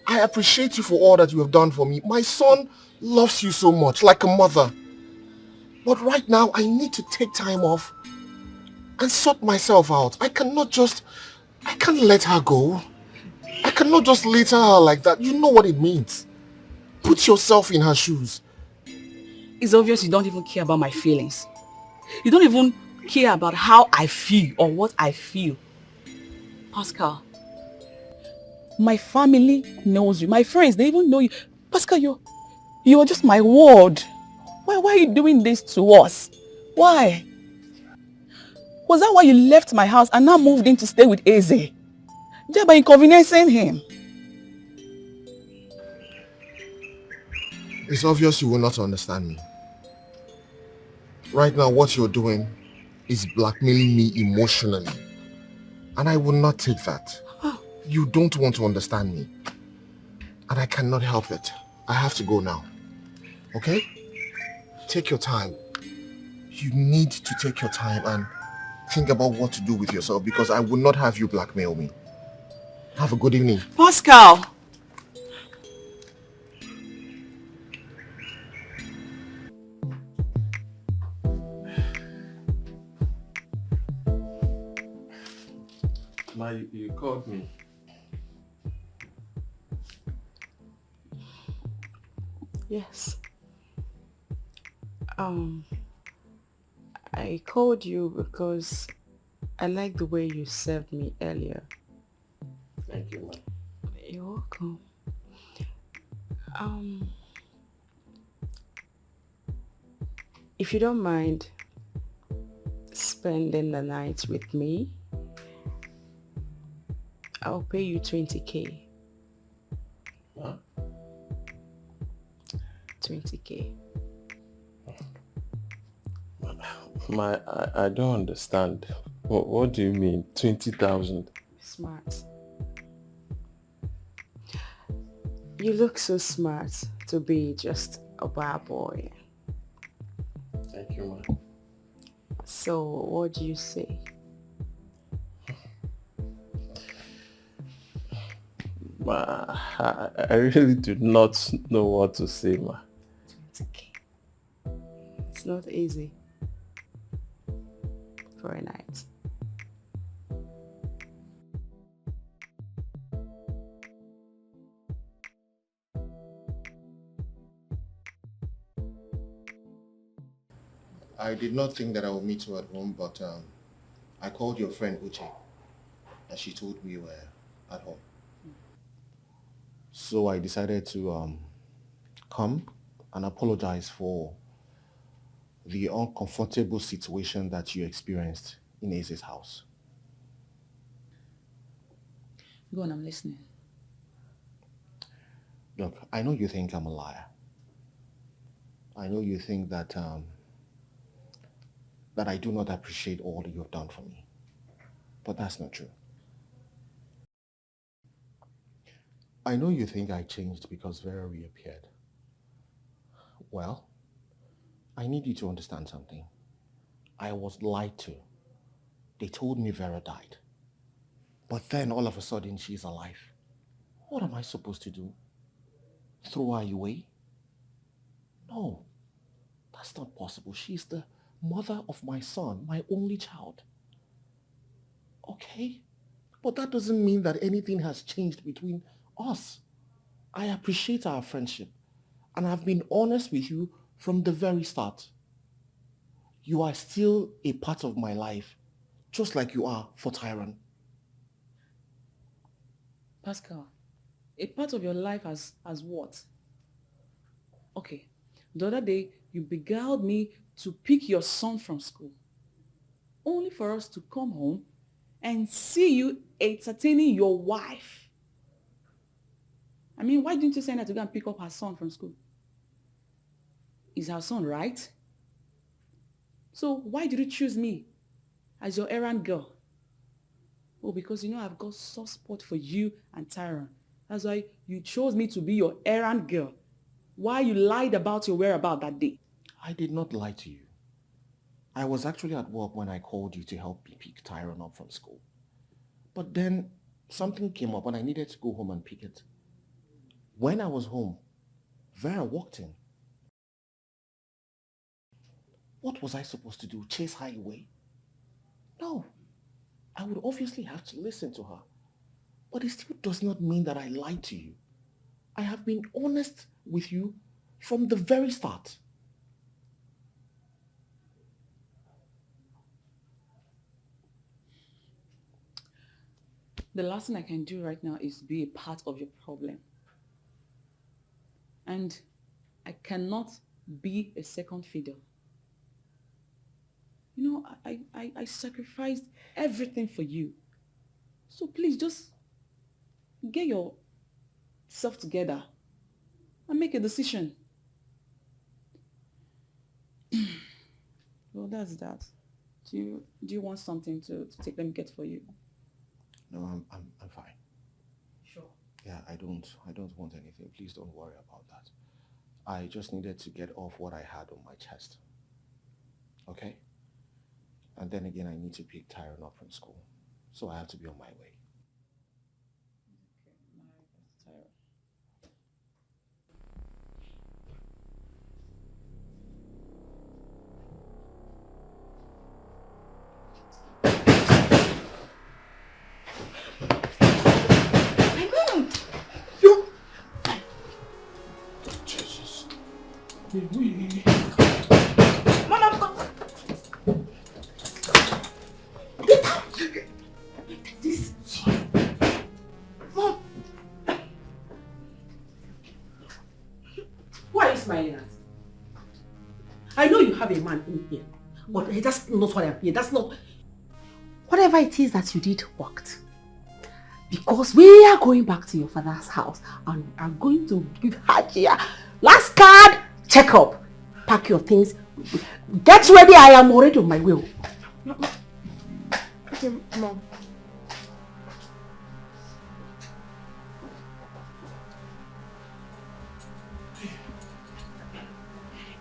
I appreciate you for all that you have done for me. My son loves you so much, like a mother. But right now, I need to take time off and sort myself out. I can't let her go. I cannot just litter her like that. You know what it means. Put yourself in her shoes. It's obvious you don't even care about my feelings. You don't even care about how I feel or what I feel. Pascal, my family knows you. My friends, they even know you. Pascal, you are just my world. Why are you doing this to us? Why? Was that why you left my house and now moved in to stay with Eze? Thereby inconveniencing him. It's obvious you will not understand me. Right now, what you're doing is blackmailing me emotionally. And I will not take that. You don't want to understand me. And I cannot help it. I have to go now. Okay? Take your time. You need to take your time and think about what to do with yourself because I will not have you blackmail me. Have a good evening. Pascal! Ma, you called me. Yes. I called you because I like the way you served me earlier. Thank you, ma. You're welcome. If you don't mind spending the night with me, I'll pay you 20K. Huh? 20K. I don't understand. What do you mean? 20,000? Smart. You look so smart to be just a bad boy. Thank you, ma. So, what do you say? Ma, I really do not know what to say, ma. It's okay. It's not easy for a night. I did not think that I would meet you at home, but I called your friend Uche, and she told me you were at home. So I decided to come and apologize for the uncomfortable situation that you experienced in Eze's house. Go on, I'm listening. Look, I know you think I'm a liar. I know you think that that I do not appreciate all that you've done for me. But that's not true. I know you think I changed because Vera reappeared. Well, I need you to understand something. I was lied to. They told me Vera died. But then all of a sudden she's alive. What am I supposed to do? Throw her away? No, that's not possible. She's the mother of my son, my only child. Okay? But that doesn't mean that anything has changed between us. I appreciate our friendship, and I've been honest with you from the very start. You are still a part of my life, just like you are for Tyrone. Pascal, a part of your life as what? Okay, the other day you beguiled me to pick your son from school, only for us to come home and see you entertaining your wife. I mean, why didn't you send her to go and pick up her son from school? Is her son right? So why did you choose me as your errand girl? Oh, because you know I've got soft spot for you and Tyrone. That's why you chose me to be your errand girl. Why you lied about your whereabouts that day? I did not lie to you. I was actually at work when I called you to help me pick Tyrone up from school. But then something came up and I needed to go home and pick it. When I was home, Vera walked in. What was I supposed to do? Chase her away? No. I would obviously have to listen to her. But it still does not mean that I lied to you. I have been honest with you from the very start. The last thing I can do right now is be a part of your problem. And I cannot be a second fiddle. You know, I sacrificed everything for you. So please just get yourself together and make a decision. Well, that's that. Do you want something to take them get for you? No, I'm fine. Sure. Yeah, I don't want anything. Please don't worry about that. I just needed to get off what I had on my chest. Okay? And then again, I need to pick Tyrone up from school. So I have to be on my way. Why are you smiling at? I know you have a man in here, but that's not what I'm here. That's not... Whatever it is that you did worked. Because we are going back to your father's house and we are going to give Hajia last card checkup. Pack your things. Get ready. I am already on my way. Okay, Mom.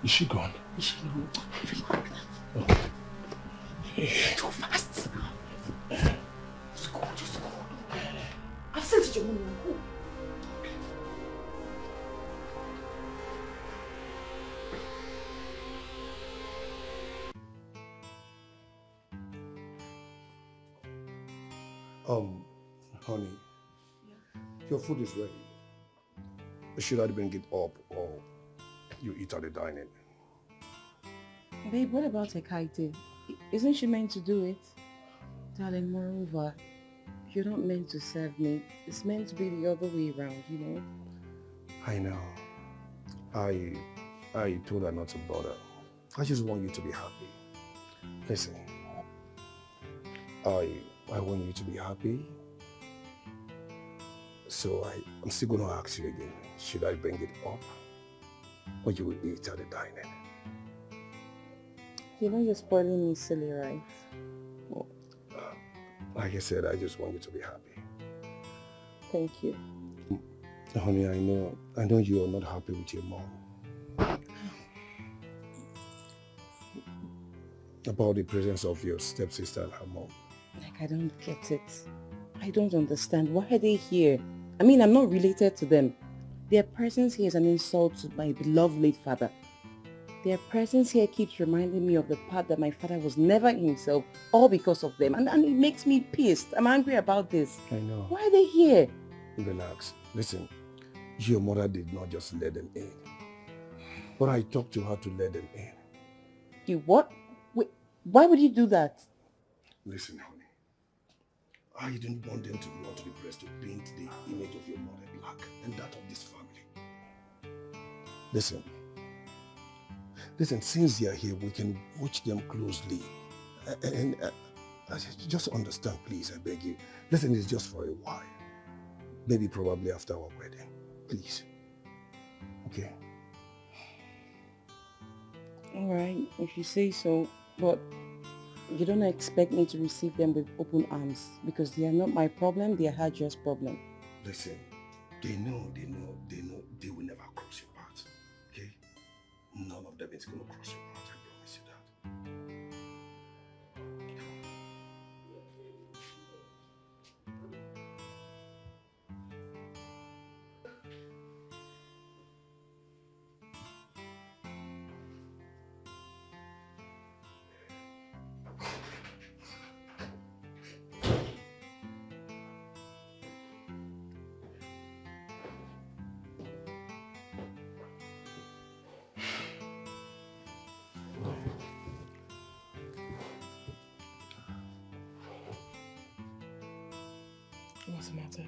Is she gone? Is she gone? Too fast. Just go. I've sent you your money. Go. Honey, your food is ready. Should I bring it up or you eat at the dining? Babe, what about Ekaite? Isn't she meant to do it? Darling, moreover, you're not meant to serve me. It's meant to be the other way around, you know? I know. I told her not to bother. I just want you to be happy. Listen, I want you to be happy. So I'm still going to ask you again. Should I bring it up or you will eat at the dining? You know you're spoiling me silly, right? Like I said, I just want you to be happy. Thank you. Honey, I know you are not happy with your mom. About the presence of your stepsister and her mom. Like, I don't get it. I don't understand. Why are they here? I mean, I'm not related to them. Their presence here is an insult to my beloved late father. Their presence here keeps reminding me of the part that my father was never himself, all because of them. And it makes me pissed. I'm angry about this. I know. Why are they here? Relax. Listen, your mother did not just let them in. But I talked to her to let them in. You what? Wait, why would you do that? Listen, honey. I didn't want them to go to the press to paint the image of your mother black and that of this family. Listen, since they are here, we can watch them closely. And just understand, please, I beg you. Listen, it's just for a while. Maybe probably after our wedding. Please. Okay? Alright, if you say so, but you don't expect me to receive them with open arms because they are not my problem, they are Hajia's problem. Listen, they know they will never cross your path. Okay? None of them is going to cross your path, I promise you that. What's the matter?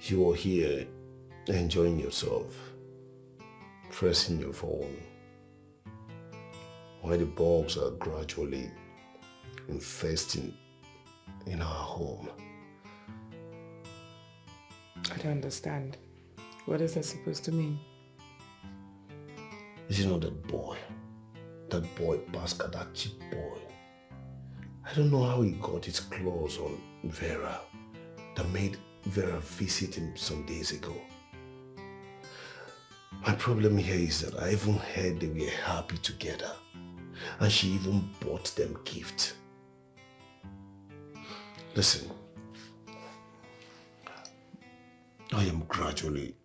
You are here enjoying yourself, pressing your phone, while the bugs are gradually infesting in our home. I don't understand. What is that supposed to mean? You know that boy, Pascal, that cheap boy. I don't know how he got his claws on Vera that made Vera visit him some days ago. My problem here is that I even heard they were happy together and she even bought them gifts. Listen, I am gradually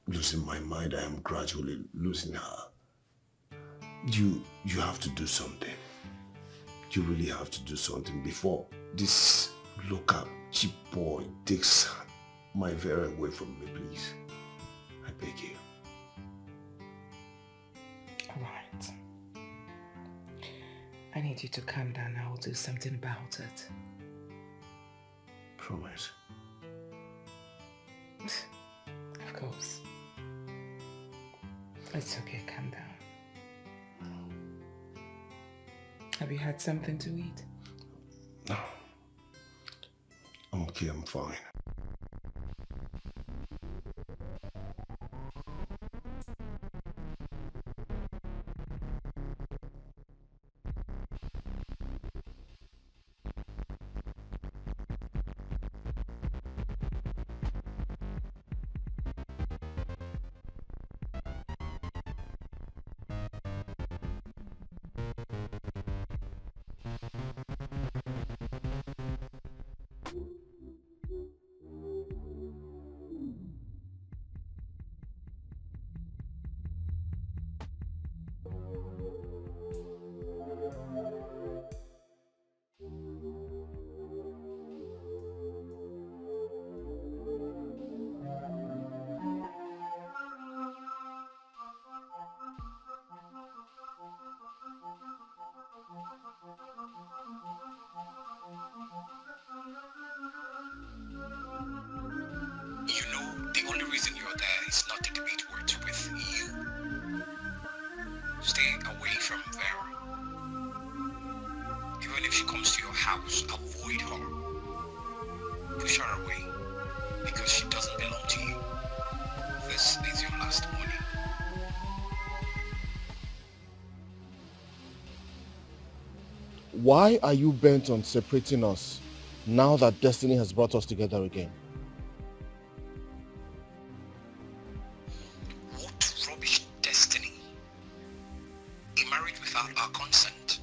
losing my mind. I am gradually losing her. You have to do something. You really have to do something before this local cheap boy takes my Vera away from me, please. I beg you. Alright. I need you to calm down. I will do something about it. Promise. Of course. It's okay, calm down. Have you had something to eat? No. I'm okay, I'm fine. You know, the only reason you're there is not to debate words with you. Stay away from Vera. Even if she comes to your house, avoid her. Push her away, because she doesn't belong to you. This is your last warning. Why are you bent on separating us now that destiny has brought us together again? What rubbish destiny? A marriage without our consent.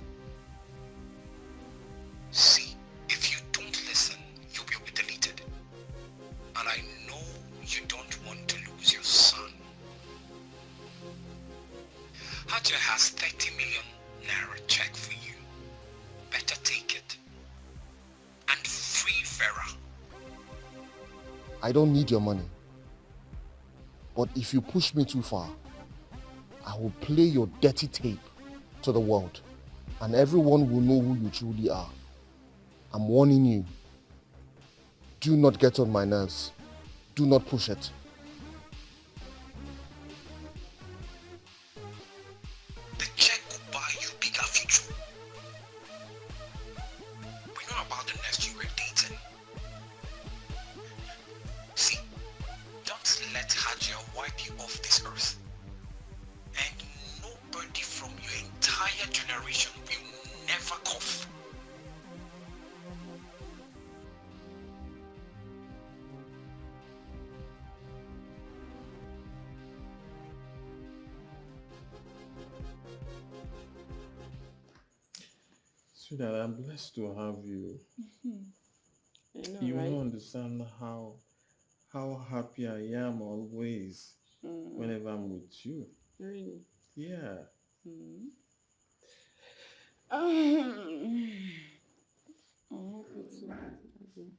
See, if you don't listen, you'll be deleted. And I know you don't want to lose your son. Haja has 30 million naira check for you. Better take it. And free Vera. I don't need your money. But if you push me too far, I will play your dirty tape to the world. And everyone will know who you truly are. I'm warning you. Do not get on my nerves. Do not push it. The check will buy you bigger future. We know about the nest you were dating. See, don't let Hajia wipe you off this earth. And nobody from your entire generation will never cough. Sweetheart, I'm blessed to have you. I know, You right? don't understand how happy I am always whenever I'm with you. Really? Yeah. I'm happy to have you.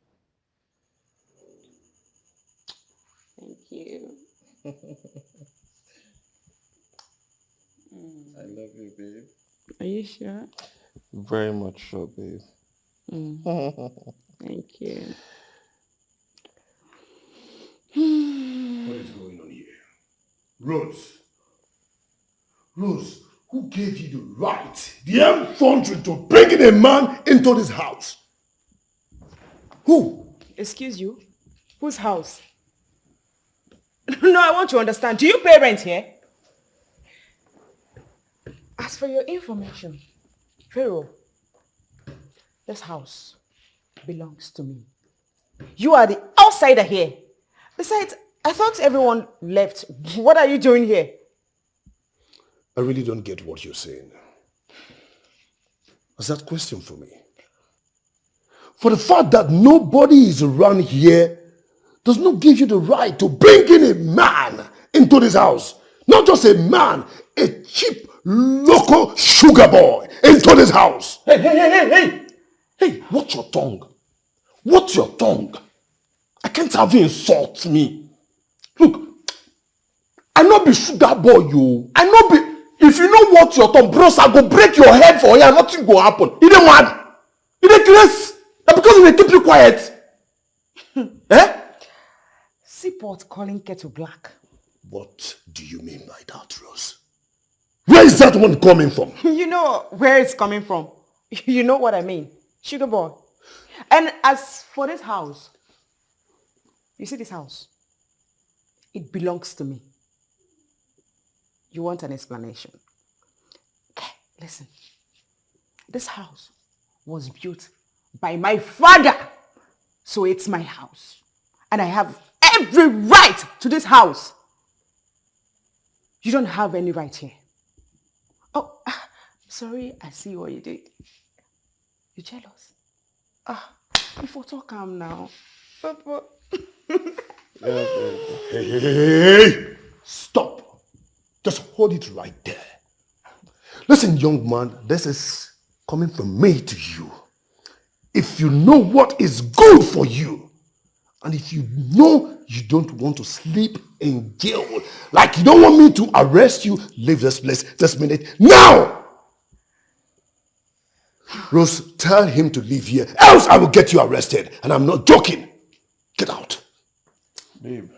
Thank you. I love you, babe. Are you sure? Very much so, babe. Thank you. What is going on here? Rose. Rose, who gave you the right, the effrontery to bring in a man into this house? Who? Excuse you? Whose house? No, I want to understand. Do you pay rent here? As for your information, Pharaoh, this house belongs to me. You are the outsider here. Besides, I thought everyone left. What are you doing here? I really don't get what you're saying. What's that question for me? For the fact that nobody is around here does not give you the right to bring in a man into this house. Not just a man, a cheap local sugar boy into this house. Hey, watch your tongue. Watch your tongue. I can't have you insult me. Look, I not be sugar boy, you. I not be... If you know what your tongue, bros, I go break your head for you and nothing go happen. You don't mad? You don't crazy? And because they keep you quiet. Eh? Seaport calling kettle black. What do you mean by that, Rose? Where is that one coming from? You know where it's coming from. You know what I mean. Sugar boy. And as for this house, you see this house? It belongs to me. You want an explanation? Okay, listen. This house was built by my father. So it's my house. And I have every right to this house. You don't have any right here. Oh, sorry, I see what you did. You jealous? Before talk calm now. Papa. Hey, stop. Just hold it right there. Listen, young man, this is coming from me to you. If you know what is good for you, and if you know you don't want to sleep in jail, like you don't want me to arrest you, leave this place this minute, now! Rose, tell him to leave here, else I will get you arrested, and I'm not joking. Get out. Babe.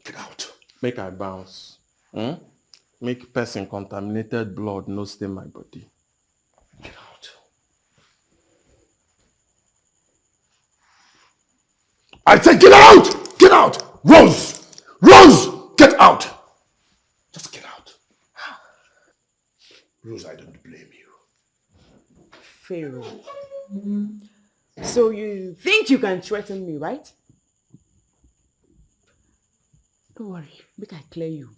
Get out. Make I bounce. Make person contaminated blood no stain my body. Get out. I said get out! Get out! Rose! Rose! Get out! Just get out. Rose, I don't blame you. Pharaoh. So you think you can threaten me, right? Don't worry, make I clear you.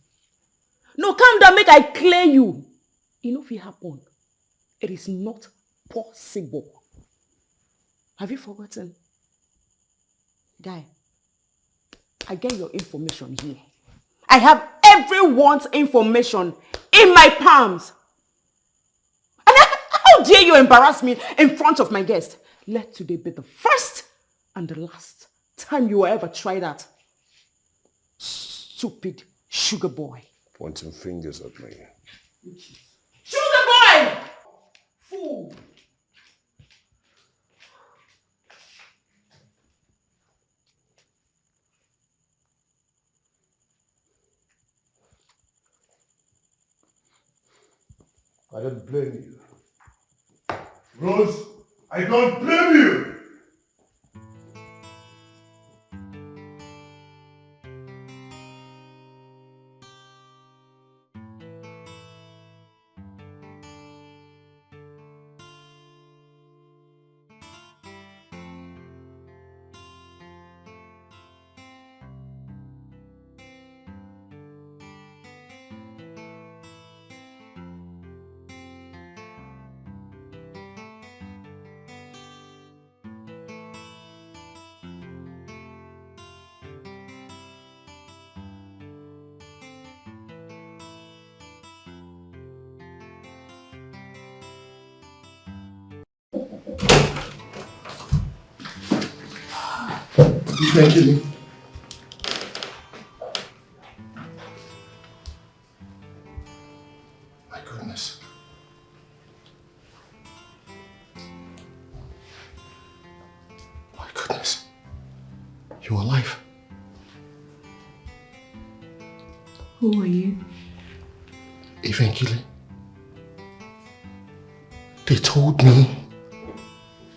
No, calm down, make I clear you. You know if it happen, it is not possible. Have you forgotten? Guy, I get your information here. I have everyone's information in my palms. And how dare you embarrass me in front of my guest? Let today be the first and the last time you will ever try that. Stupid sugar boy. Pointing fingers at me. Sugar boy! Fool! I don't blame you. Rose, I don't blame you! Thank you. My goodness. My goodness. You're alive. Who are you? Eventually, they told me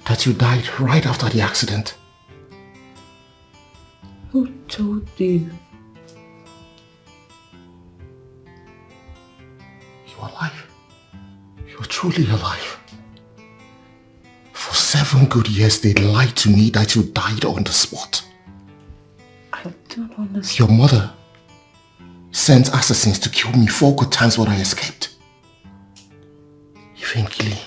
that you died right after the accident. Who told you? You're alive. You're truly alive. For 7 good years, they lied to me that you died on the spot. I don't understand. Your mother sent assassins to kill me 4 good times, but I escaped. Eventually.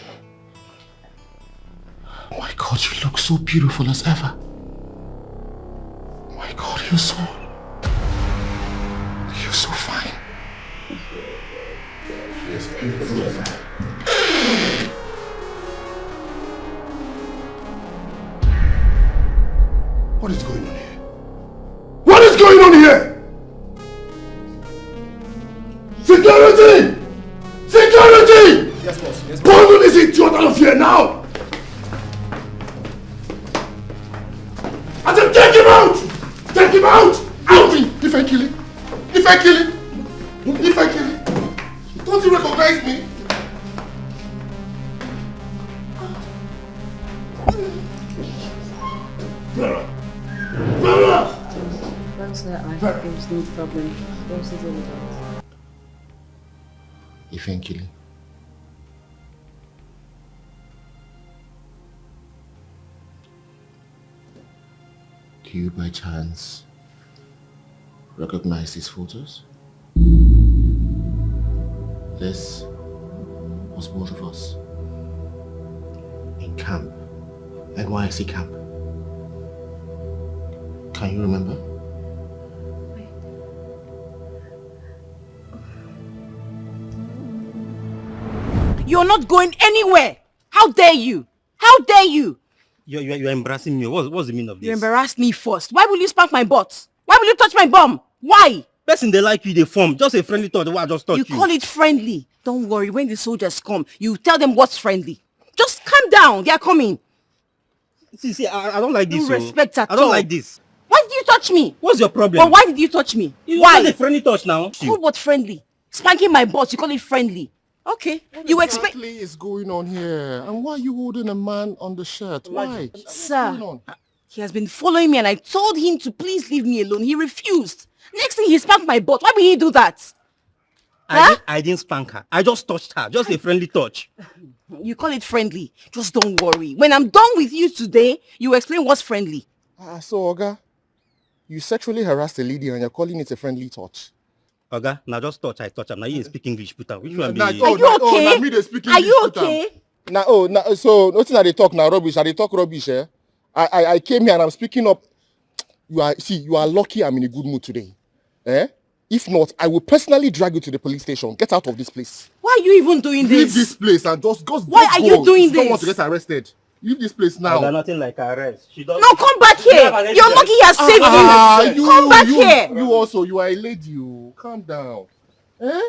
Oh my God, you look so beautiful as ever. My God, you're so fine. Yes, beautiful. What is going on here? What is going on here? Security! Security! Yes, boss. Yes, boss. Bundle this idiot out of here now! I said take him out! Take him out! Out! If I kill him! If I kill him! If I kill him! Don't you recognize me? Vera! Vera! That's it. There's no problem. There's all about. Eventually. Do you by chance recognize these photos? This was both of us in camp, NYC camp. Can you remember? You're not going anywhere. How dare you? How dare you? You're embarrassing me. What's the meaning of this? You embarrassed me first. Why will you spank my butt? Why will you touch my bum? Why? Person they like you, they form. Just a friendly thought. I just touch you. You call it friendly. Don't worry. When the soldiers come, you tell them what's friendly. Just calm down. They are coming. See, I don't like this. No respect at all. I don't like this. Why did you touch me? What's your problem? But why did you touch me? Why? Just a friendly touch now. Call what friendly? Spanking my butt, you call it friendly. Okay. What exactly is going on here? And why are you holding a man on the shirt? Why? Sir, he has been following me and I told him to please leave me alone. He refused. Next thing he spanked my butt. Why will he do that? I didn't spank her. I just touched her. Just a friendly touch. You call it friendly. Just don't worry. When I'm done with you today, you explain what's friendly. So, Oga, you sexually harassed a lady and you're calling it a friendly touch? Oga, now just touch. I touch. Now you speak English, put which one be? Are you okay? Are you okay? So nothing that they talk now rubbish. They talk rubbish, eh? I came here and I'm speaking up. You are lucky I'm in a good mood today. Eh? If not, I will personally drag you to the police station. Get out of this place. Why are you even doing this? Leave this place and just go. Why are you doing this? You don't want to this? get arrested. Leave this place now. Oga, nothing like arrest. She doesn't. No, come back here. You're lucky you have saved me. Come back here. You also, you are a lady. You calm down. Eh?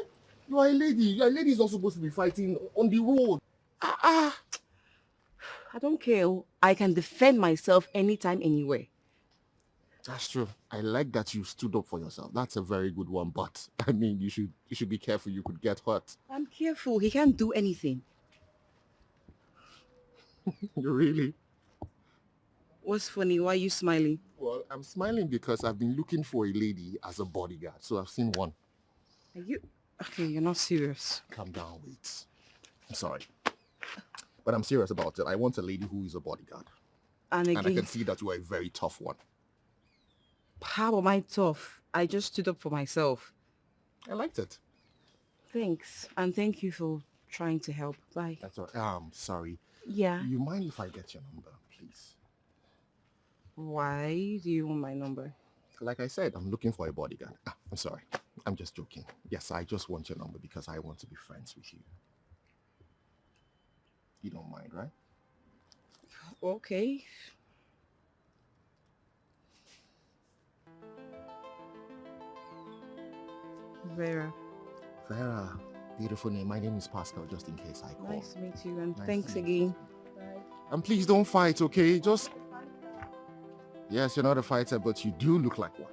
You are a lady. Your lady is not supposed to be fighting on the road. I don't care. I can defend myself anytime, anywhere. That's true. I like that you stood up for yourself. That's a very good one. But I mean, you should be careful. You could get hurt. I'm careful. He can't do anything. Really? What's funny? Why are you smiling? Well, I'm smiling because I've been looking for a lady as a bodyguard. So I've seen one. Are you? Okay, you're not serious. Calm down, wait. I'm sorry. But I'm serious about it. I want a lady who is a bodyguard. And I can see that you are a very tough one. How am I tough? I just stood up for myself. I liked it. Thanks. And thank you for trying to help. Bye. That's all right. Sorry. Yeah. You mind if I get your number, please? Why do you want my number? Like I said, I'm looking for a bodyguard. I'm sorry. I'm just joking. Yes, I just want your number because I want to be friends with you. You don't mind, right? Okay. Vera. Vera. Beautiful name. My name is Pascal, just in case I call. Nice to meet you, and Nice thanks to meet again. And please don't fight, okay? Just... Yes, you're not a fighter, but you do look like one.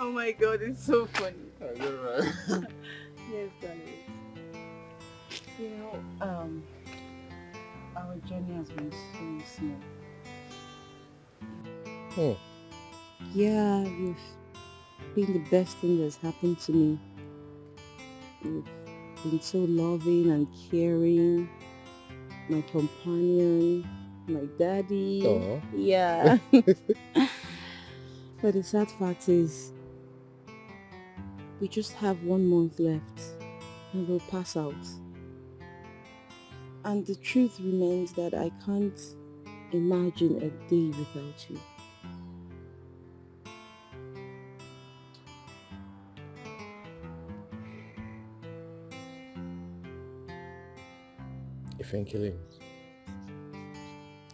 Oh my god, it's so funny. I know, right? Yes, darling. You know, our journey has been so smooth. Oh. Yeah, you've been the best thing that's happened to me. You've been so loving and caring. My companion, my daddy. Aw. Yeah. But the sad fact is, we just have 1 month left and we'll pass out. And the truth remains that I can't imagine a day without you. Evangeline,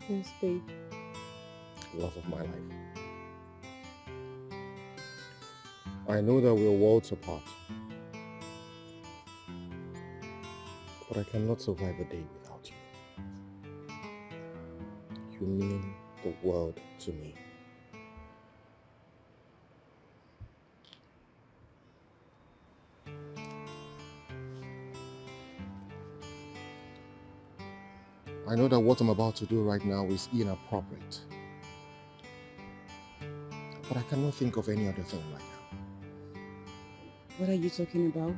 Yes, babe. love of my life. I know that we're worlds apart, but I cannot survive a day without you. You mean the world to me. I know that what I'm about to do right now is inappropriate, but I cannot think of any other thing right now. What are you talking about?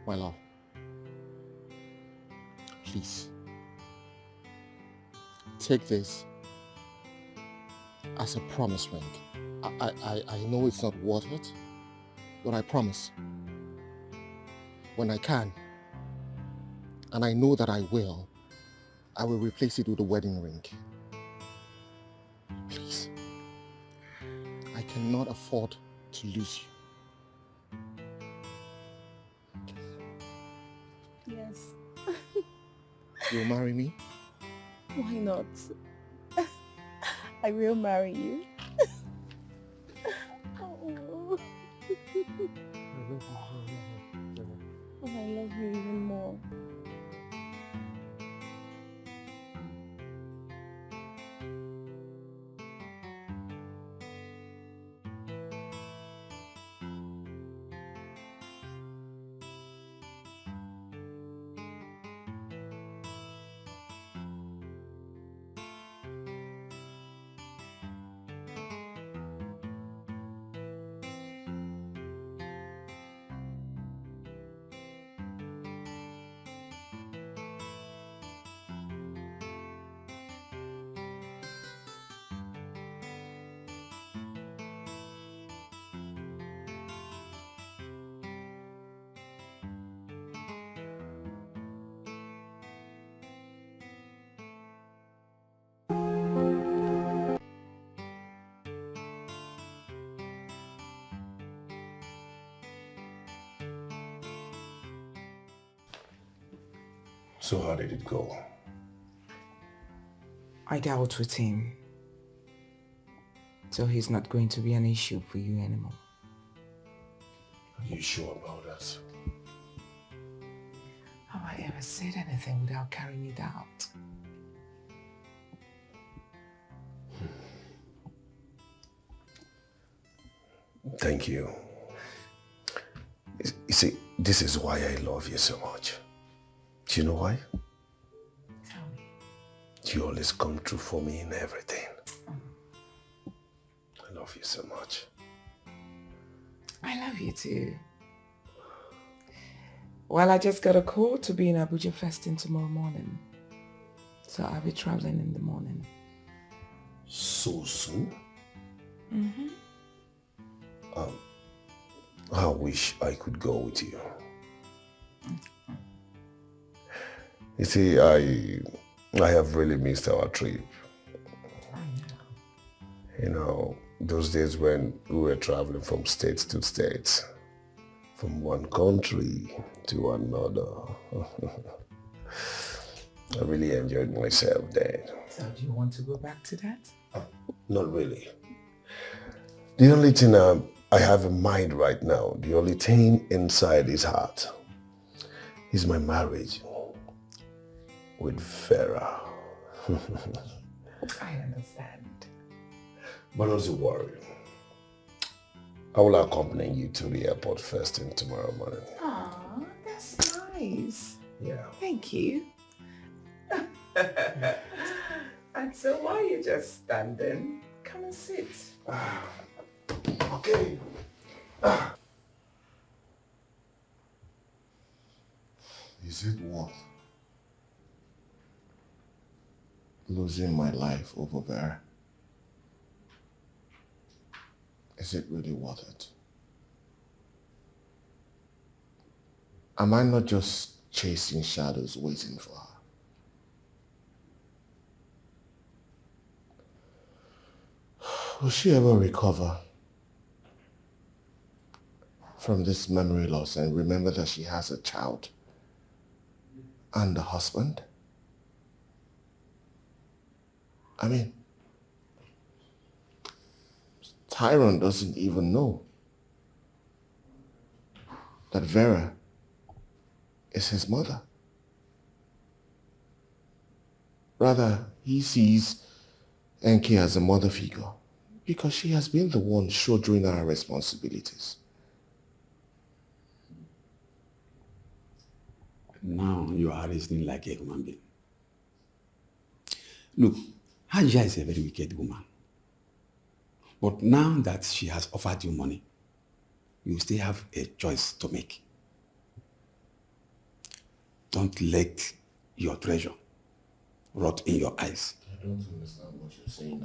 My love, please, take this as a promise ring I know it's not worth it, but I promise, when I can, and I know that I will replace it with a wedding ring. Please. I cannot afford to lose you. Yes. You'll marry me? Why not? I will marry you. Oh, I love you even more. So how did it go? I dealt with him. So he's not going to be an issue for you anymore. Are you sure about that? Have I ever said anything without carrying it out? Thank you. You see, this is why I love you so much. Do you know why? Tell me. You always come through for me in everything. I love you so much. I love you too. Well, I just got a call to be in Abuja first thing tomorrow morning. So I'll be traveling in the morning. So soon? Mm-hmm. I wish I could go with you. You see, I have really missed our trip. You know, those days when we were traveling from state to state, from one country to another. I really enjoyed myself there. So do you want to go back to that? Not really. The only thing I have in mind right now, the only thing inside his heart is my marriage with Farah. I understand. But don't worry. I will accompany you to the airport first thing tomorrow morning. Aw, that's nice. Yeah. Thank you. And so why are you just standing? Come and sit. Okay. Is it worth losing my life over there? Is it really worth it? Am I not just chasing shadows waiting for her? Will she ever recover from this memory loss and remember that she has a child and a husband? I mean, Tyrone doesn't even know that Vera is his mother. Rather, he sees Enki as a mother figure because she has been the one shouldering our responsibilities. Now you are reasoning like a human being. Look, Hajia is a very wicked woman. But now that she has offered you money, you still have a choice to make. Don't let your treasure rot in your eyes. I don't understand what you're saying.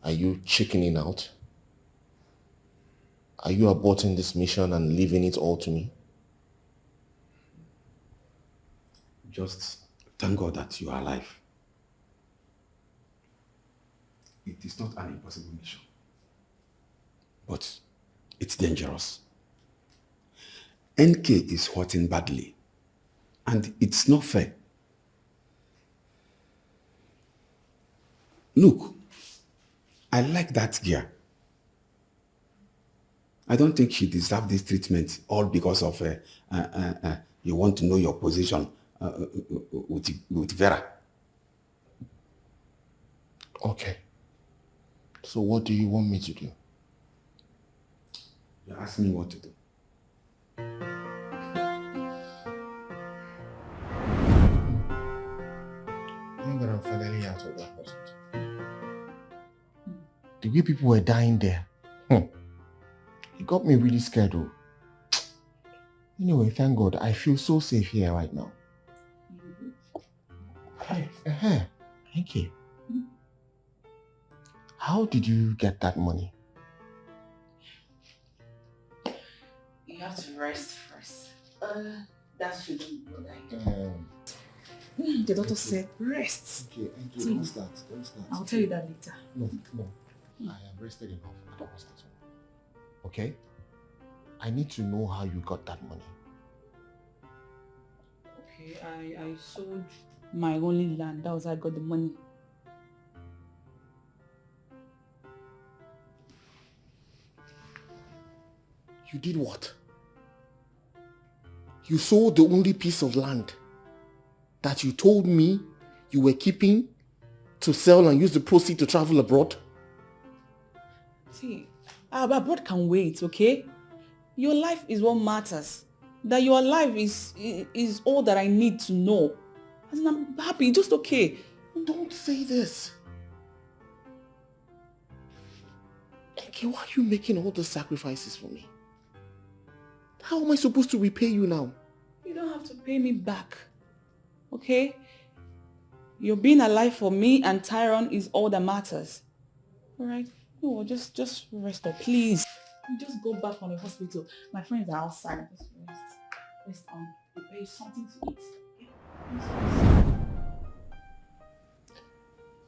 Are you chickening out? Are you aborting this mission and leaving it all to me? Just thank God that you are alive. It is not an impossible mission, but it's dangerous. NK is hurting badly, and it's not fair. Look, I like that girl. I don't think she deserves this treatment all because of you want to know your position with Vera. Okay. So what do you want me to do? You ask me what to do. Now that I'm finally out of that person. The way people were dying there, it got me really scared though. Anyway, thank God, I feel so safe here right now. Thank you. How did you get that money? You have to rest first. That shouldn't be like. The doctor said rest. Okay, don't start. I'll tell you that later. No. I have rested enough. I don't want to start. Okay? I need to know how you got that money. Okay, I sold my only land. That was how I got the money. You did what? You sold the only piece of land that you told me you were keeping to sell and use the proceeds to travel abroad? See, abroad can wait, okay? Your life is what matters. That your life is all that I need to know. And I'm happy, just okay. Don't say this. Okay, why are you making all the sacrifices for me? How am I supposed to repay you now? You don't have to pay me back, okay? You're being alive for me and Tyrone is all that matters. Alright? No, just rest up, please. Just go back from the hospital. My friends are outside. Just rest. Rest on. Prepare something to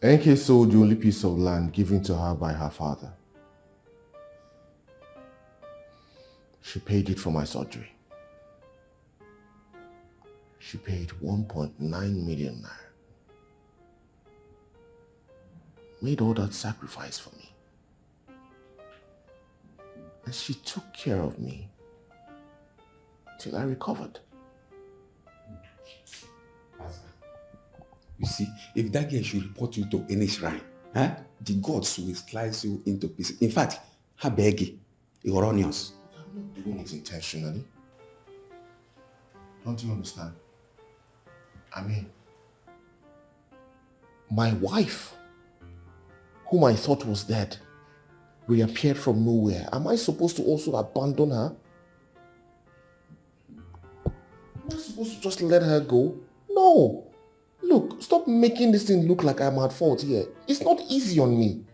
eat. NK sold the only piece of land given to her by her father. She paid it for my surgery. She paid 1.9 million naira. Made all that sacrifice for me. And she took care of me till I recovered. You see, if that girl should report you to any shrine, the gods will slice you into pieces. In fact, her beggy, your onions. I'm not doing it intentionally. Don't you understand? I mean, my wife, whom I thought was dead, reappeared from nowhere. Am I supposed to also abandon her? Am I supposed to just let her go? No. Look, stop making this thing look like I'm at fault here. It's not easy on me.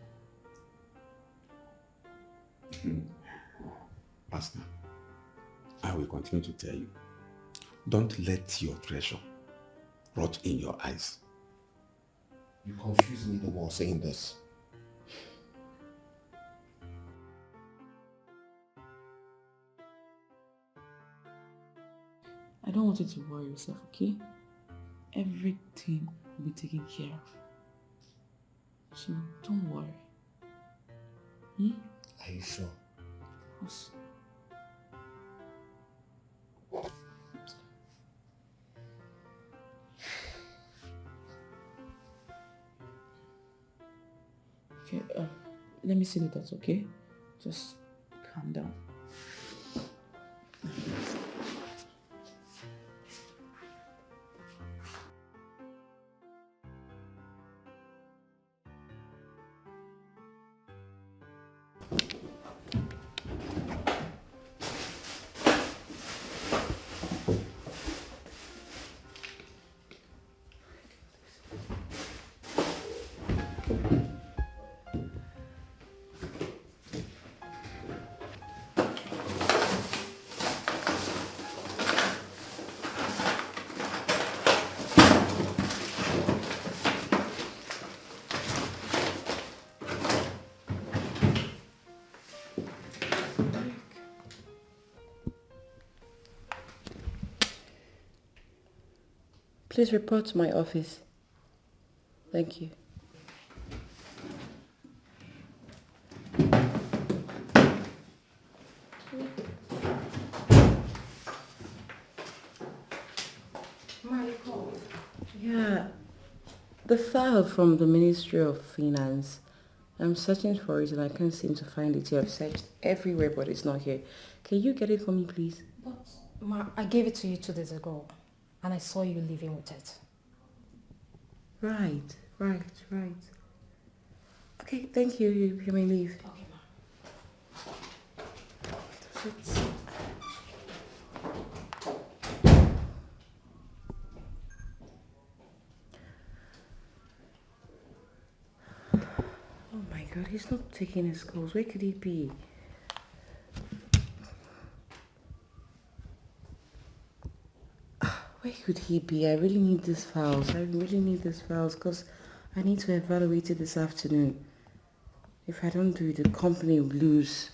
Pastor, I will continue to tell you, don't let your treasure rot in your eyes. You confuse me the more saying this. I don't want you to worry yourself, okay? Everything will be taken care of. So don't worry. Are you sure? Of course. Okay, let me see the dots, okay? Just calm down. Please report to my office. Thank you. Yeah, the file from the Ministry of Finance. I'm searching for it and I can't seem to find it here. I've searched everywhere, but it's not here. Can you get it for me, please? But, Ma, I gave it to you 2 days ago, and I saw you leaving with it. Right. Okay, thank you. You may leave. Okay, Ma. Oh my God, he's not taking his calls. Where could he be? Where could he be? I really need these files. Because I need to evaluate it this afternoon. If I don't do it, the company will lose.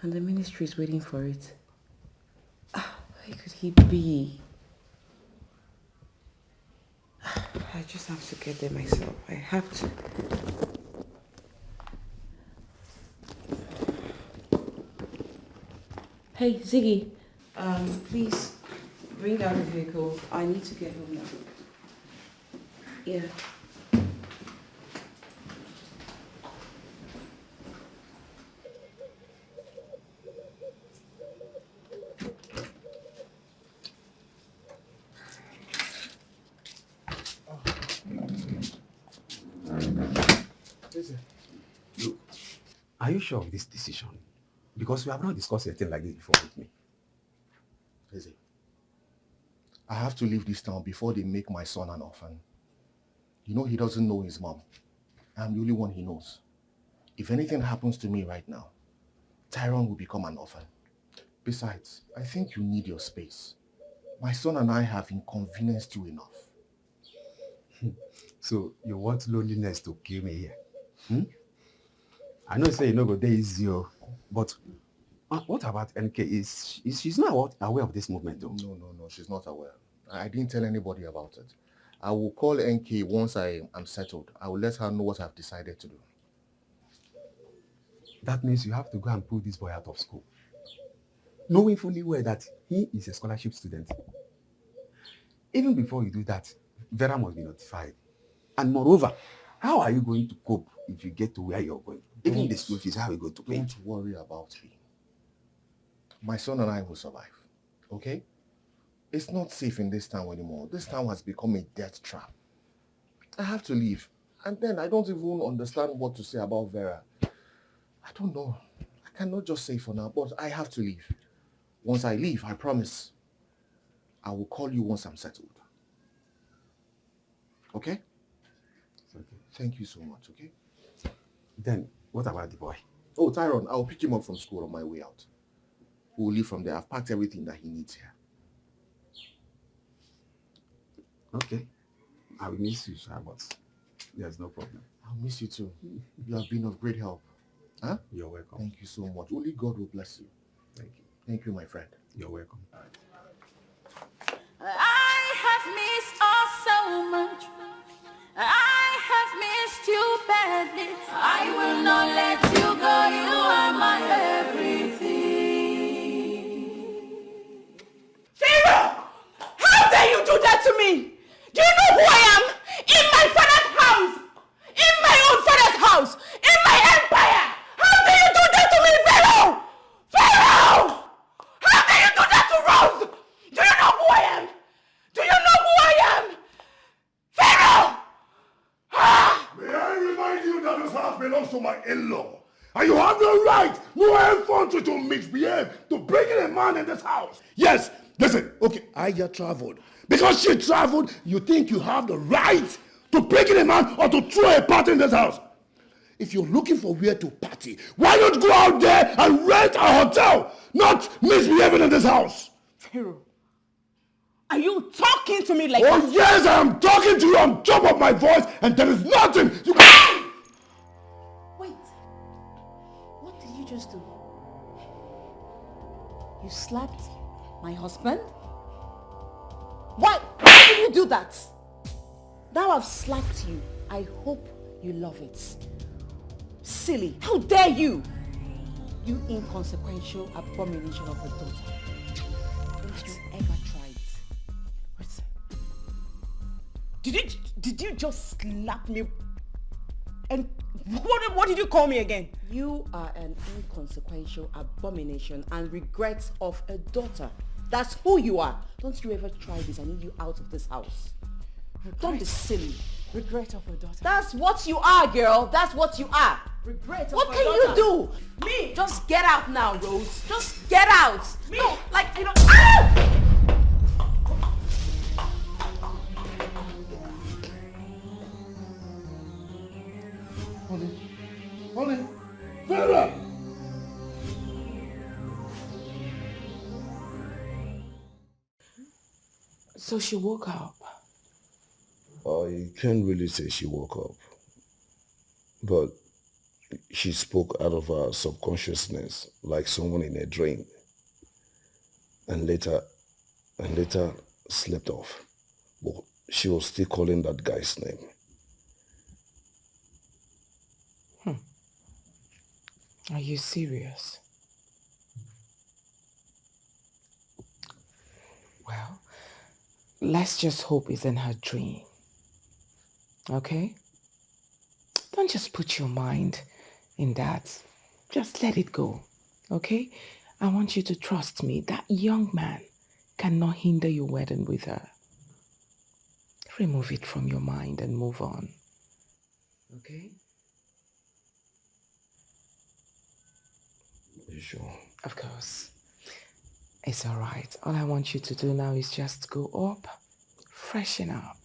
And the ministry is waiting for it. Where could he be? I just have to get there myself. I have to. Hey, Ziggy. Please bring out the vehicle. I need to get home now. Yeah. Look, are you sure of this decision? Because we have not discussed a thing like this before with me. Lizzie, I have to leave this town before they make my son an orphan. You know he doesn't know his mom. I'm the only one he knows. If anything happens to me right now, Tyrone will become an orphan. Besides, I think you need your space. My son and I have inconvenienced you enough. So you want loneliness to kill me here? I know you say you no go dey easy, but what about NK? She's not aware of this movement though? No, she's not aware. I didn't tell anybody about it. I will call NK once I am settled. I will let her know what I've decided to do. That means you have to go and pull this boy out of school, knowing fully well that he is a scholarship student. Even before you do that, Vera must be notified. And moreover, how are you going to cope if you get to where you're going? Even the school fees, how are you going to pay? Don't worry about me. My son and I will survive, okay? It's not safe in this town anymore. This town has become a death trap. I have to leave. And then I don't even understand what to say about Vera. I don't know. I cannot just say for now, but I have to leave. Once I leave, I promise, I will call you once I'm settled. Okay? Okay. Thank you so much, okay? Then, what about the boy? Oh, Tyrone, I'll pick him up from school on my way out. We'll leave from there. I've packed everything that he needs here. Okay. I will miss you, sir, but there's no problem. I'll miss you too. You have been of great help. Huh? You're welcome. Thank you so much. Only God will bless you. Thank you. Thank you, my friend. You're welcome. I have missed us so much. I have missed you badly. I will not let you go. You are my everything. Pharaoh! How dare you do that to me? Do you know who I am? In my father's house! In my own father's house! In my empire! How dare you do that to me, Pharaoh? Pharaoh! How dare you do that to Rose? Do you know who I am? Do you know who I am? Pharaoh! May I remind you that this house belongs to my in-law. And you have no right, no effort to misbehave, to bring in a man in this house. Yes, listen, okay, I just traveled. Because she traveled, you think you have the right to bring in a man or to throw a party in this house? If you're looking for where to party, why not go out there and rent a hotel, not misbehaving in this house? Pharaoh, are you talking to me like that? that? Yes, I am talking to you on top of my voice, and there is nothing you can... Wait, what did you just do? You slapped my husband? Why you do that? Now I've slapped you. I hope you love it. Silly. How dare you? You inconsequential abomination of a daughter. Don't you ever try it. Did you just slap me? And what did you call me again? You are an inconsequential abomination and regret of a daughter. That's who you are. Don't you ever try this. I need you out of this house. Don't be silly. Regret of a daughter. That's what you are, girl. That's what you are. Regret of What a can daughter. you do? Me? Just get out now, Rose. Just get out. Me? No, like, you know. Ah! Honey, Vera! So she woke up. I can't really say she woke up, but she spoke out of her subconsciousness like someone in a dream, and later slept off. But she was still calling that guy's name. Are you serious? Well, let's just hope it's in her dream. Okay? Don't just put your mind in that. Just let it go. Okay? I want you to trust me. That young man cannot hinder your wedding with her. Remove it from your mind and move on. Okay? You sure? Of course. It's alright. All I want you to do now is just go up, freshen up.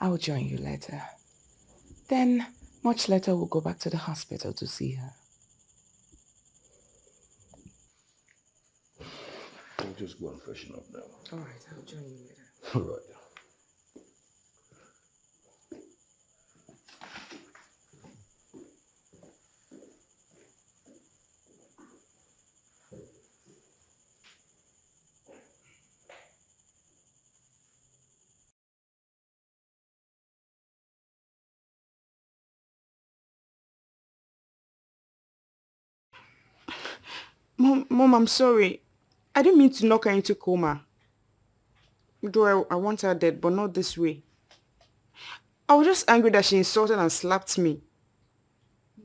I'll join you later. Then, much later, we'll go back to the hospital to see her. I'll just go and freshen up now. Alright, I'll join you later. All right. Mom, I'm sorry. I didn't mean to knock her into coma. Though I want her dead, but not this way. I was just angry that she insulted and slapped me.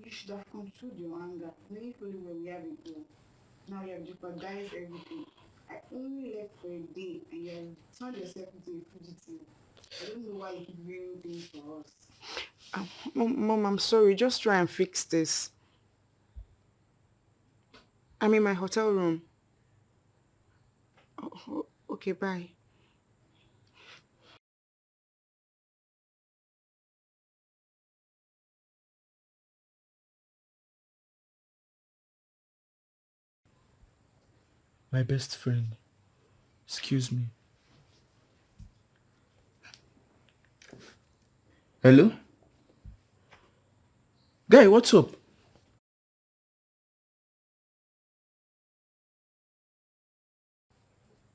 You should have controlled your anger. Knowing fully where we have it go. Now you have jeopardized everything. I only left for a day and you have turned yourself into a fugitive. I don't know why you keep ruining things for us. Mom, I'm sorry. Just try and fix this. I'm in my hotel room. Oh, okay, bye. My best friend. Excuse me. Hello? Guy, what's up?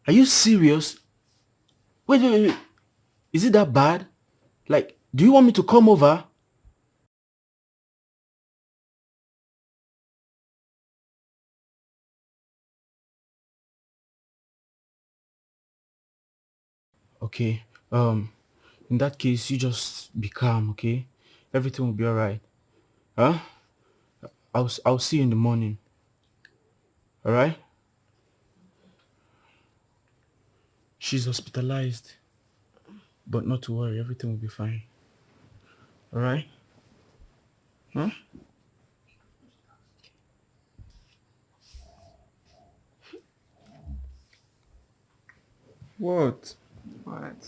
Are you serious? Wait. Is it that bad? Like, do you want me to come over? Okay, in that case, you just be calm, okay? Everything will be alright. Huh? I'll see you in the morning. Alright? She's hospitalized. But not to worry, everything will be fine. Alright? Huh? What? What?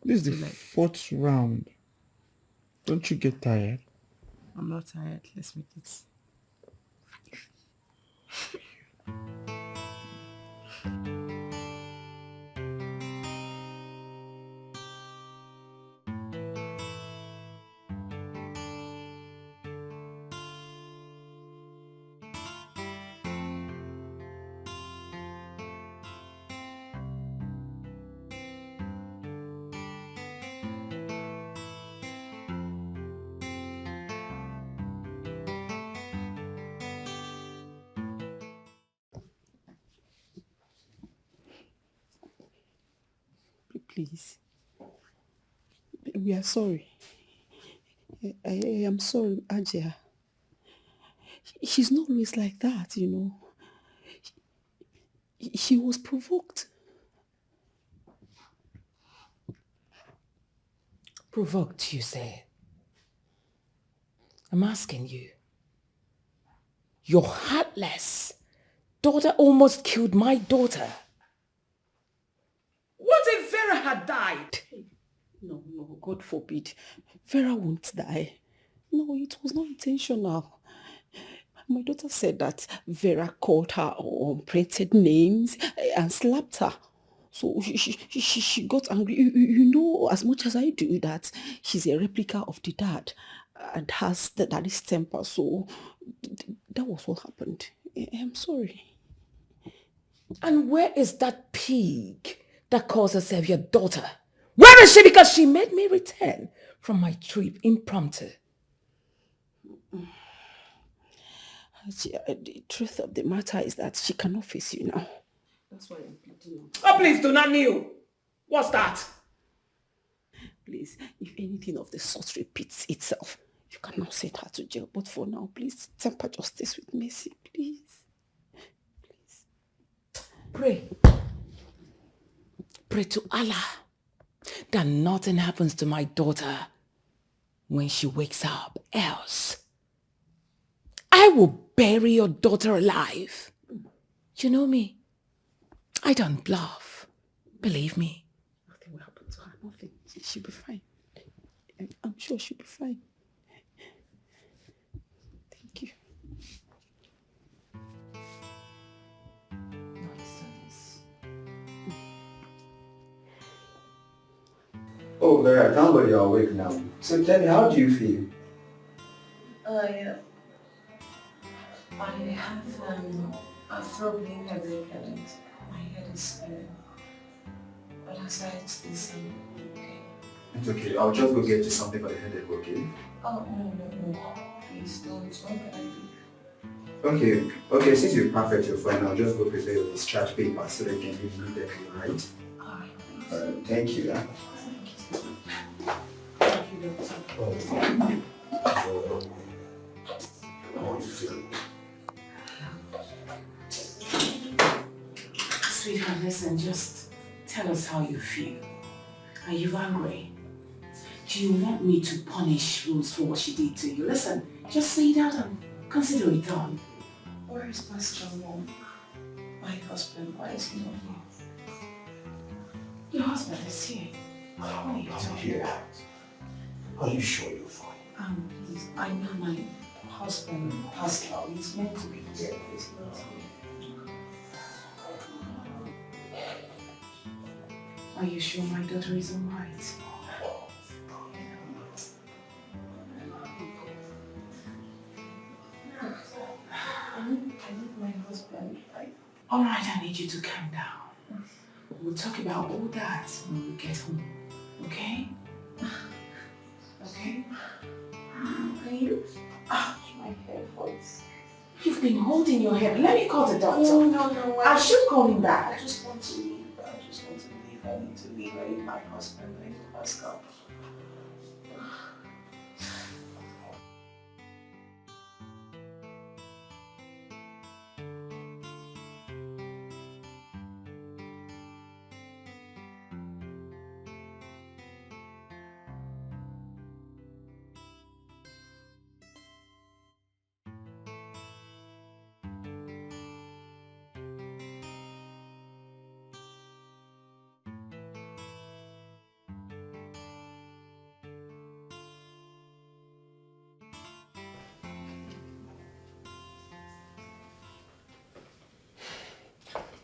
This is the fourth round. Don't you get tired? I'm not tired. Let's make it. please. We are sorry. I am sorry, Ajia. She's not always like that, you know. She was provoked. Provoked, you say? I'm asking you. Your heartless daughter almost killed my daughter. What if Vera had died? No, God forbid. Vera won't die. No, it was not intentional. My daughter said that Vera called her unprinted names and slapped her. So she got angry. You know as much as I do that she's a replica of the dad and has the daddy's temper. So that was what happened. I'm sorry. And where is that pig that calls herself your daughter? Where is she? Because she made me return from my trip impromptu. The truth of the matter is that she cannot face you now. That's why I'm pleading. Oh, please do not kneel. What's that? Please, if anything of the sort repeats itself, you cannot send her to jail. But for now, please temper justice with mercy, please. Pray. Pray to Allah that nothing happens to my daughter when she wakes up. Else, I will bury your daughter alive. You know me. I don't bluff. Believe me. Nothing will happen to her. Nothing. She'll be fine. I'm sure she'll be fine. Thank you. Nonsense. Oh, Vera, thank God you're awake now. So tell me, how do you feel? Yeah. I have a throbbing headache and my head is spinning. But aside this, I'm okay. It's okay. I'll just go get you something for the headache, okay? Oh, no. Please don't. When can I leave? Okay, since you're perfect, you're fine. I'll just go prepare your discharge paper so they can give you them, right? Alright, thank you. Thank you, doctor. How are you feeling? Sweetheart, listen, just tell us how you feel. Are you angry? Do you want me to punish Rose for what she did to you? Listen, just say it out and consider it done. Where is Pastor Mom? My husband, why is he not here? Your husband is here. What are you talking about? Are you sure you're fine? Please, I know my husband, Pascal, he's meant to be here. He's not here. Are you sure my daughter is alright? I need my husband. Alright, I need you to calm down. We'll talk about all that when we get home. Okay? Okay? Can you... my head hurts. You've been holding your head. Let me call the doctor. No. I should call him back. I just want to leave. I need to leave. I need my husband. I need Pascal.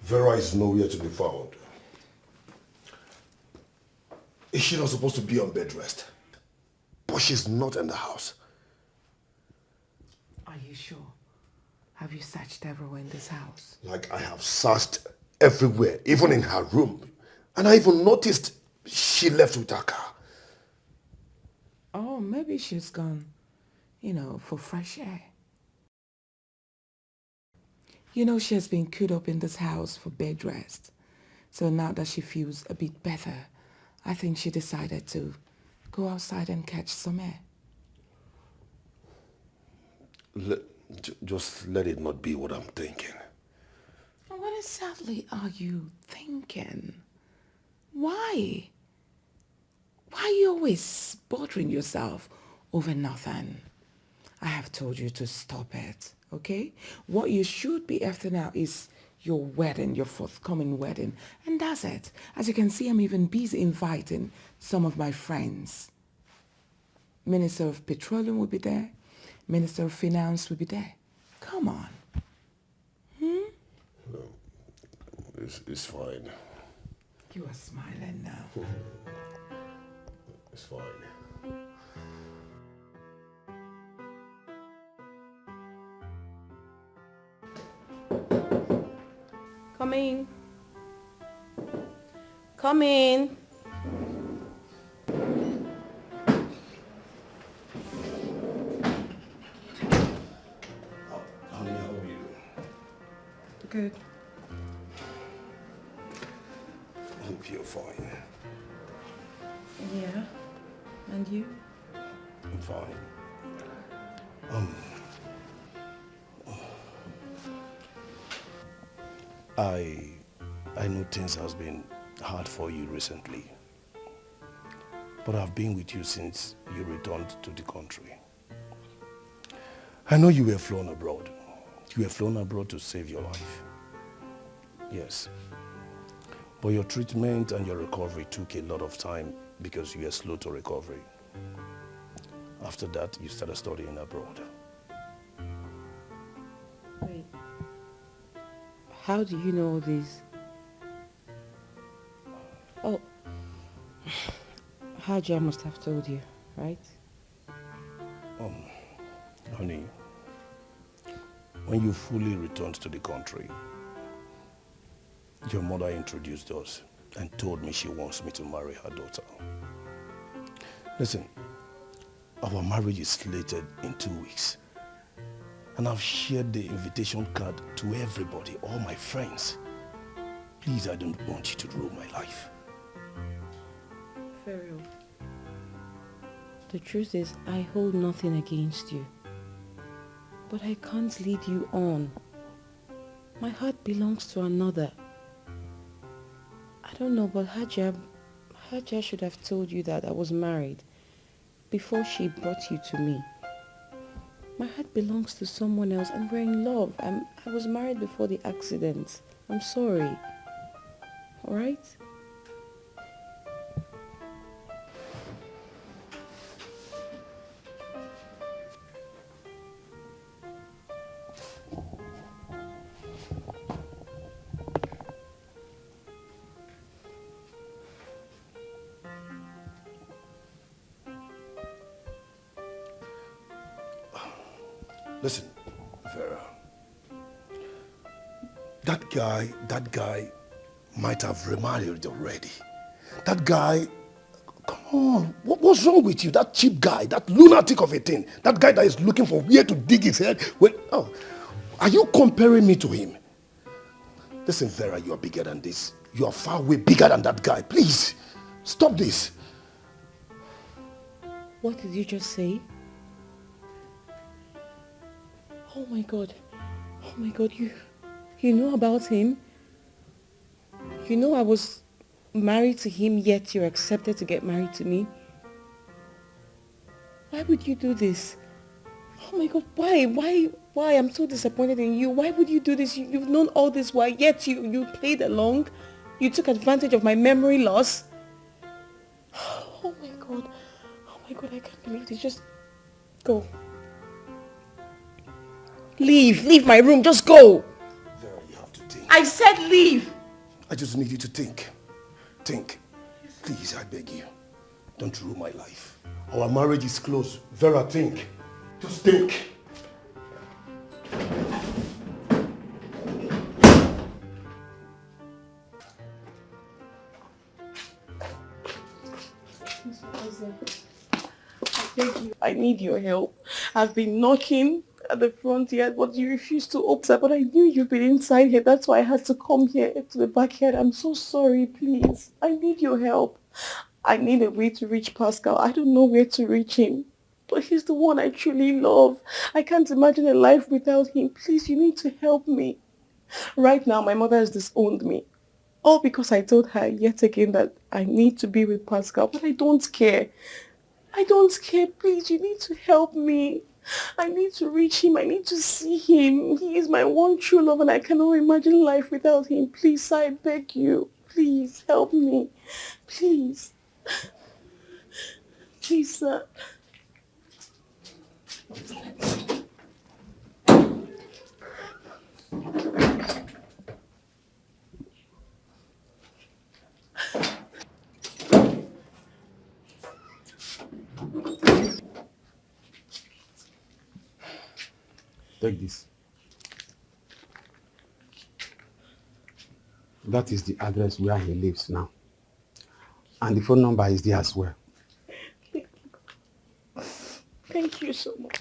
Vera is nowhere to be found. Is she not supposed to be on bed rest? But she's not in the house. Are you sure? Have you searched everywhere in this house? Like I have searched everywhere, even in her room. And I even noticed she left with her car. Oh, maybe she's gone, for fresh air. She has been cooped up in this house for bed rest. So now that she feels a bit better, I think she decided to go outside and catch some air. Just let it not be what I'm thinking. What exactly are you thinking? Why? Why are you always bothering yourself over nothing? I have told you to stop it, okay? What you should be after now is your wedding, your forthcoming wedding. And that's it. As you can see, I'm even busy inviting some of my friends. Minister of Petroleum will be there. Minister of Finance will be there. Come on. No, it's fine. You are smiling now. It's fine. Come in. Come in. Honey, how are you? Good. I hope you're fine. Yeah. And you? I'm fine. I know things has been hard for you recently, but I've been with you since you returned to the country. I know you were flown abroad. You were flown abroad to save your life. Yes. But your treatment and your recovery took a lot of time because you were slow to recovery. After that, you started studying abroad. Wait. How do you know all this? Oh, Hajia must have told you, right? Honey, when you fully returned to the country, your mother introduced us and told me she wants me to marry her daughter. Listen, our marriage is slated in 2 weeks. And I've shared the invitation card to everybody, all my friends. Please, I don't want you to ruin my life. Pharaoh, the truth is, I hold nothing against you. But I can't lead you on. My heart belongs to another. I don't know, but Hajia should have told you that I was married before she brought you to me. My heart belongs to someone else and we're in love. I was married before the accident. I'm sorry. Alright? Listen, Vera. That guy might have remarried already. That guy, come on, what's wrong with you? That cheap guy, that lunatic of a thing, that guy that is looking for where to dig his head. Are you comparing me to him? Listen, Vera, you are bigger than this. You are far way bigger than that guy. Please, stop this. What did you just say? Oh my God, you know about him? You know I was married to him, yet you accepted to get married to me? Why would you do this? Oh my God, why? I'm so disappointed in you. Why would you do this? You've known all this while, yet you played along. You took advantage of my memory loss. Oh my God, I can't believe this. Just go. Leave my room, just go. Vera, you have to think. I said leave. I just need you to think. Think. Please, I beg you. Don't ruin my life. Our marriage is close. Vera, think. Just think. I need your help. I've been knocking at the front yard, but you refuse to open. But I knew you've been inside here. That's why I had to come here to the backyard. I'm so sorry, please. I need your help. I need a way to reach Pascal. I don't know where to reach him. But he's the one I truly love. I can't imagine a life without him. Please, you need to help me. Right now, my mother has disowned me. All because I told her yet again that I need to be with Pascal. But I don't care. I don't care. Please, you need to help me. I need to reach him. I need to see him. He is my one true love and I cannot imagine life without him. Please, I beg you. Please, help me. Please. Please, sir. Take this. That is the address where he lives now. And the phone number is there as well. Thank you so much.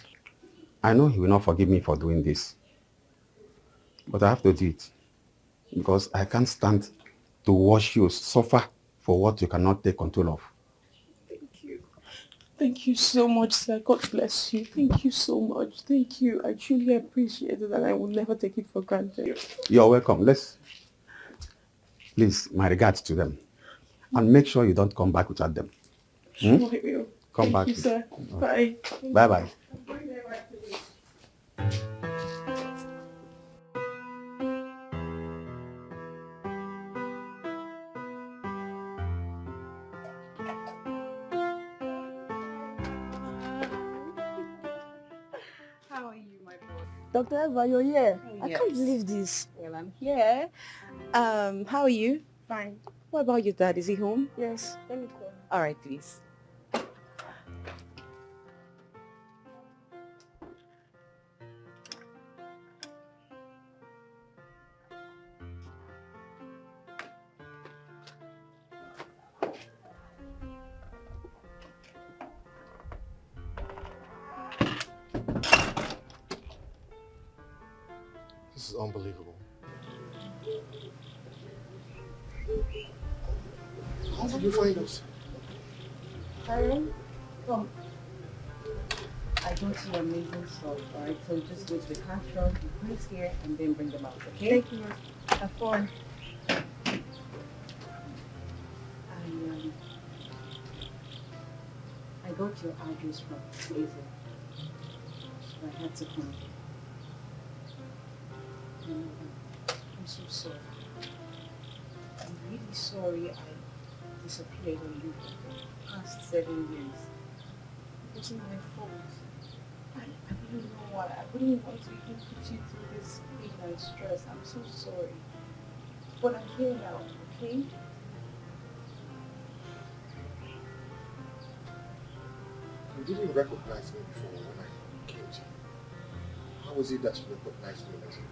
I know he will not forgive me for doing this. But I have to do it. Because I can't stand to watch you suffer for what you cannot take control of. Thank you. Thank you so much, sir. God bless you. Thank you so much. Thank you. I truly appreciate it and I will never take it for granted. You're welcome. Please, my regards to them. And make sure you don't come back without them. Sure, I will. Come back. Thank you, sir. Bye. Bye-bye. How are you, my boy? Dr. Eva, you're here. Oh, I yes. can't believe this. Well, I'm here. How are you? Fine. What about your dad? Is he home? Yes, let me call him. All right, please. This is unbelievable. How did you find us? Aaron, come. I got you amazing stuff, alright? So just go to the cash shop, you place here, and then bring them out, okay? Thank you. Have fun. I got your address from Eze. So I had to come. I'm so sorry. I'm really sorry I disappeared on you for the past 7 years. It wasn't my fault. I really know why. I wouldn't want to even put you through this pain and stress. I'm so sorry. But I'm here now, okay? You didn't recognize me before when I came to you. How was it that you recognized me later?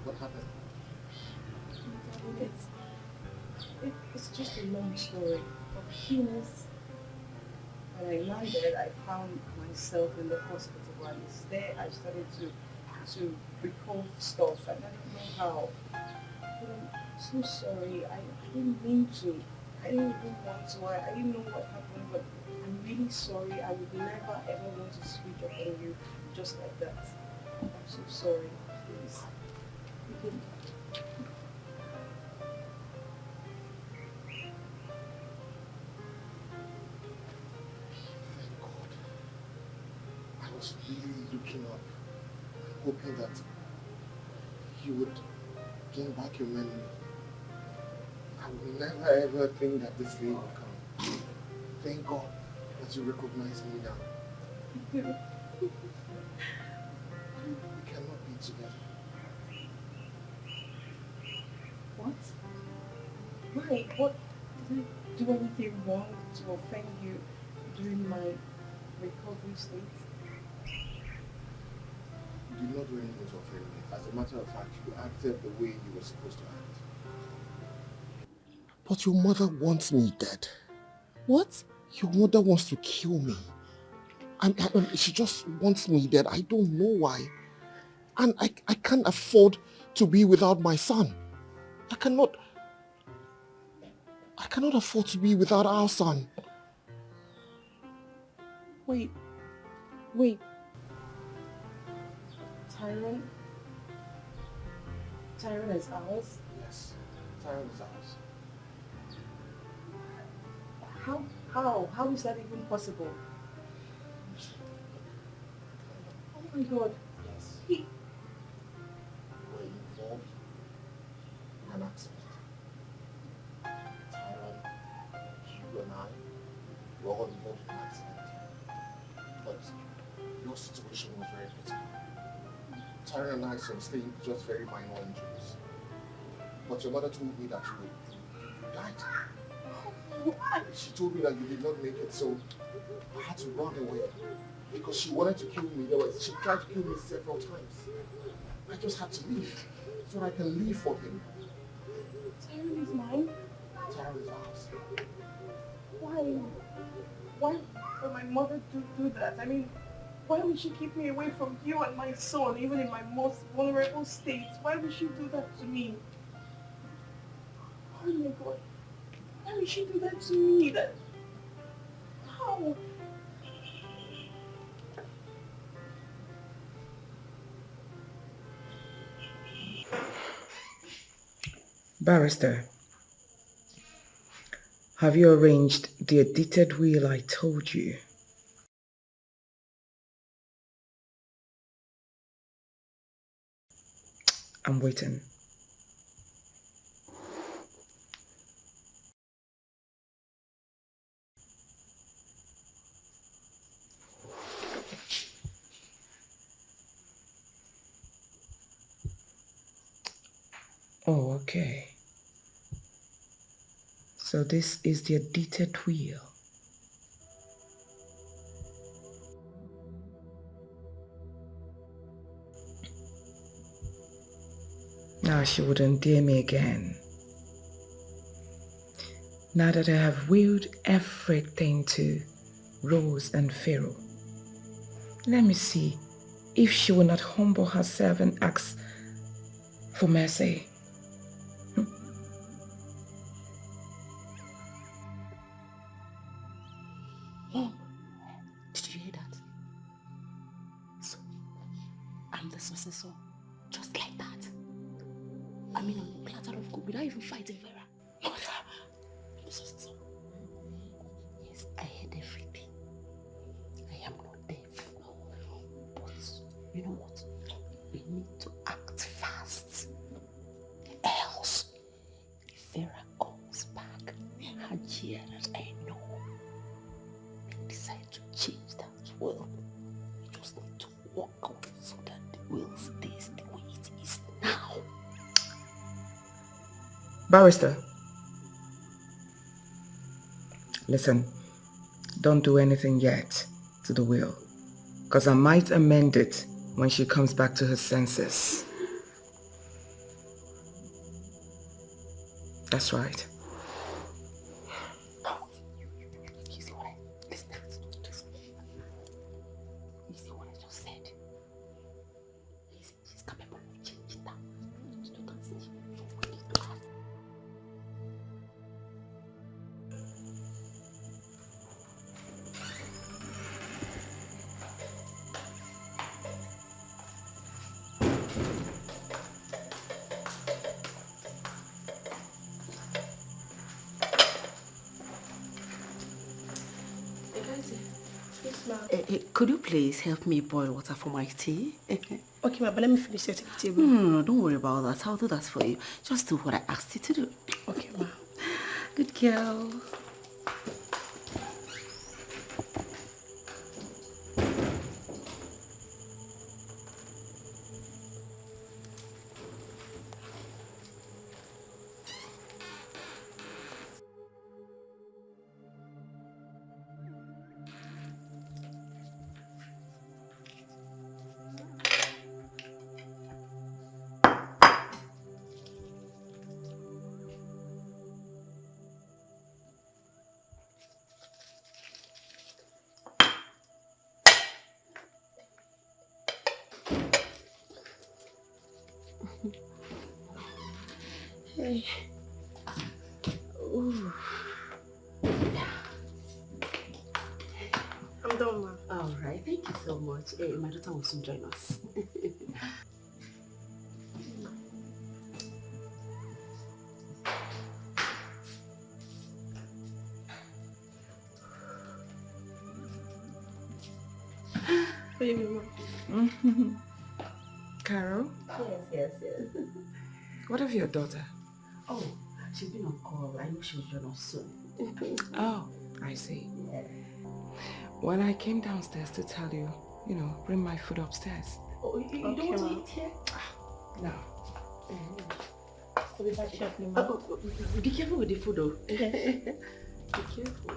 What happened? It's just a long story. But penis, when I landed, I found myself in the hospital. While I was there, I started to recall stuff, and I don't know how. But I'm so sorry. I didn't mean to. I didn't even want to. I didn't know what happened, but I'm really sorry. I would never ever want to switch up on you just like that. I'm so sorry. Please. Forgive me. I was really looking up, hoping that you would gain back your memory. I would never ever think that this day would come. Thank God that you recognize me now. We cannot be together. What? Why? What? Did I do anything wrong to offend you during my recovery state? You did not do anything to offend me. As a matter of fact, you acted the way you were supposed to act. But your mother wants me dead. What? Your mother wants to kill me. She just wants me dead. I don't know why. And I can't afford to be without my son. I I cannot afford to be without our son. Wait. Tyrone is ours? Yes, Tyrone is ours. How is that even possible? Oh my God. Yes. We're involved in an accident. Tyrone, you and I, were all involved in an accident. But your situation was very critical. Tyrone and I sustained just very minor injuries. But your mother told me that you died. She told me that you did not make it, so I had to run away. Because she wanted to kill me. She tried to kill me several times. I just had to leave so that I can leave for him. Tyrone is mine? Tyrone is ours. Why would my mother do that? I mean, why would she keep me away from you and my son, even in my most vulnerable state? Why would she do that to me? Oh my God. Why would she do that to me? How? Barrister, have you arranged the edited will I told you? I'm waiting. Oh, okay. So this is the edited will. Now she wouldn't dare me again. Now that I have willed everything to Rose and Pharaoh, let me see if she will not humble herself and ask for mercy. Mom, did you hear that? So, I'm the successor, just like that. I mean, on a platter of gold without even fighting Vera. Mother, I'm the successor. Yes, I heard everything. I am not deaf. But, you know what? We need to act fast. Else, if Vera comes back, her dear that I know, and decide to change that will, we just need to walk away so that the will stays the way it is now. Barrister, listen, don't do anything yet to the will, because I might amend it when she comes back to her senses. That's right. You see what I just said? She's capable of changing that. So we need to act. Could you please help me boil water for my tea? Okay, ma, but let me finish setting the table. No, don't worry about that. I'll do that for you. Just do what I asked you to do. Okay, ma. Good girl. Hey. Ooh. but my daughter will soon join us. Carol? Yes. What of your daughter? Oh, she's been on call. I know she'll join us soon. Oh, I see. When I came downstairs to tell you, bring my food upstairs. Oh, you don't want to eat here? No. Be careful with the food though. Be careful.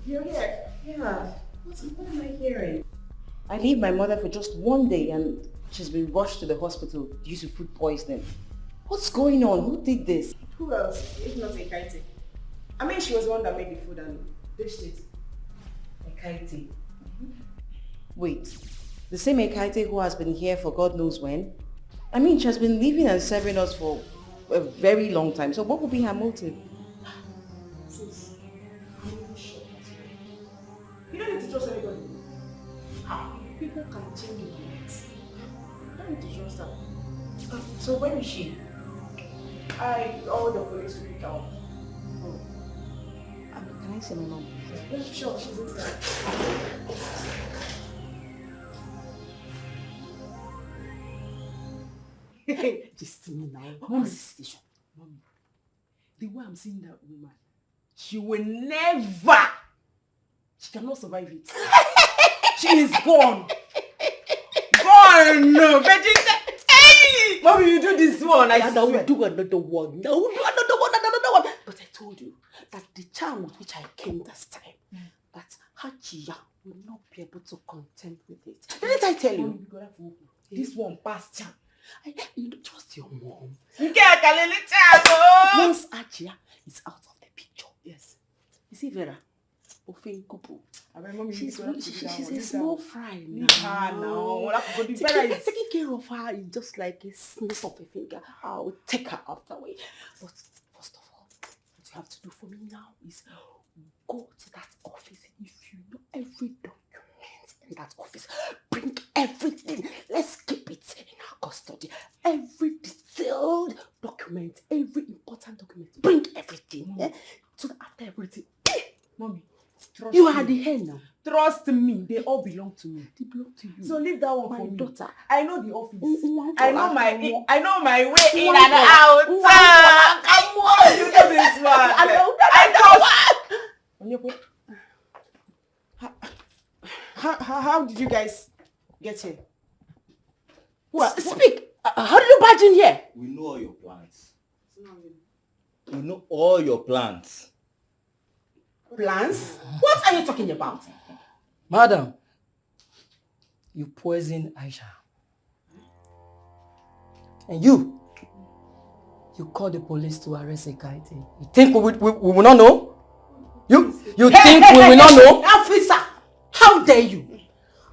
You're here. Yeah. What am I hearing? I leave my mother for just one day and she's been rushed to the hospital due to food poisoning. What's going on? Who did this? Who else, if not Ekaite? I mean, she was the one that made the food and dished it. Ekaite. Wait, the same Ekaite who has been here for God knows when? I mean, she has been living and serving us for a very long time, so what would be her motive? Sis, I'm even sure that's right. You don't need to trust anybody. People can change your minds. You don't need to trust her. So where is she? I ordered the police to pick her up. Can I see my mom? Yeah, sure, she's inside. Just me now. What is the situation? Mommy, the way I'm seeing that woman, she will never, she cannot survive it. She is gone. Gone! Vegeta! Hey! Mommy, you do this one. I will do another one. No, do another one. But I told you that the charm with which I came this time, that Hajiya will not be able to contend with it. Didn't I tell you? This one past charm. You don't trust your mom. Once Hajiya is out of the picture, yes. You see Vera? She's a small fry now. Taking care of her is just like a snip of a finger. I'll take her afterward. But first of all, what you have to do for me now is go to that office. If you know every document in that office, bring everything. Let's keep it in our custody. Every detailed document, every important document, bring everything. So that after everything, Mommy, you are the head now. Trust me, they all belong to me. They belong to you. So leave that one for me. Daughter. I know the office. I know my way in and out. Come on, you know this one. How did you guys get here? What? Speak. How did you barge in here? We know all your plans. We know all your plans. Plans? What are you talking about? Madam, you poison Aisha. And you call the police to arrest Ekaite. You think we will not know? You think we will not know? Officer, how dare you?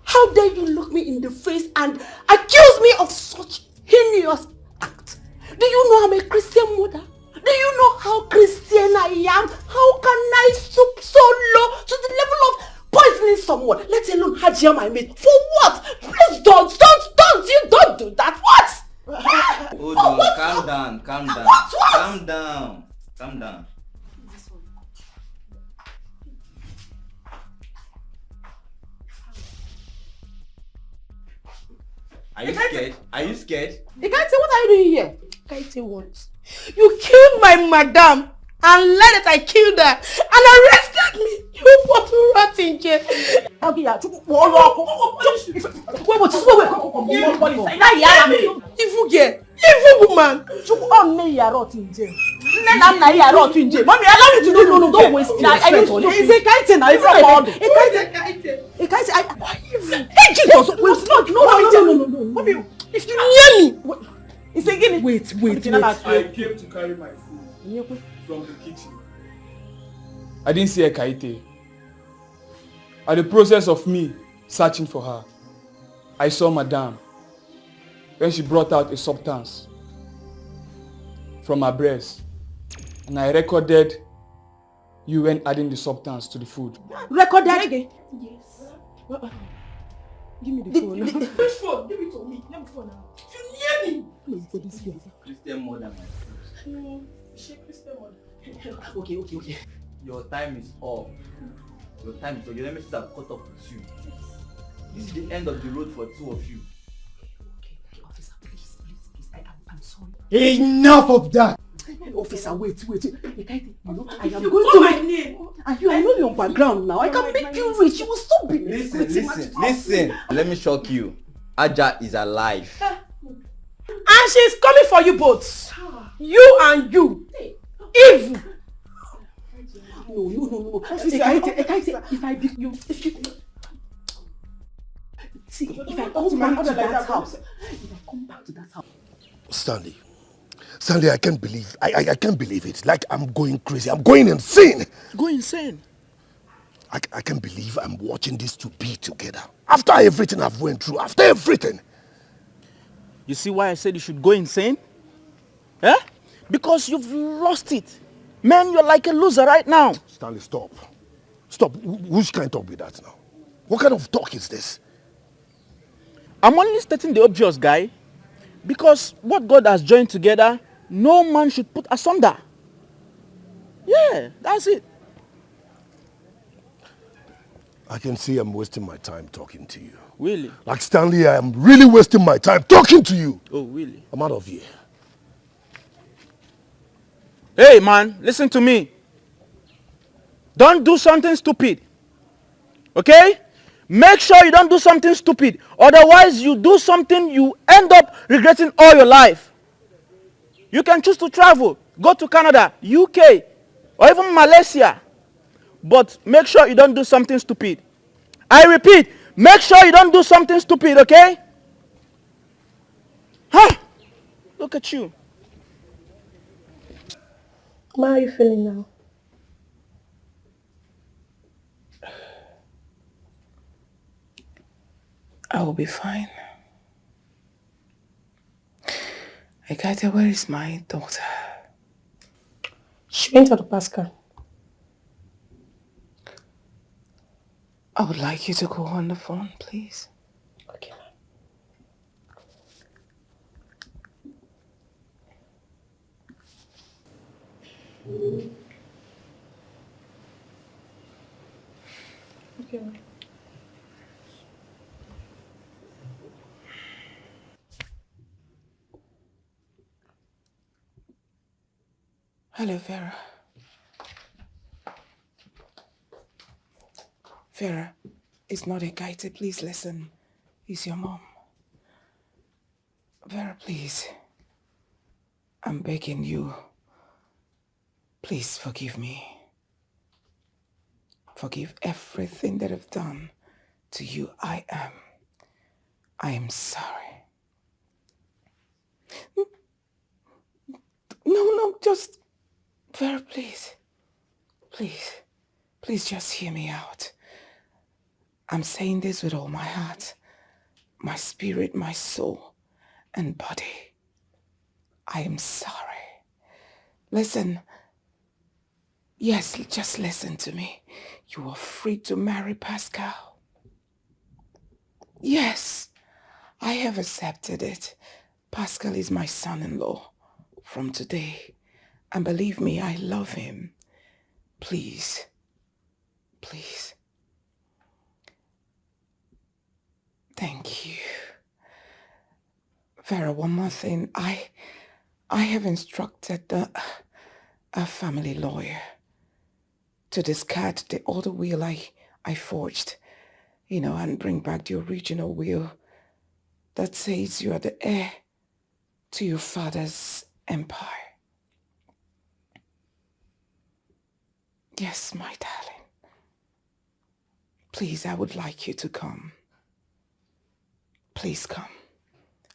How dare you look me in the face and accuse me of such heinous act? Do you know I'm a Christian mother? Do you know how Christian I am? How can I stoop so low to the level of poisoning someone, let alone Hajiya my mate? For what? Please don't. You don't do that. What? Hold on, calm down. Calm down. Are you scared? Ekaite, what are you doing here? Ekaite once. You killed my madam and let it I killed her and arrested me. You put rat in jail. Evil girl, evil woman. Mommy, allow me to do. No, don't waste your strength. It's Ekaite now. It's not about Ekaite. Hey, Jesus! No. Mommy, if you near me. It's again. Wait. I came to carry my food from the kitchen. I didn't see Ekaite. At the process of me searching for her, I saw Madame when she brought out a substance from her breast, and I recorded you when adding the substance to the food. Recorded? Yes. Give me the phone. Which phone? Give it to me. Let me phone now. You near me. Christian mother, my food. Christian mother. Okay. Your time is up. Your time is up. Your nemesis have caught up with you. This is the end of the road for two of you. Okay, officer, please. I'm sorry. Enough of that. Officer, wait. You know, I am going to my name. And I know your background now. I can make you rich. You will stop being. Listen. Let me shock you. Aja is alive. And she's coming for you both. You and you. Evil. No. If I beat you, see, if I come back to that house, Stanley, I can't believe it. Like I'm going crazy. I'm going insane. Go insane. I can't believe I'm watching these two be together. After everything I've went through, after everything. You see why I said you should go insane? Eh? Because you've lost it. Man, you're like a loser right now. Stanley, stop. Stop. Which kind of talk be that now? What kind of talk is this? I'm only stating the obvious, guy. Because what God has joined together, no man should put asunder. Yeah, that's it. I can see I'm wasting my time talking to you. Really? Like Stanley, I am really wasting my time talking to you. Oh, really? I'm out of here. Hey, man, listen to me. Don't do something stupid. Okay? Make sure you don't do something stupid. Otherwise, you do something, you end up regretting all your life. You can choose to travel, go to Canada, UK, or even Malaysia. But make sure you don't do something stupid. I repeat, make sure you don't do something stupid, okay? Huh? Look at you. How are you feeling now? I will be fine. Ekate, where is my daughter? She went out to Pascal. I would like you to go on the phone, please. Okay, ma'am. Okay, ma'am. Hello, Vera. Vera, it's not Ekate. Please listen. It's your mom. Vera, please. I'm begging you. Please forgive me. Forgive everything that I've done to you. I am sorry. No, just... Vera, please. Please just hear me out. I'm saying this with all my heart, my spirit, my soul, and body. I am sorry. Listen. Yes, just listen to me. You are free to marry Pascal. Yes, I have accepted it. Pascal is my son-in-law from today. And believe me, I love him. Please. Thank you. Vera, one more thing. I have instructed a family lawyer to discard the other will I forged, and bring back the original will that says you are the heir to your father's empire. Yes, my darling. Please, I would like you to come. Please come.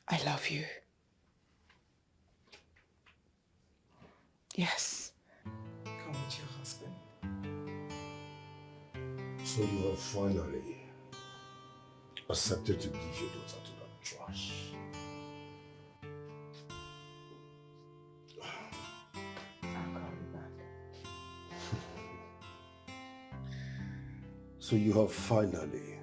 I love you. Yes. Come with your husband. So you have finally accepted to give your daughter to that trash. So you have finally...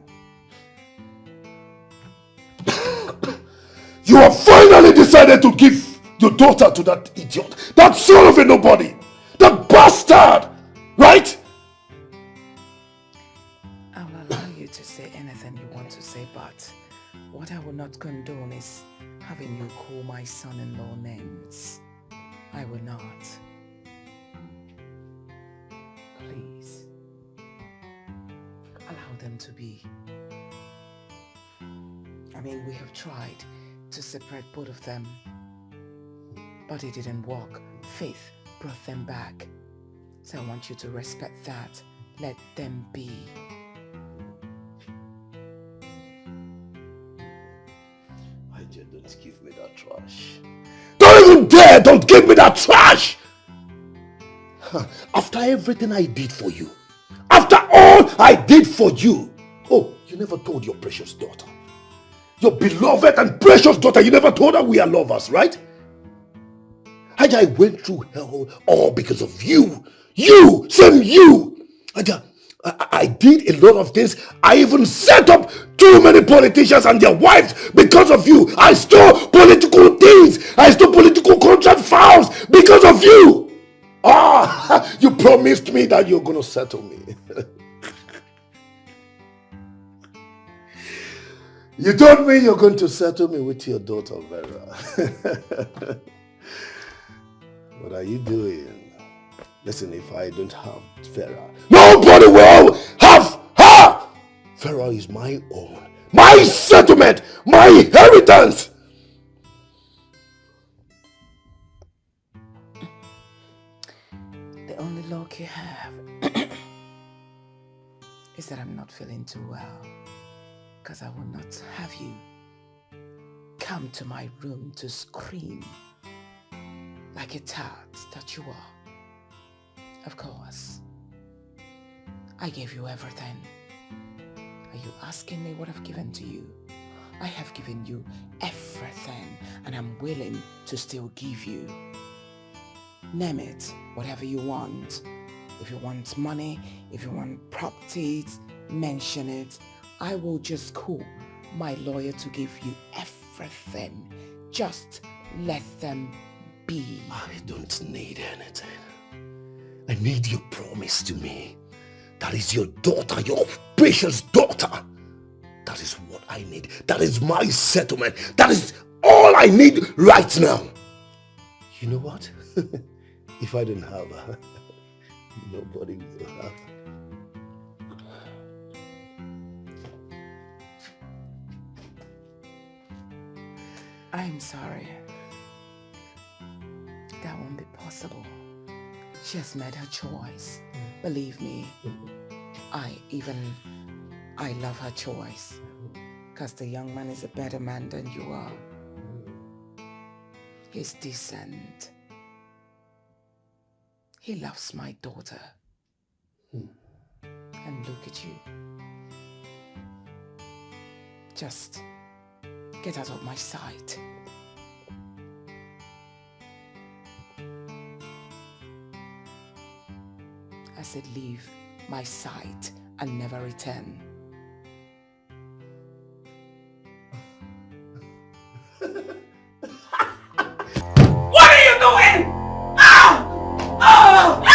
you have finally decided to give your daughter to that idiot, that son of a nobody, that bastard, right? I'll allow you to say anything you want to say, but what I will not condone is having you call my son-in-law names. I will not. Please. Allow them to be. I mean, we have tried to separate both of them, but it didn't work. Faith brought them back. So I want you to respect that. Let them be. Don't give me that trash. Don't even dare! Don't give me that trash! After everything I did for you, after all I did for you, oh, you never told your precious daughter, your beloved and precious daughter, you never told her we are lovers, right? I went through hell all because of you. You, same you. I did a lot of things. I even set up too many politicians and their wives because of you. I stole political things. I stole political contract files because of you. You promised me that you're going to settle me. You told me you're going to settle me with your daughter, Vera. What are you doing? Listen, if I don't have Vera, nobody will have her! Vera is my own, my settlement, my inheritance! The only luck you have is that I'm not feeling too well, because I will not have you come to my room to scream like a tart that you are. Of course, I gave you everything. Are you asking me what I've given to you? I have given you everything, and I'm willing to still give you. Name it, whatever you want. If you want money, if you want properties, mention it. I will just call my lawyer to give you everything. Just let them be. I don't need anything. I need your promise to me. That is your daughter, your precious daughter. That is what I need. That is my settlement. That is all I need right now. You know what? If I don't have her, nobody will have her. I'm sorry. That won't be possible. She has made her choice. Believe me, I love her choice. Because the young man is a better man than you are. He's decent. He loves my daughter. And look at you. Just get out of my sight. I said leave my sight and never return. What are you doing? Ow! Oh! Ow!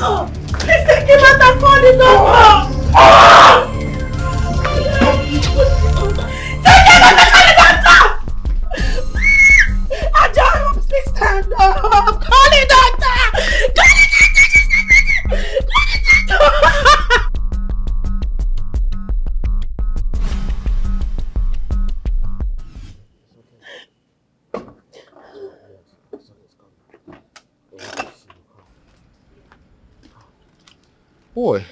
Ow! Please take him out and call the doctor! Take him out and call the doctor! Ajahn, please stand up! Call the doctor! Call the doctor! Call the doctor! Boy,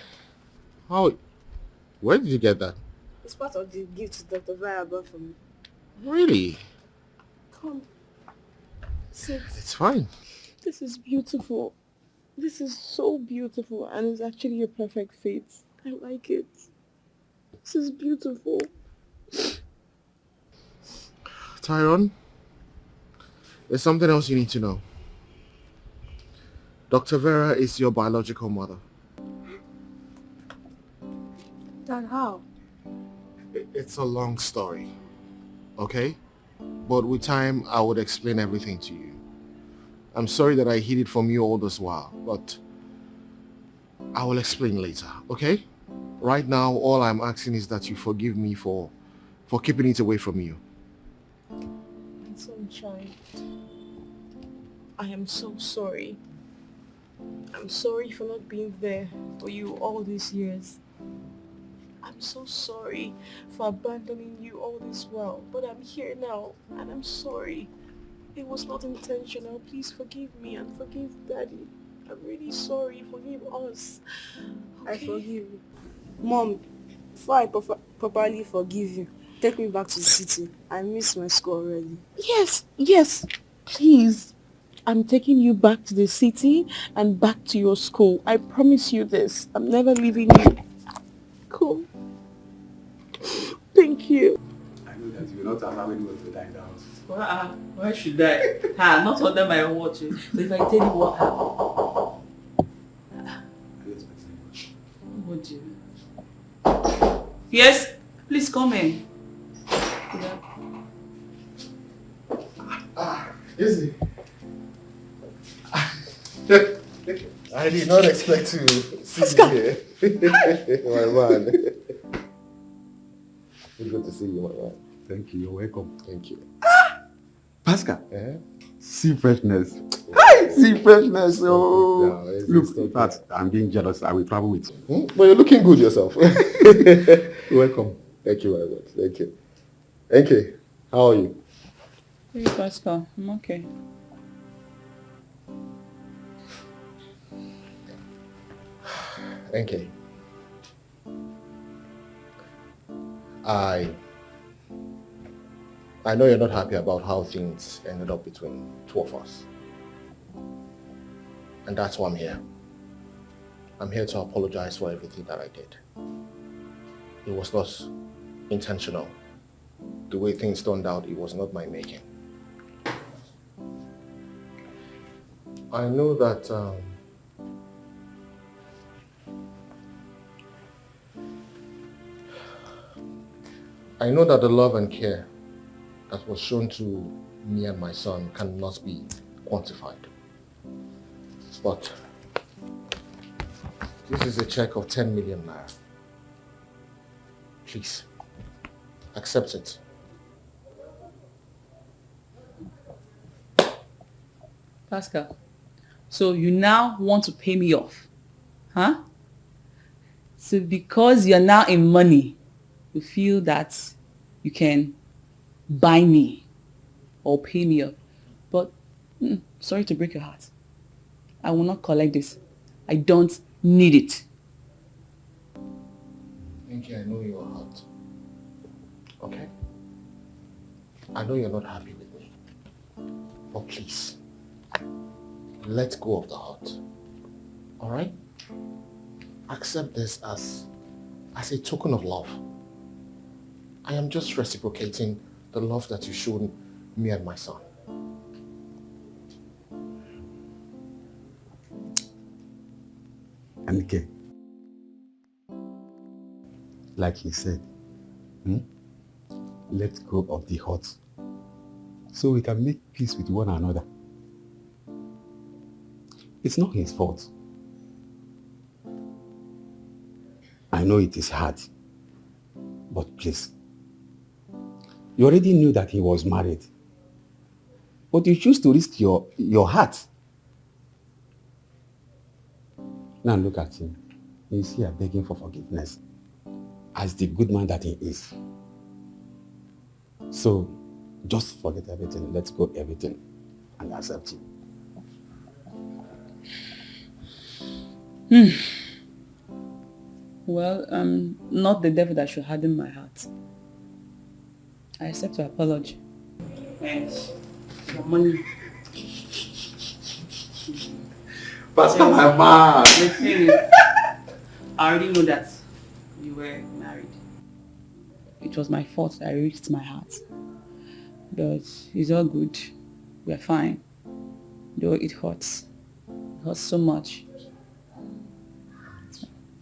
where did you get that? It's part of the gift Dr. Vaya bought for me. Really? Come. Sit. It's fine. This is beautiful. This is so beautiful and it's actually a perfect fit. I like it. This is beautiful. Tyrone, there's something else you need to know. Dr. Vera is your biological mother. Dad, how? It's a long story, okay? But with time, I would explain everything to you. I'm sorry that I hid it from you all this while, but I will explain later, okay? Right now, all I'm asking is that you forgive me for keeping it away from you. My sunshine. I am so sorry. I'm sorry for not being there for you all these years. I'm so sorry for abandoning you all this while, but I'm here now and I'm sorry. It was not intentional. Please forgive me and forgive Daddy. I'm really sorry. Forgive us. Okay? I forgive you. Mom, before I properly forgive you, take me back to the city. I miss my school already. Yes, please. I'm taking you back to the city and back to your school. I promise you this. I'm never leaving you. Cool. Thank you. I know that you will not allow anyone to die in the house. Why should I? Not under my own watch. So if I tell you what happened, would you? Yes, please come in. Easy. I did not expect to see you here. My man. It's good to see you, my man. Thank you. You're welcome. Thank you. Pascal. Yeah? See freshness. Hi! See freshness. Oh. No, look, in fact, I'm being jealous. I will travel with you. But you're looking good yourself. You're welcome. Thank you very much. Thank you. Thank you. How are you? Hey, Pascal. I'm okay. Thank you. I know you're not happy about how things ended up between two of us. And that's why I'm here. I'm here to apologize for everything that I did. It was not intentional. The way things turned out, it was not my making. I know that the love and care that was shown to me and my son cannot be quantified. But this is a check of 10 million naira. Please, accept it. Pascal, so you now want to pay me off, huh? So because you're now in money, you feel that you can buy me or pay me up. But sorry to break your heart. I will not collect this. I don't need it. Thank you, I know you are hurt. Okay? I know you're not happy with me. But please, let go of the heart. Alright? Accept this as a token of love. I am just reciprocating the love that you showed me and my son. Dikeh, like he said, let go of the hurt so we can make peace with one another. It's not his fault. I know it is hard, but please, you already knew that he was married, but you choose to risk your heart. Now look at him. He's here begging for forgiveness as the good man that he is. So just forget everything, let go everything and accept him. Well, not the devil that should harden my heart. I accept your apology. And Your money. Pascal, my man. The thing is, I already know that you were married. It was my fault that I reached my heart. But it's all good. We're fine. Though it hurts. It hurts so much.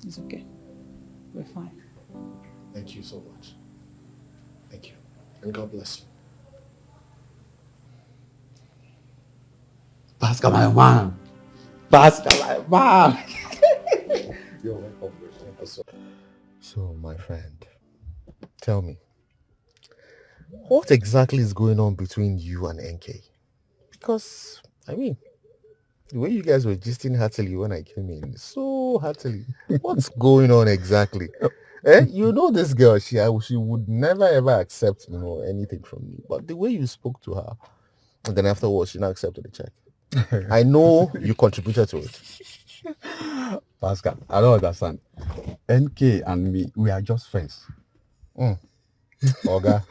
It's okay. We're fine. Thank you so much. Thank you. And God bless you. Pascal, my man. Pascal, my man. You're welcome. So, my friend, tell me, what exactly is going on between you and NK? Because, I mean, the way you guys were gisting heartily when I came in, so heartily. What's going on exactly? You know this girl, she would never ever accept, anything from me. But the way you spoke to her, and then afterwards she now accepted the check. I know you contributed to it. Pascal, I don't understand. NK and me, we are just friends. Oga,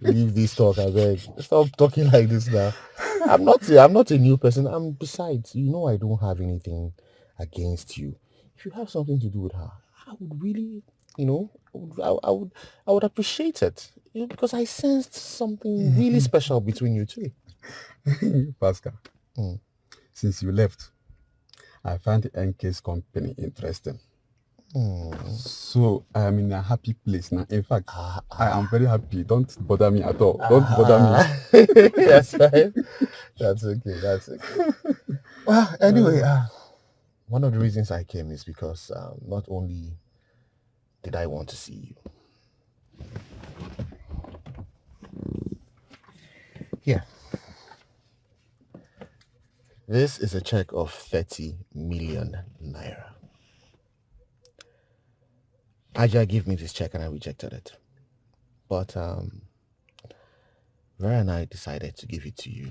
leave this talk, I beg. Stop talking like this now. I'm not a new person. Besides, I don't have anything against you. If you have something to do with her, I would really, I would appreciate it. Because I sensed something really special between you two. Pascal, since you left, I find NK's company interesting. So I am in a happy place now. In fact, I am very happy. Don't bother me at all. Don't bother me. That's fine. That's okay. Well, anyway, one of the reasons I came is because not only did I want to see you. Here. This is a check of 30 million naira. Aja gave me this check and I rejected it. But Vera and I decided to give it to you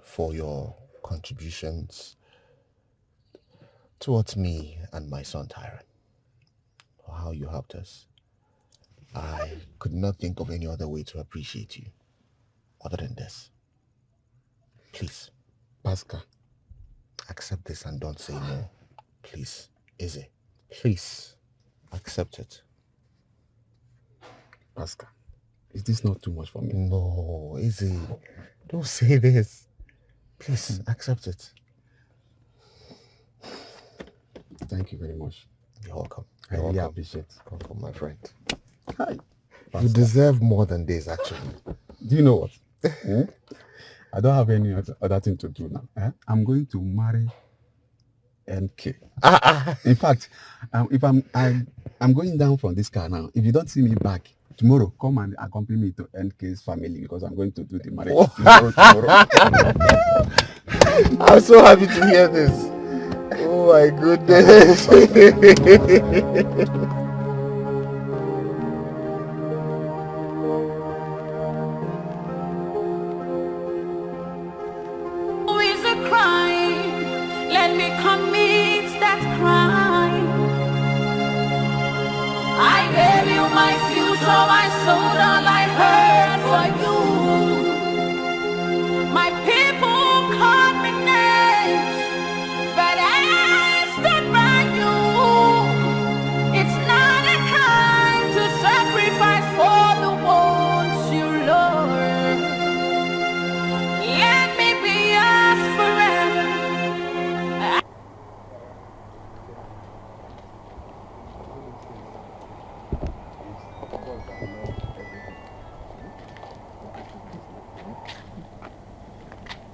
for your contributions towards me and my son Tyron. For how you helped us. I could not think of any other way to appreciate you other than this. Please, Pascal, accept this and don't say no. Please, Izzy, please accept it. Pascal, is this not too much for me? No, Izzy, don't say this. Please accept it. Thank you very much. You're welcome. I really appreciate it. Welcome, my friend. Hi. You deserve more than this, actually. Do you know what? I don't have any other thing to do now. I'm going to marry NK. In fact, if I'm going down from this car now, if you don't see me back tomorrow, come and accompany me to NK's family because I'm going to do the marriage tomorrow. I'm so happy to hear this. Oh my goodness. Who is a crime? Let me commit that crime. I gave you my future, my soul, all I heard for you. My people called me names, but I stood by you. It's not a crime to sacrifice for the ones you love. Let me be yours forever.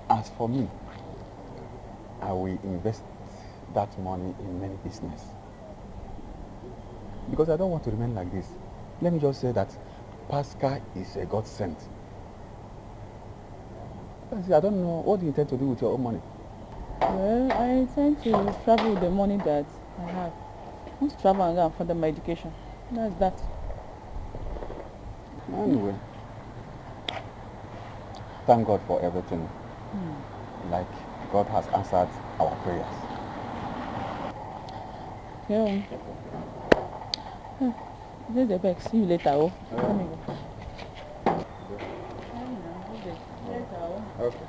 As for me, I will invest that money in many business. Because I don't want to remain like this. Let me just say that Pascal is a godsend. I don't know, what do you intend to do with your own money? Well, I intend to travel with the money that I have. I want to travel and go and further my education. That's that. Anyway, thank God for everything. Like God has answered our prayers. Yeah. There's the back. See you later. Oh. Let me go. Okay.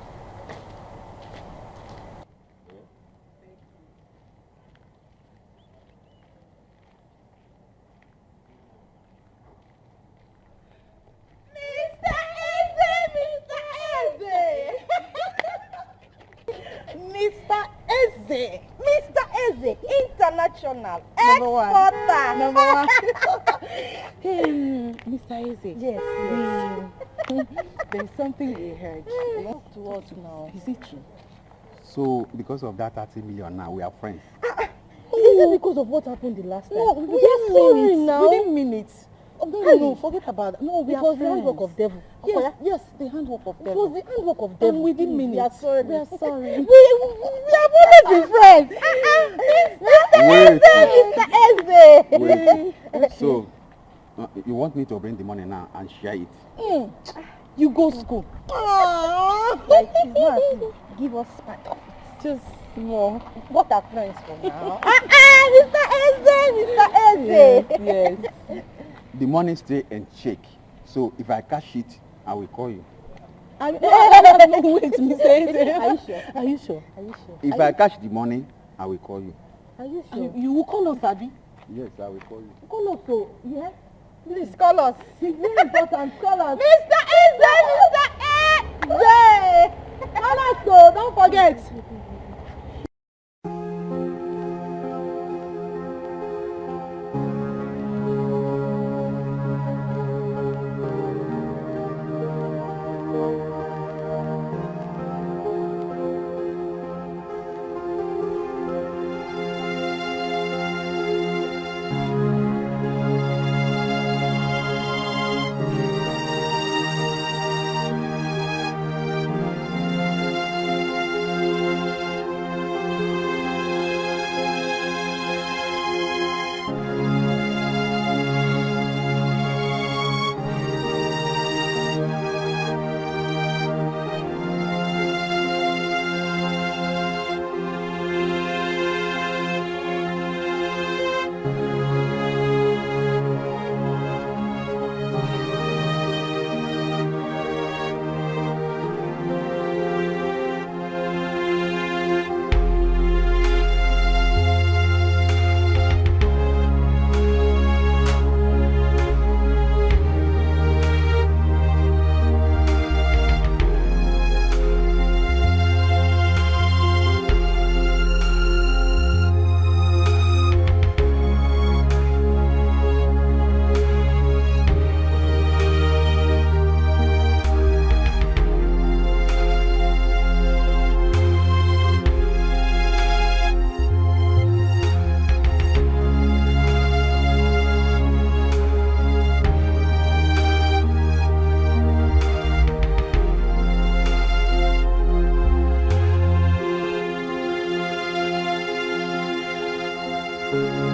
Mr. Eze, Mr. Eze, international Number one. exporter. Number one. Mr. Eze. Yes, There's something we heard. Talk to us now. Is it true? So, because of that 30 million now, we are friends. Is it because of what happened the last time? No, we we didn't are sorry mean it. now. We didn't mean it. Oh, no, forget about that. No, We it are was the friends. handwork of devil. Yes, Yes, the handwork of It devil. was the handwork of devil. We didn't mean We it. are sorry. We are sorry. We have always been friends. Mr. Eze. Wait. So, you want me to bring the money now and share it? You go school. Like, it's not as if give us part of it. Just more. What are friends for now? Mr. Eze. Yes. The money stay in check. So, if I cash it, I will call you. No, wait, Mr. Eze. Are you sure? Are you sure? Are you sure? If I cash the money, I will call you. Are you sure? You will call us, Abi? Yes, I will call you. Call us, so, yeah? Please call us. It's very important. Call us. Mr. Eze. Call us, so don't forget. Thank you.